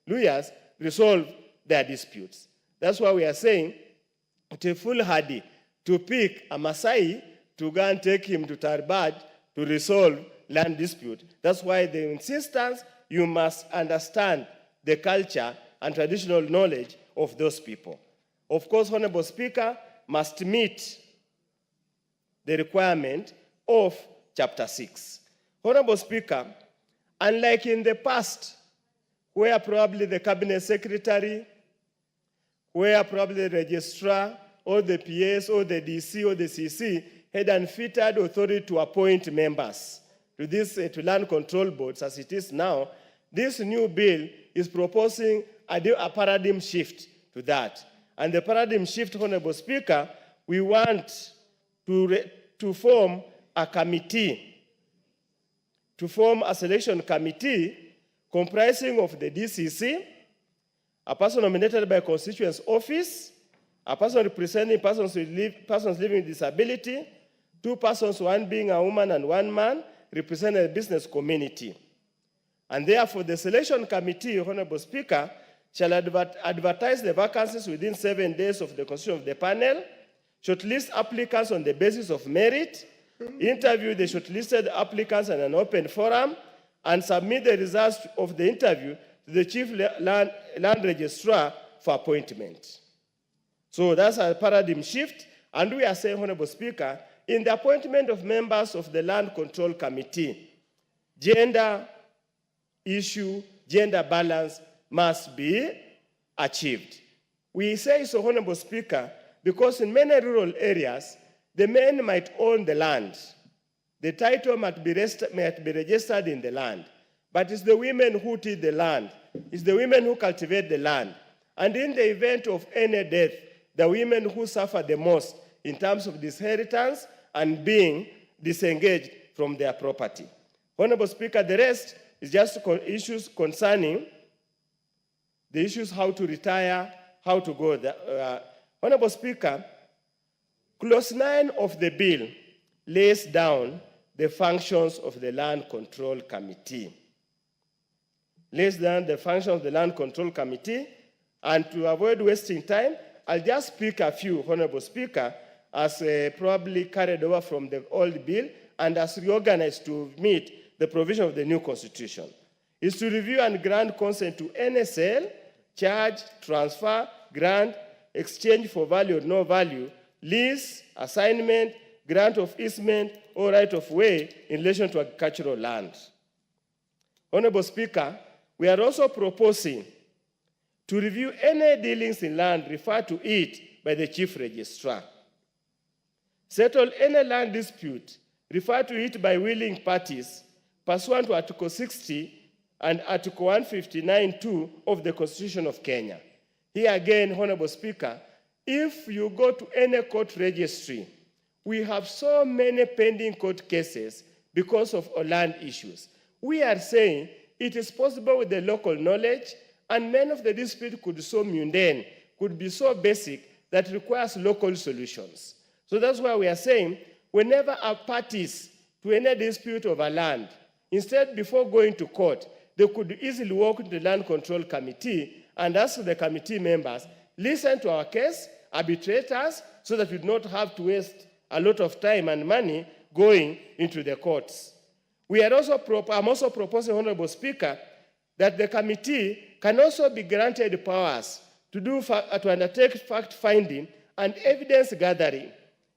Luyas resolve their disputes. That's why we are saying it's foolhardy to pick a Masai to go and take him to Tarbad to resolve land dispute. That's why the insistence, you must understand the culture and traditional knowledge of those people. Of course, Honorable Speaker, must meet the requirement of Chapter 6. Honorable Speaker, unlike in the past, where probably the Cabinet Secretary, where probably the Registrar, or the PS, or the DC, or the CC had unfettered authority to appoint members to to land control boards as it is now, this new bill is proposing a paradigm shift to that. And the paradigm shift, Honorable Speaker, we want to form a committee, to form a selection committee comprising of the DCC, a person nominated by constituents office, a person representing persons living with disability, two persons, one being a woman and one man, representing the business community. And therefore, the selection committee, Honorable Speaker, shall advertise the vacancies within 7 days of the constitution of the panel, shortlist applicants on the basis of merit, interview the shortlisted applicants in an open forum, and submit the results of the interview to the Chief Land Registrar for appointment. So that's a paradigm shift, and we are saying, Honorable Speaker, in the appointment of members of the Land Control Committee, gender issue, gender balance must be achieved. We say so, Honorable Speaker, because in many rural areas, the men might own the land. The title might be registered in the land. But it's the women who till the land. It's the women who cultivate the land. And in the event of any death, the women who suffer the most in terms of disinheritance and being disengaged from their property. Honorable Speaker, the rest is just issues concerning the issues how to retire, how to go. Honorable Speaker, Clause 9 of the bill lays down the functions of the Land Control Committee. Lays down the function of the Land Control Committee, and to avoid wasting time, I'll just pick a few, Honorable Speaker, as probably carried over from the old bill and as reorganized to meet the provision of the new constitution. Is to review and grant consent to any sale, charge, transfer, grant, exchange for value or no value, lease, assignment, grant of easement, or right of way in relation to agricultural land. Honorable Speaker, we are also proposing to review any dealings in land referred to it by the Chief Registrar. Settle any land dispute referred to it by willing parties pursuant to Article 60 and Article 159(2) of the Constitution of Kenya. Here again, Honorable Speaker, if you go to any court registry, we have so many pending court cases because of land issues. We are saying it is possible with the local knowledge, and many of the disputes could be so mundane, could be so basic that it requires local solutions. So that's why we are saying, whenever our parties to any dispute over land, instead, before going to court, they could easily walk to the Land Control Committee and ask the committee members, listen to our case, arbitrate us, so that we do not have to waste a lot of time and money going into the courts. I'm also proposing, Honorable Speaker, that the committee can also be granted powers to undertake fact-finding and evidence gathering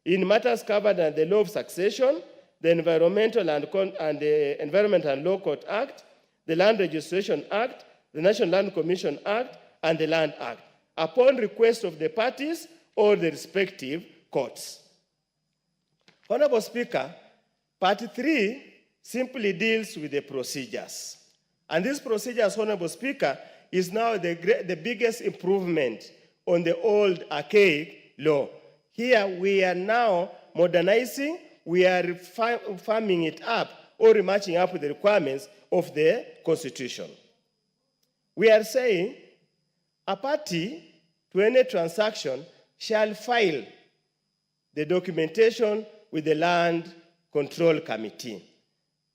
in matters covered under the law of succession, the Environment and Law Court Act, the Land Registration Act, the National Land Commission Act, and the Land Act, upon request of the parties or the respective courts. Honorable Speaker, Part 3 simply deals with the procedures. And these procedures, Honorable Speaker, is now the biggest improvement on the old archaic law. Here we are now modernizing, we are farming it up or matching up with the requirements of the Constitution. We are saying a party to any transaction shall file the documentation with the Land Control Committee.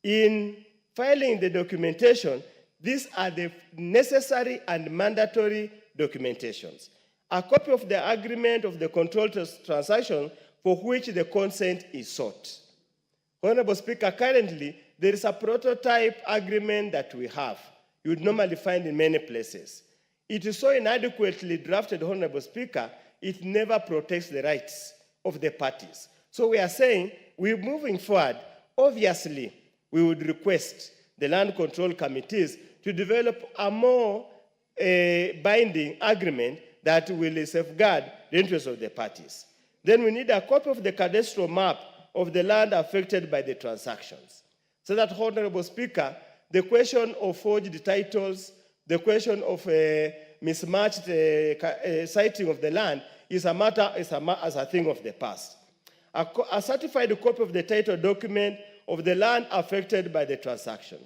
In filing the documentation, these are the necessary and mandatory documentations. A copy of the agreement of the control transaction for which the consent is sought. Honorable Speaker, currently, there is a prototype agreement that we have. You would normally find in many places. It is so inadequately drafted, Honorable Speaker, it never protects the rights of the parties. So we are saying, we're moving forward. Obviously, we would request the land control committees to develop a more binding agreement that will safeguard the interests of the parties. Then we need a copy of the cadastral map of the land affected by the transactions. So that, Honorable Speaker, the question of forged titles, the question of mismatched siting of the land is a thing of the past. A certified copy of the title document of the land affected by the transaction.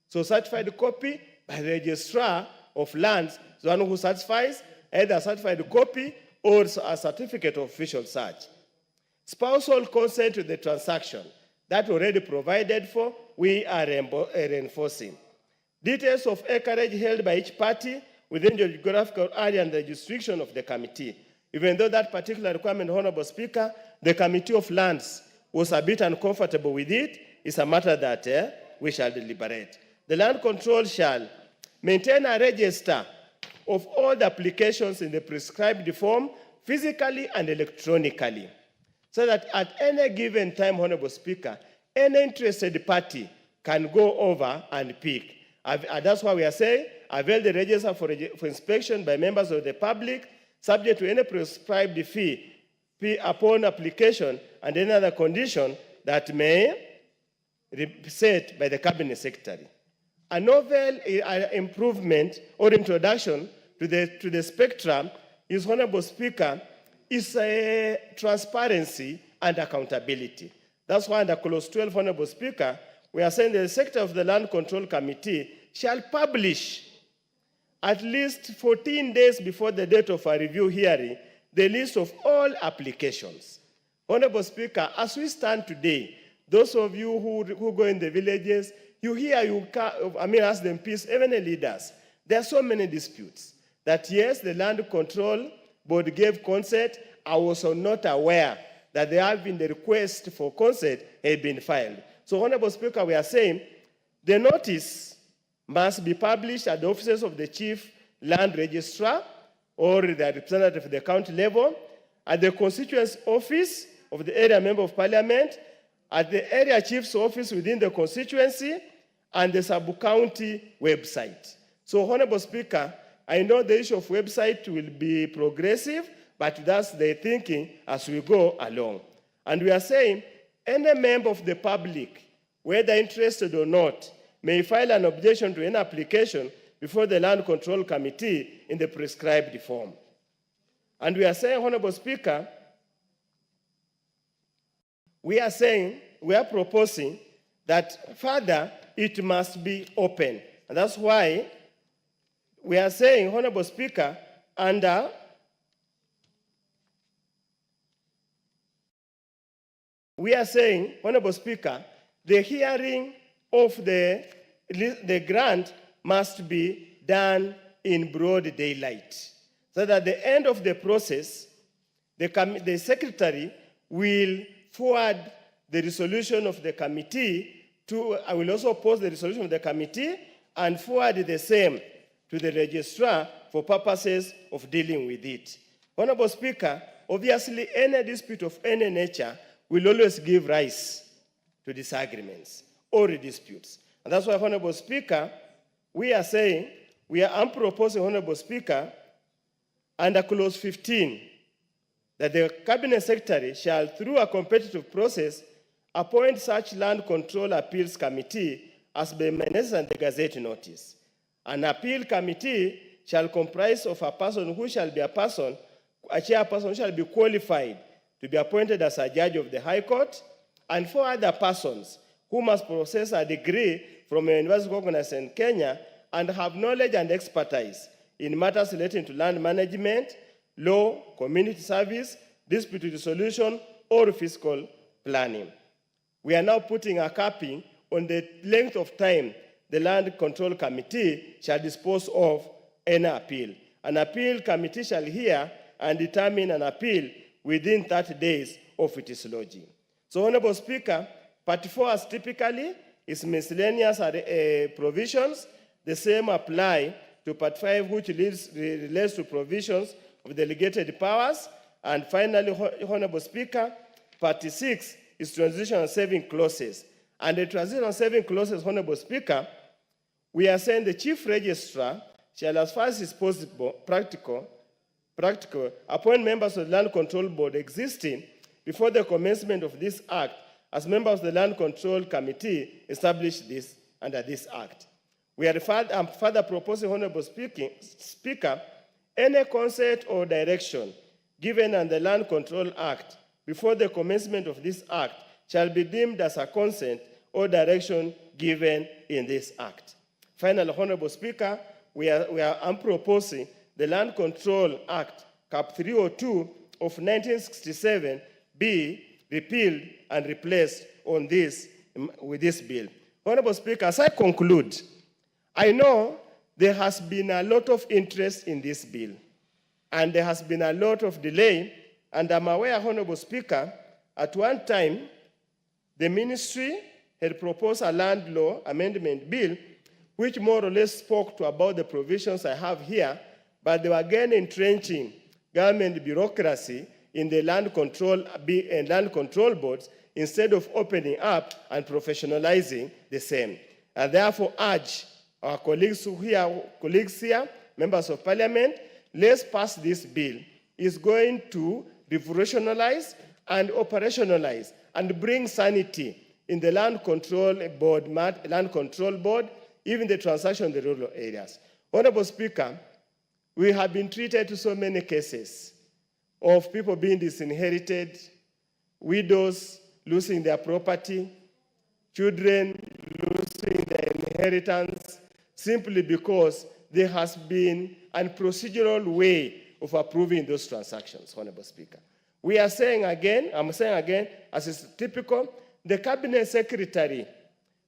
So certified copy by the registrar of lands, the one who certifies, either a certified copy or a certificate of official search. Spousal consent to the transaction, that already provided for, we are reinforcing. Details of acreage held by each party within the geographical area and the jurisdiction of the committee. Even though that particular requirement, Honorable Speaker, the Committee of Lands was a bit uncomfortable with it, it's a matter that we shall deliberate. The land control shall maintain a register of all the applications in the prescribed form, physically and electronically, so that at any given time, Honorable Speaker, any interested party can go over and pick. That's why we are saying, avail the register for inspection by members of the public, subject to any prescribed fee upon application and any other condition that may be set by the Cabinet Secretary. A novel improvement or introduction to the spectrum is, Honorable Speaker, is transparency and accountability. That's why under Clause 12, Honorable Speaker, we are saying that the Secretary of the Land Control Committee shall publish at least 14 days before the date of a review hearing the list of all applications. Honorable Speaker, as we stand today, those of you who go in the villages, you hear, as the MPs, even the leaders, there are so many disputes that yes, the Land Control Board gave consent. I was not aware that there have been the request for consent had been filed. So, Honorable Speaker, we are saying the notice must be published at the offices of the Chief Land Registrar or the representative of the county level, at the constituency office of the area member of parliament, at the area chief's office within the constituency, and the sub-county website. So, Honorable Speaker, I know the issue of website will be progressive, but that's the thinking as we go along. And we are saying any member of the public, whether interested or not, may file an objection to any application before the Land Control Committee in the prescribed form. And we are saying, Honorable Speaker, we are proposing that further it must be open. And that's why we are saying, Honorable Speaker, the hearing of the grant must be done in broad daylight, so that at the end of the process, the secretary will forward the resolution of the committee I will also post the resolution of the committee and forward the same to the registrar for purposes of dealing with it. Honorable Speaker, obviously any dispute of any nature will always give rise to disagreements or disputes. And that's why, Honorable Speaker, I'm proposing, Honorable Speaker, under clause 15, that the Cabinet Secretary shall, through a competitive process, appoint such land control appeals committee as may be necessary in the Gazette notice. An appeal committee shall comprise of a person who shall be a chairperson who shall be qualified to be appointed as a judge of the High Court, and 4 other persons who must possess a degree from a university recognized in Kenya and have knowledge and expertise in matters relating to land management, law, community service, dispute resolution, or fiscal planning. We are now putting a capping on the length of time the Land Control Committee shall dispose of any appeal. An appeal committee shall hear and determine an appeal within 30 days of its lodging. So, Honorable Speaker, Part 4 as typically is miscellaneous provisions. The same apply to Part 5, which relates to provisions of delegated powers. And finally, Honorable Speaker, Part 6 is transition and saving clauses. And the transition and saving clauses, Honorable Speaker, we are saying the Chief Registrar shall, as far as is possible, practical, appoint members of the Land Control Board existing before the commencement of this Act as members of the Land Control Committee established under this Act. We are further proposing, Honorable Speaker, any consent or direction given under the Land Control Act before the commencement of this Act shall be deemed as a consent or direction given in this Act. Finally, Honorable Speaker, I'm proposing the Land Control Act, Cap 302 of 1967, be repealed and replaced with this bill. Honorable Speaker, as I conclude, I know there has been a lot of interest in this bill, and there has been a lot of delay, and I'm aware, Honorable Speaker, at one time, the ministry had proposed a land law amendment bill which more or less spoke to about the provisions I have here, but they were again entrenching government bureaucracy in the land control boards instead of opening up and professionalizing the same. And therefore urge our colleagues here, members of parliament, let's pass this bill. It's going to revolutionize and operationalize and bring sanity in the land control board, even the transaction in the rural areas. Honorable Speaker, we have been treated to so many cases of people being disinherited, widows losing their property, children losing their inheritance, simply because there has been a procedural way of approving those transactions, Honorable Speaker. I'm saying again, as is typical, the Cabinet Secretary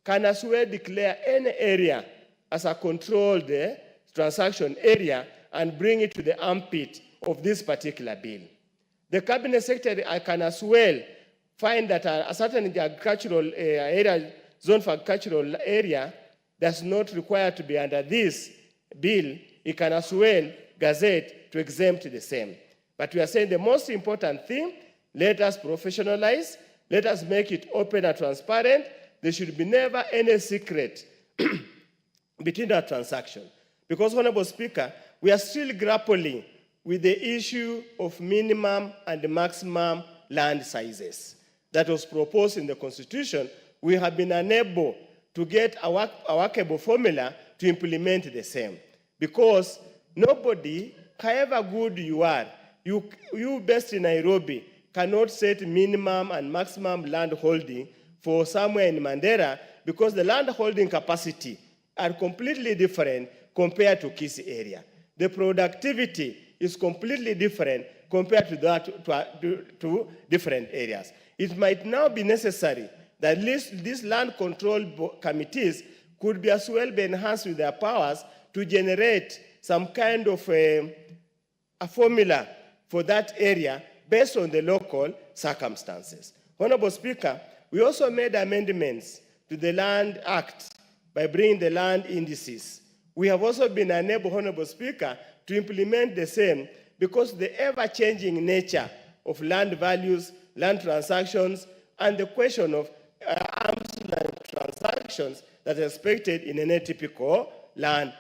can as well declare any area as a controlled transaction area and bring it to the armpit of this particular bill. The Cabinet Secretary can as well find that a certain agricultural area, zone for agricultural area, does not require to be under this bill. It can as well gazette to exempt the same. But we are saying the most important thing, let us professionalize, let us make it open and transparent. There should be never any secret between that transaction. Because, Honorable Speaker, we are still grappling with the issue of minimum and maximum land sizes that was proposed in the Constitution. We have been unable to get a workable formula to implement the same. Because nobody, however good you are, you based in Nairobi, cannot set minimum and maximum land holding for somewhere in Mandera, because the land holding capacity are completely different compared to Kisii area. The productivity is completely different compared to that to different areas. It might now be necessary that these land control committees could be as well be enhanced with their powers to generate some kind of a formula for that area based on the local circumstances. Honorable Speaker, we also made amendments to the Land Act by bringing the land indices. We have also been unable, Honorable Speaker, to implement the same because the ever-changing nature of land values, land transactions, and the question of arms land transactions that are expected in an atypical land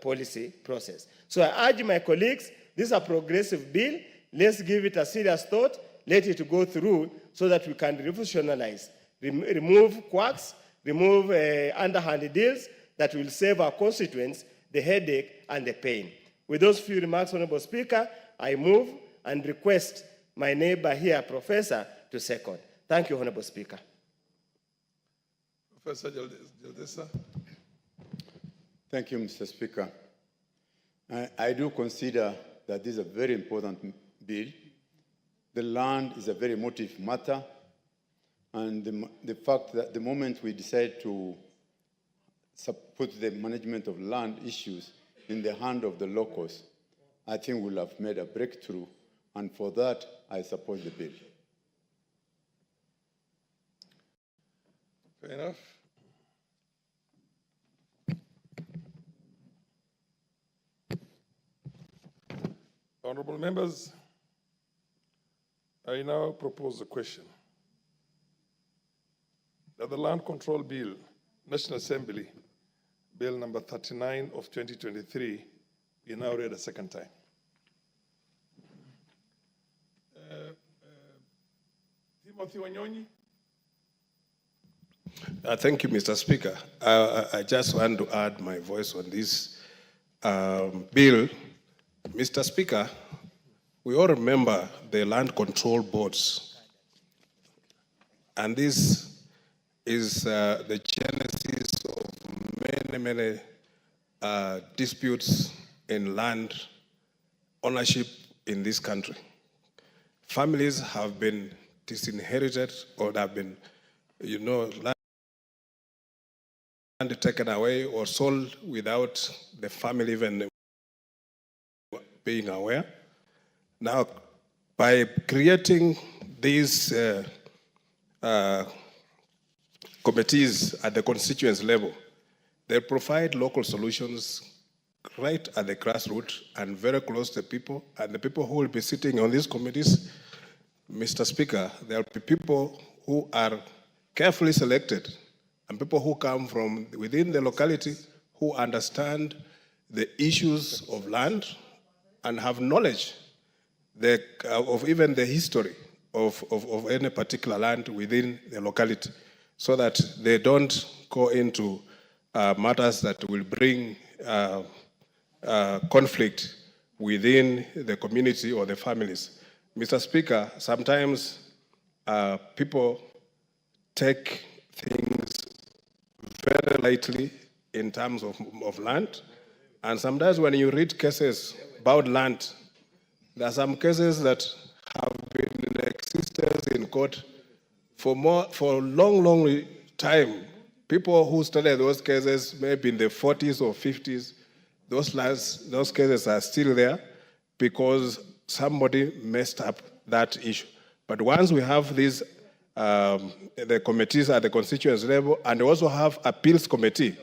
policy process. So I urge my colleagues, this is a progressive bill. Let's give it a serious thought. Let it go through so that we can revolutionalize, remove quacks, remove underhand deals that will save our constituents the headache and the pain. With those few remarks, Honorable Speaker, I move and request my neighbor here, Professor, to second. Thank you, Honorable Speaker. Professor Jaldesa. Thank you, Mr. Speaker. I do consider that this is a very important bill. The land is a very emotive matter, and the fact that the moment we decide to put the management of land issues in the hand of the locals, I think we'll have made a breakthrough, and for that, I support the bill. Fair enough. Honorable members, I now propose a question that the Land Control Bill, National Assembly, Bill number 39 of 2023, be now read a second time. Timothy Wanyonyi. Thank you, Mr. Speaker. I just want to add my voice on this bill. Mr. Speaker, we all remember the land control boards, and this is the genesis of many disputes in land ownership in this country. Families have been disinherited or have been, land taken away or sold without the family even being aware. Now, by creating these committees at the constituency level, they provide local solutions right at the grassroots and very close to the people. And the people who will be sitting on these committees, Mr. Speaker, there will be people who are carefully selected and people who come from within the locality who understand the issues of land and have knowledge of even the history of any particular land within the locality, so that they don't go into matters that will bring conflict within the community or the families. Mr. Speaker, sometimes people take things very lightly in terms of land, and sometimes when you read cases about land, there are some cases that have been in existence in court for a long time. People who studied those cases maybe in the 40s or 50s, those cases are still there because somebody messed up that issue. But once we have these, the committees at the constituency level, and we also have appeals committee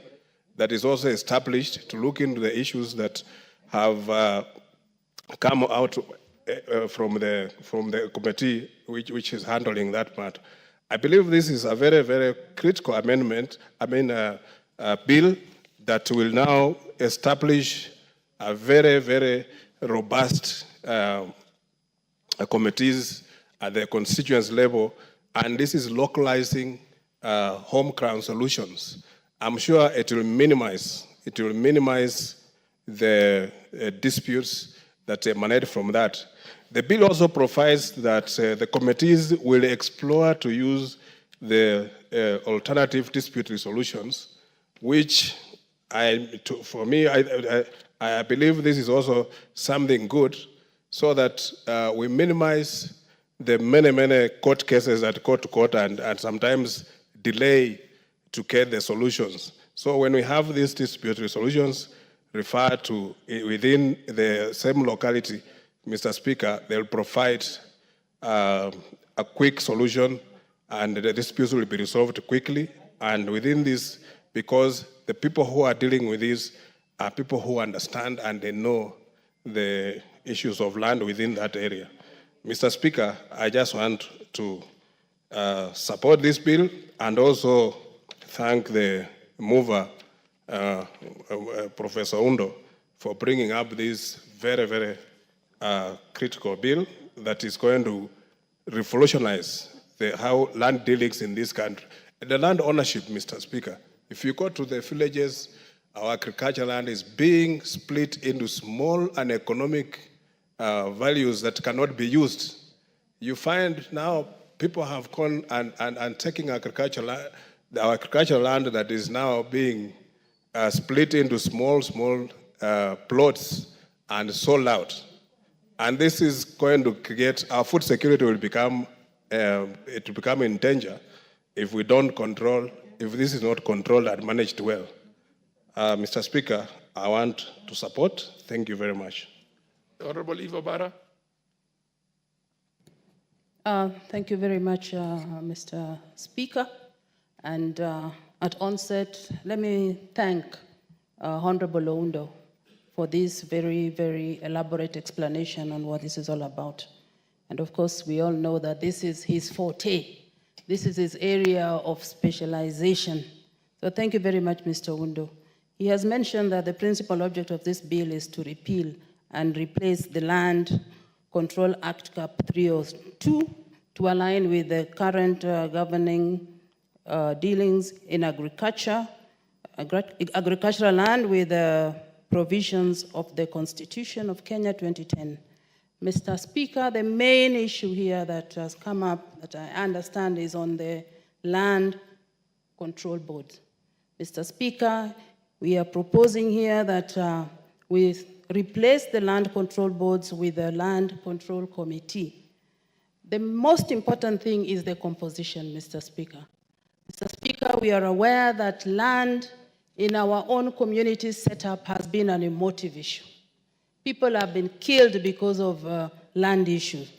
that is also established to look into the issues that have come out from the committee which is handling that matter. I believe this is a very critical amendment, bill that will now establish a very robust committees at the constituency level, and this is localizing home ground solutions. I'm sure it will minimize the disputes that emanate from that. The bill also provides that the committees will explore to use the alternative dispute resolutions, which for me, I believe this is also something good, so that we minimize the many court cases at court to court and sometimes delay to get the solutions. So when we have these dispute resolutions referred to within the same locality, Mr. Speaker, they'll provide a quick solution and the disputes will be resolved quickly. And within this, because the people who are dealing with this are people who understand and they know the issues of land within that area. Mr. Speaker, I just want to support this bill and also thank the mover, Professor Undo, for bringing up this very critical bill that is going to revolutionize how land dealings in this country. The land ownership, Mr. Speaker, if you go to the villages, our agricultural land is being split into small and economic values that cannot be used. You find now people have gone and taking our agricultural land that is now being split into small plots and sold out. And this is going to create, our food security will become, it will become in danger if we don't control, if this is not controlled and managed well. Mr. Speaker, I want to support. Thank you very much. Honorable Eva Barra. Thank you very much, Mr. Speaker. And at onset, let me thank Honorable Oundo for this very elaborate explanation on what this is all about. And of course, we all know that this is his forte. This is his area of specialization. So thank you very much, Mr. Oundo. He has mentioned that the principal object of this bill is to repeal and replace the Land Control Act Cap 302 to align with the current governing dealings in agricultural land with the provisions of the Constitution of Kenya 2010. Mr. Speaker, the main issue here that has come up that I understand is on the Land Control Board. Mr. Speaker, we are proposing here that we replace the Land Control Boards with the Land Control Committee. The most important thing is the composition, Mr. Speaker. Mr. Speaker, we are aware that land in our own community setup has been an emotive issue. People have been killed because of land issues.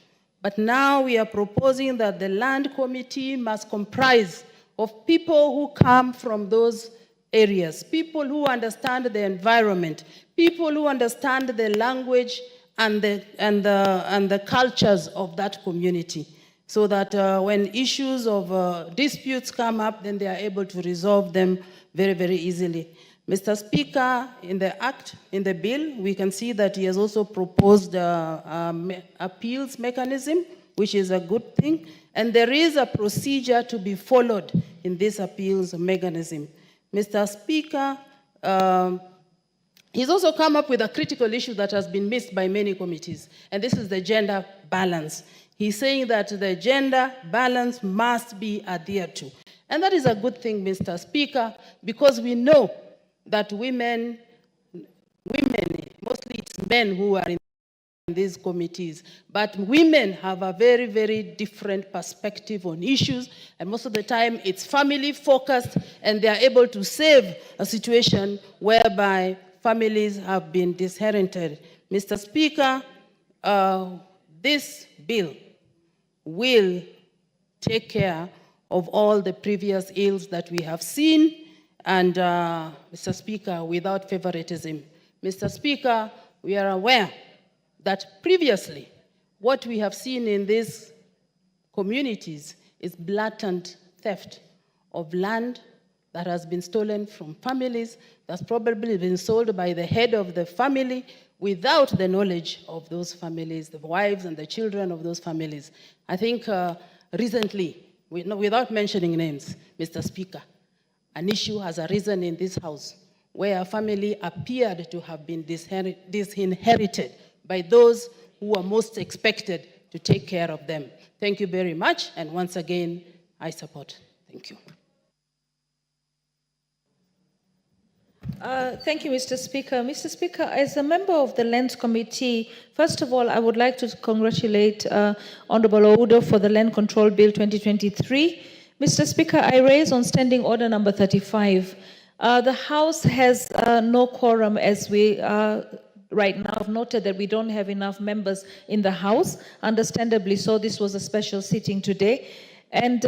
But now we are proposing that the Land Committee must comprise of people who come from those areas, people who understand the environment, people who understand the language and the cultures of that community, so that when issues of disputes come up, then they are able to resolve them very easily. Mr. Speaker, in the bill, we can see that he has also proposed appeals mechanism, which is a good thing, and there is a procedure to be followed in this appeals mechanism. Mr. Speaker, he's also come up with a critical issue that has been missed by many committees, and this is the gender balance. He's saying that the gender balance must be adhered to. And that is a good thing, Mr. Speaker, because we know that women, mostly it's men who are in these committees, but women have a very different perspective on issues, and most of the time it's family focused, and they are able to save a situation whereby families have been disinherited. Mr. Speaker, this bill will take care of all the previous ills that we have seen, and Mr. Speaker, without favoritism. Mr. Speaker, we are aware that previously what we have seen in these communities is blatant theft of land that has been stolen from families, that's probably been sold by the head of the family without the knowledge of those families, the wives and the children of those families. I think recently, without mentioning names, Mr. Speaker, an issue has arisen in this house where a family appeared to have been disinherited by those who are most expected to take care of them. Thank you very much, and once again, I support. Thank you. Thank you, Mr. Speaker. Mr. Speaker, as a member of the Lands Committee, first of all, I would like to congratulate Honorable Oudo for the Land Control Bill 2023. Mr. Speaker, I raise on Standing Order number 35. The House has no quorum as we right now have noted that we don't have enough members in the House. Understandably so, this was a special sitting today. And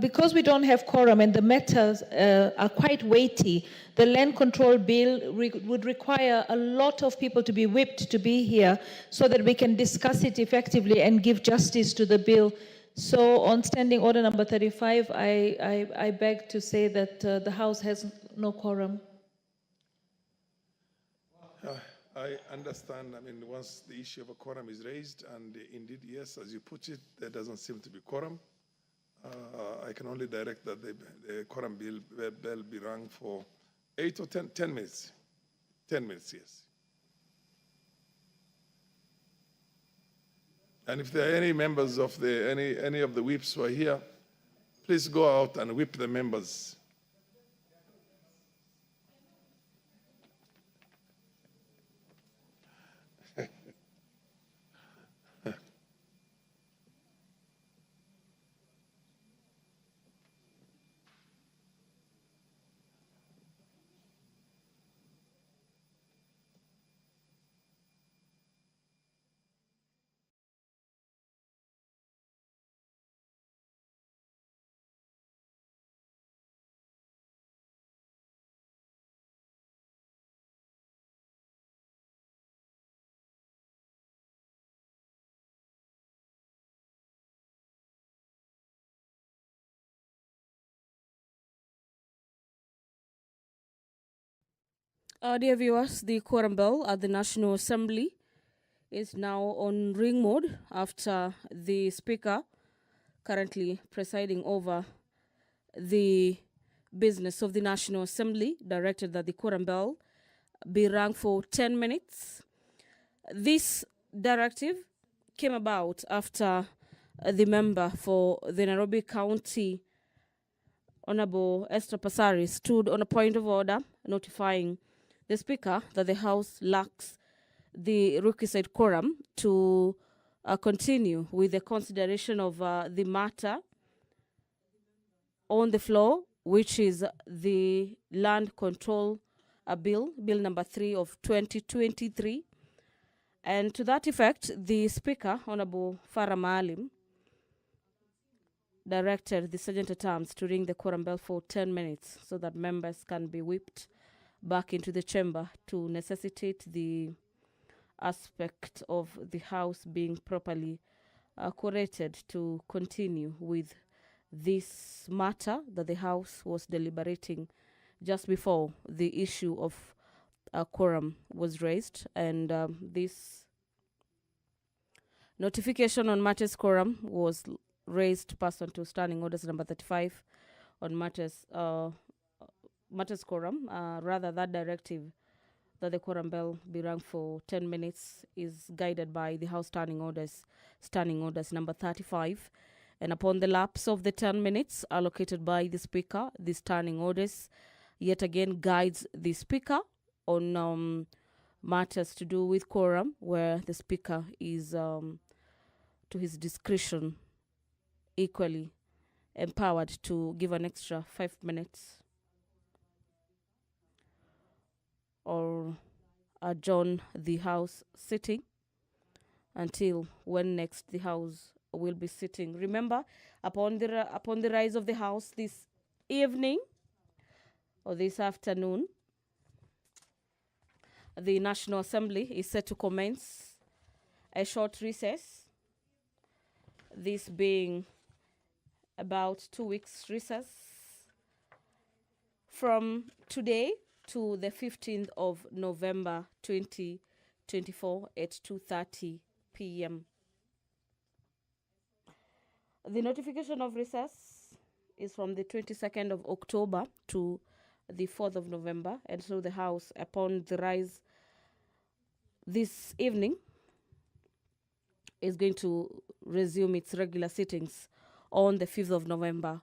because we don't have quorum and the matters are quite weighty, the land control bill would require a lot of people to be whipped to be here so that we can discuss it effectively and give justice to the bill. So on Standing Order number 35, I beg to say that the House has no quorum. I understand. I mean, once the issue of a quorum is raised, and indeed, yes, as you put it, there doesn't seem to be quorum. I can only direct that the quorum bill be rung for 8 or 10 minutes. 10 minutes, yes. And if there are any members of any of the whips who are here, please go out and whip the members. Dear viewers, the quorum bell at the National Assembly is now on ring mode after the Speaker, currently presiding over the business of the National Assembly, directed that the quorum bell be rung for 10 minutes. This directive came about after the member for the Nairobi County, Honorable Esther Passari, stood on a point of order notifying the Speaker that the House lacks the requisite quorum to continue with the consideration of the matter on the floor, which is the Land Control Bill, Bill number 3 of 2023. And to that effect, the Speaker, Honorable Farah Maalim, directed the Sergeant at Arms to ring the quorum bell for 10 minutes so that members can be whipped back into the chamber to necessitate the aspect of the House being properly curated to continue with this matter that the House was deliberating just before the issue of quorum was raised. And this notification on matters quorum was raised pursuant to Standing Orders number 35 on matters quorum. Rather, that directive that the quorum bell be rung for 10 minutes is guided by the House Standing Orders number 35. And upon the lapse of the 10 minutes allocated by the Speaker, the Standing Orders yet again guides the Speaker on matters to do with quorum, where the Speaker is, to his discretion, equally empowered to give an extra 5 minutes or adjourn the House sitting until when next the House will be sitting. Remember, upon the rise of the House this evening or this afternoon, the National Assembly is set to commence a short recess, this being about 2 weeks recess from today to the 15th of November 2024 at 2:30 p.m. The notification of recess is from the 22nd of October to the 4th of November, and so the House, upon the rise this evening, is going to resume its regular sittings on the 5th of November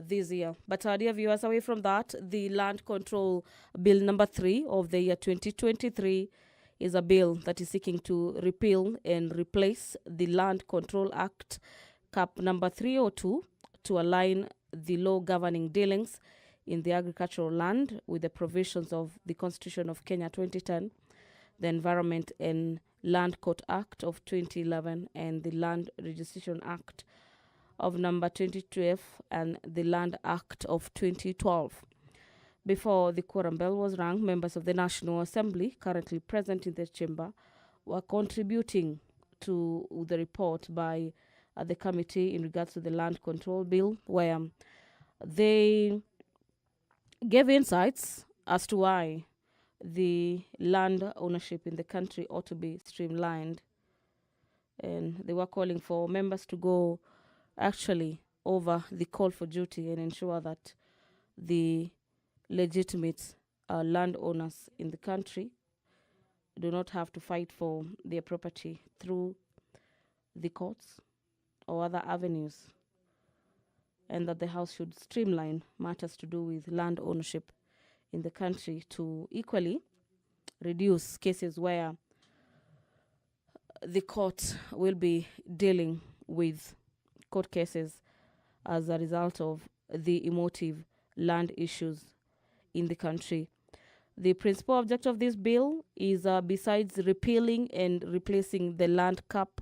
this year. But dear viewers, away from that, the Land Control Bill number 3 of the year 2023 is a bill that is seeking to repeal and replace the Land Control Act Cap number 302 to align the law governing dealings in the agricultural land with the provisions of the Constitution of Kenya 2010, the Environment and Land Court Act of 2011, and the Land Registration Act of number 2012 and the Land Act of 2012. Before the quorum bell was rung, members of the National Assembly currently present in the chamber were contributing to the report by the committee in regards to the Land Control Bill, where they gave insights as to why the land ownership in the country ought to be streamlined. And they were calling for members to go actually over the call for duty and ensure that the legitimate landowners in the country do not have to fight for their property through the courts or other avenues, and that the House should streamline matters to do with land ownership in the country to equally reduce cases where the court will be dealing with court cases as a result of the emotive land issues in the country. The principal objective of this bill is, besides repealing and replacing the land cap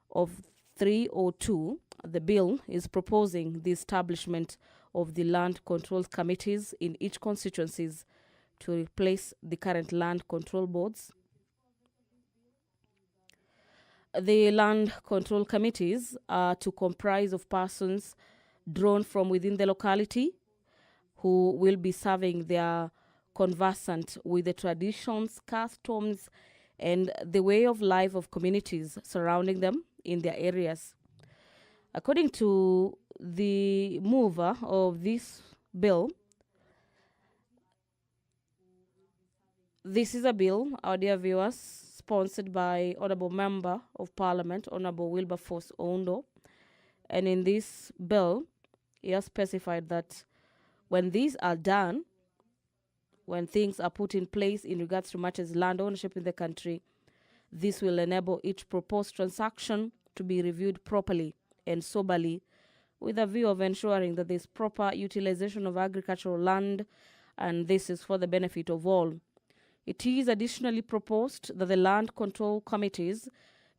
of 302, the bill is proposing the establishment of the land control committees in each constituencies to replace the current land control boards. The land control committees are to comprise of persons drawn from within the locality who will be serving their conversant with the traditions, customs, and the way of life of communities surrounding them in their areas. According to the mover of this bill, this is a bill, our dear viewers, sponsored by Honorable Member of Parliament, Honorable Wilberforce Ondo. And in this bill, he has specified that when these are done, when things are put in place in regards to matters land ownership in the country, this will enable each proposed transaction to be reviewed properly and soberly with a view of ensuring that there is proper utilization of agricultural land, and this is for the benefit of all. It is additionally proposed that the land control committees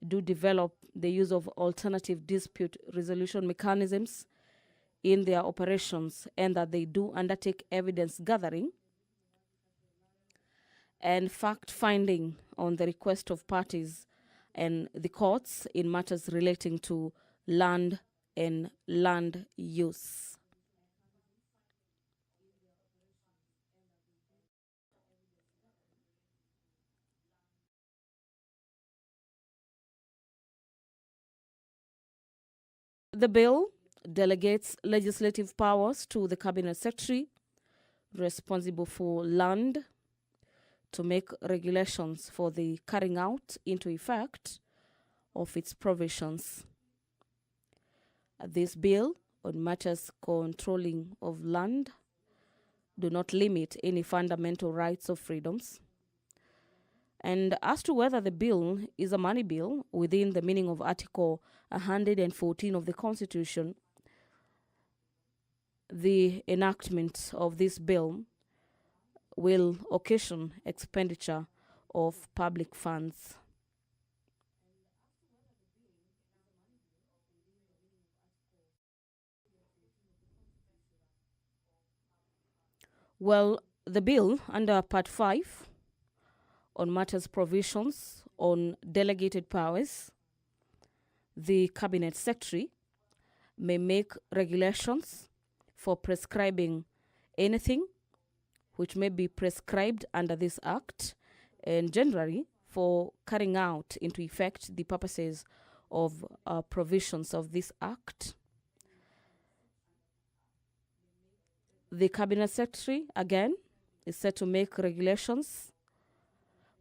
do develop the use of alternative dispute resolution mechanisms in their operations, and that they do undertake evidence gathering and fact-finding on the request of parties and the courts in matters relating to land and land use. The bill delegates legislative powers to the Cabinet Secretary responsible for land to make regulations for the carrying out into effect of its provisions. This bill on matters controlling of land do not limit any fundamental rights or freedoms. And as to whether the bill is a money bill within the meaning of Article 114 of the Constitution, the enactment of this bill will occasion expenditure of public funds. Well, the bill under Part 5 on matters provisions on delegated powers, the Cabinet Secretary may make regulations for prescribing anything which may be prescribed under this Act, and generally for carrying out into effect the purposes of provisions of this Act. The Cabinet Secretary, again, is set to make regulations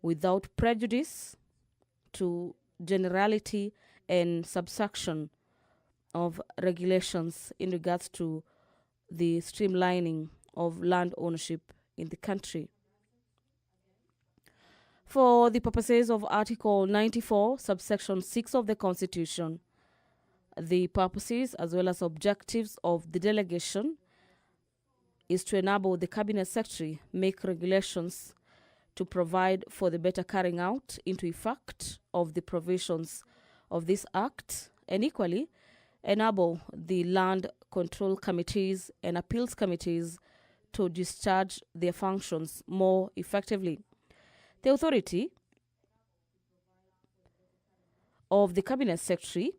without prejudice to generality and subsection of regulations in regards to the streamlining of land ownership in the country. For the purposes of Article 94, subsection 6 of the Constitution, the purposes as well as objectives of the delegation is to enable the Cabinet Secretary make regulations to provide for the better carrying out into effect of the provisions of this Act, and equally enable the land control committees and appeals committees to discharge their functions more effectively. The authority of the Cabinet Secretary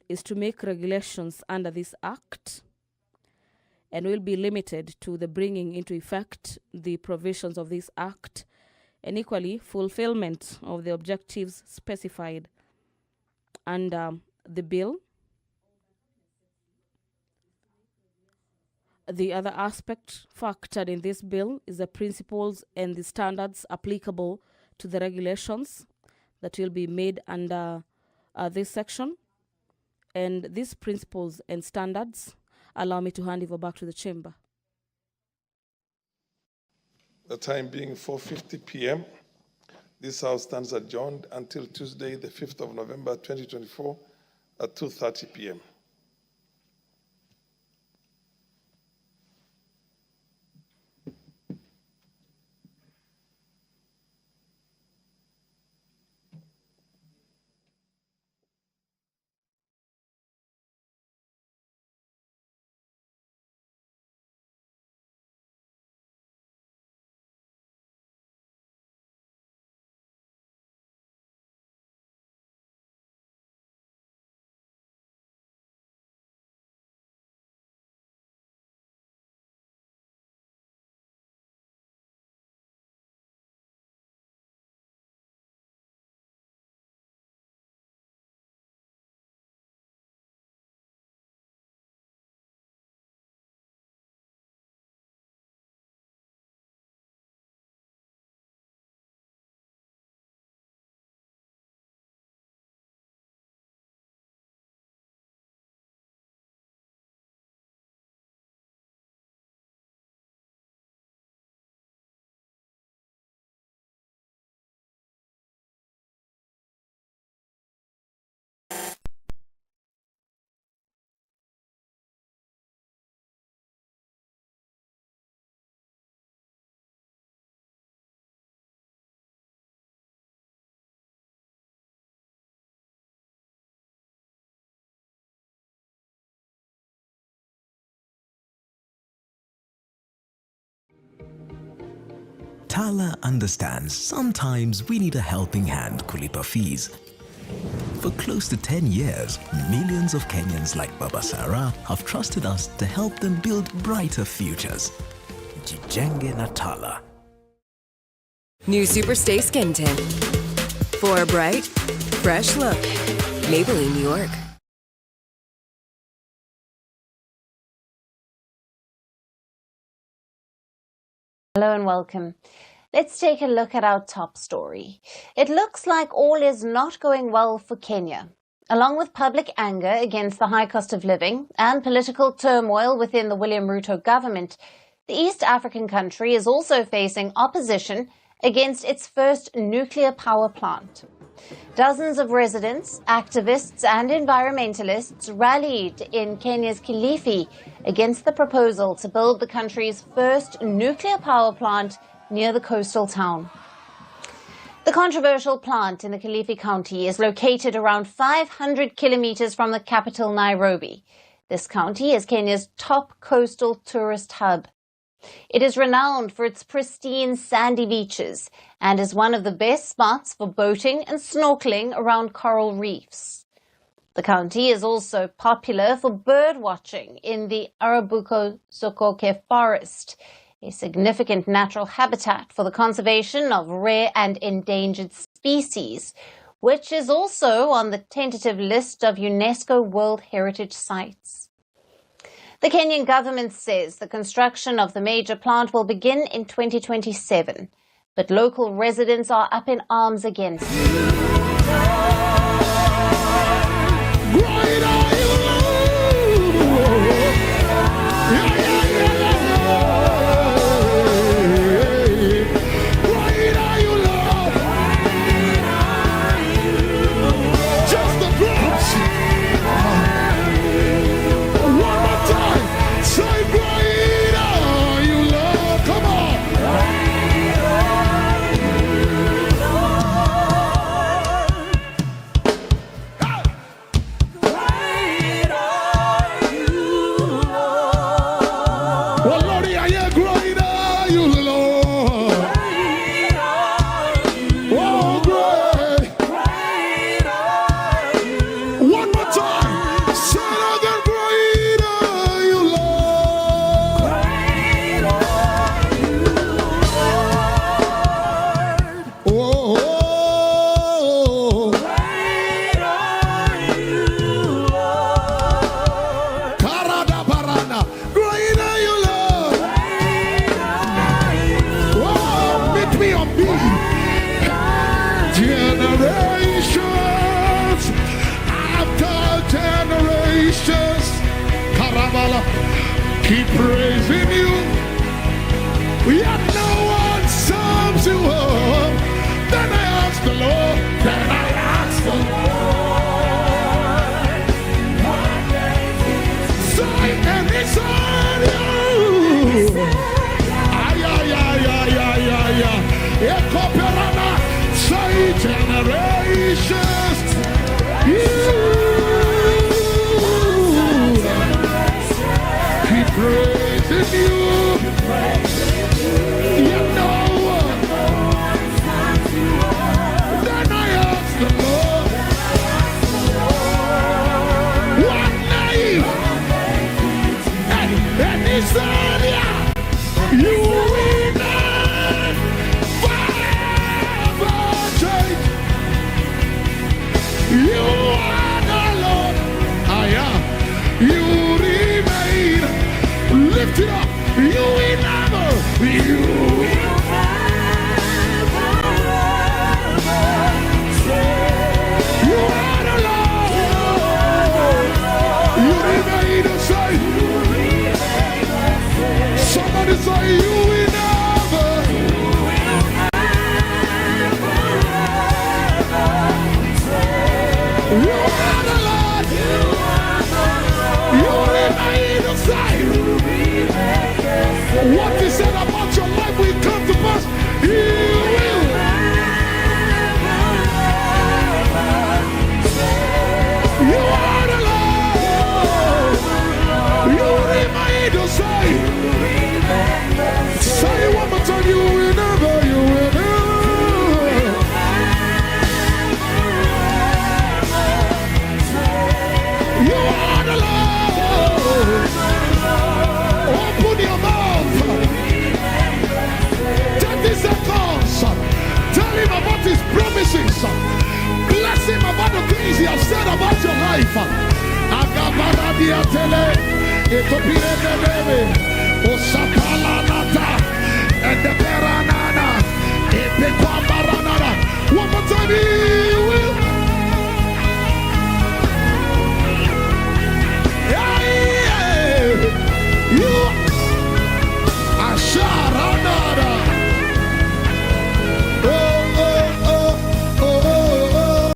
is to make regulations under this Act and will be limited to the bringing into effect the provisions of this Act and equally fulfillment of the objectives specified under the bill. The other aspect factored in this bill is the principles and the standards applicable to the regulations that will be made under this section. And these principles and standards allow me to hand over back to the chamber. The time being 4:50 p.m., this House stands adjourned until Tuesday, the 5th of November, 2024 at 2:30 p.m. Tala understands sometimes we need a helping hand kulipa fees. For close to 10 years, millions of Kenyans like Baba Sarah have trusted us to help them build brighter futures. Jijenge na Tala. New Superstay Skin Tint. For a bright, fresh look. Maybelline, New York. Hello and welcome. Let's take a look at our top story. It looks like all is not going well for Kenya. Along with public anger against the high cost of living and political turmoil within the William Ruto government, the East African country is also facing opposition against its first nuclear power plant. Dozens of residents, activists and environmentalists rallied in Kenya's Kilifi against the proposal to build the country's first nuclear power plant near the coastal town. The controversial plant in the Kilifi County is located around 500 kilometers from the capital, Nairobi. This county is Kenya's top coastal tourist hub. It is renowned for its pristine sandy beaches and is one of the best spots for boating and snorkeling around coral reefs. The county is also popular for bird watching in the Arabuko-Sokoke forest, a significant natural habitat for the conservation of rare and endangered species, which is also on the tentative list of UNESCO World Heritage Sites. The Kenyan government says the construction of the major plant will begin in 2027, but local residents are up in arms against it. keep praising you. Yet no one sums you up. Then I asked the Lord, say, and it's on you. Ay, ay, ay, ay, ay, ay, ay. Ekoperana, say generations. Keep praising you. You know what? Then I asked the Lord, what name? And he said, yeah, you will not forever change. You are the Lord. I am. You remain. Lift it up. You will never. You will never change. You are the Lord. You remain the same. Somebody say you will never. You are the Lord. You remain the same. What he said about your life will come to pass. You will. You are the Lord. You remain the same. Say it one more time. You will never. You will never. You are the Lord. Open your mouth. 30 seconds. Tell him about his promises. Bless him about the things he has said about your life. Agabaradia tele. Etopire bebe. Osaka.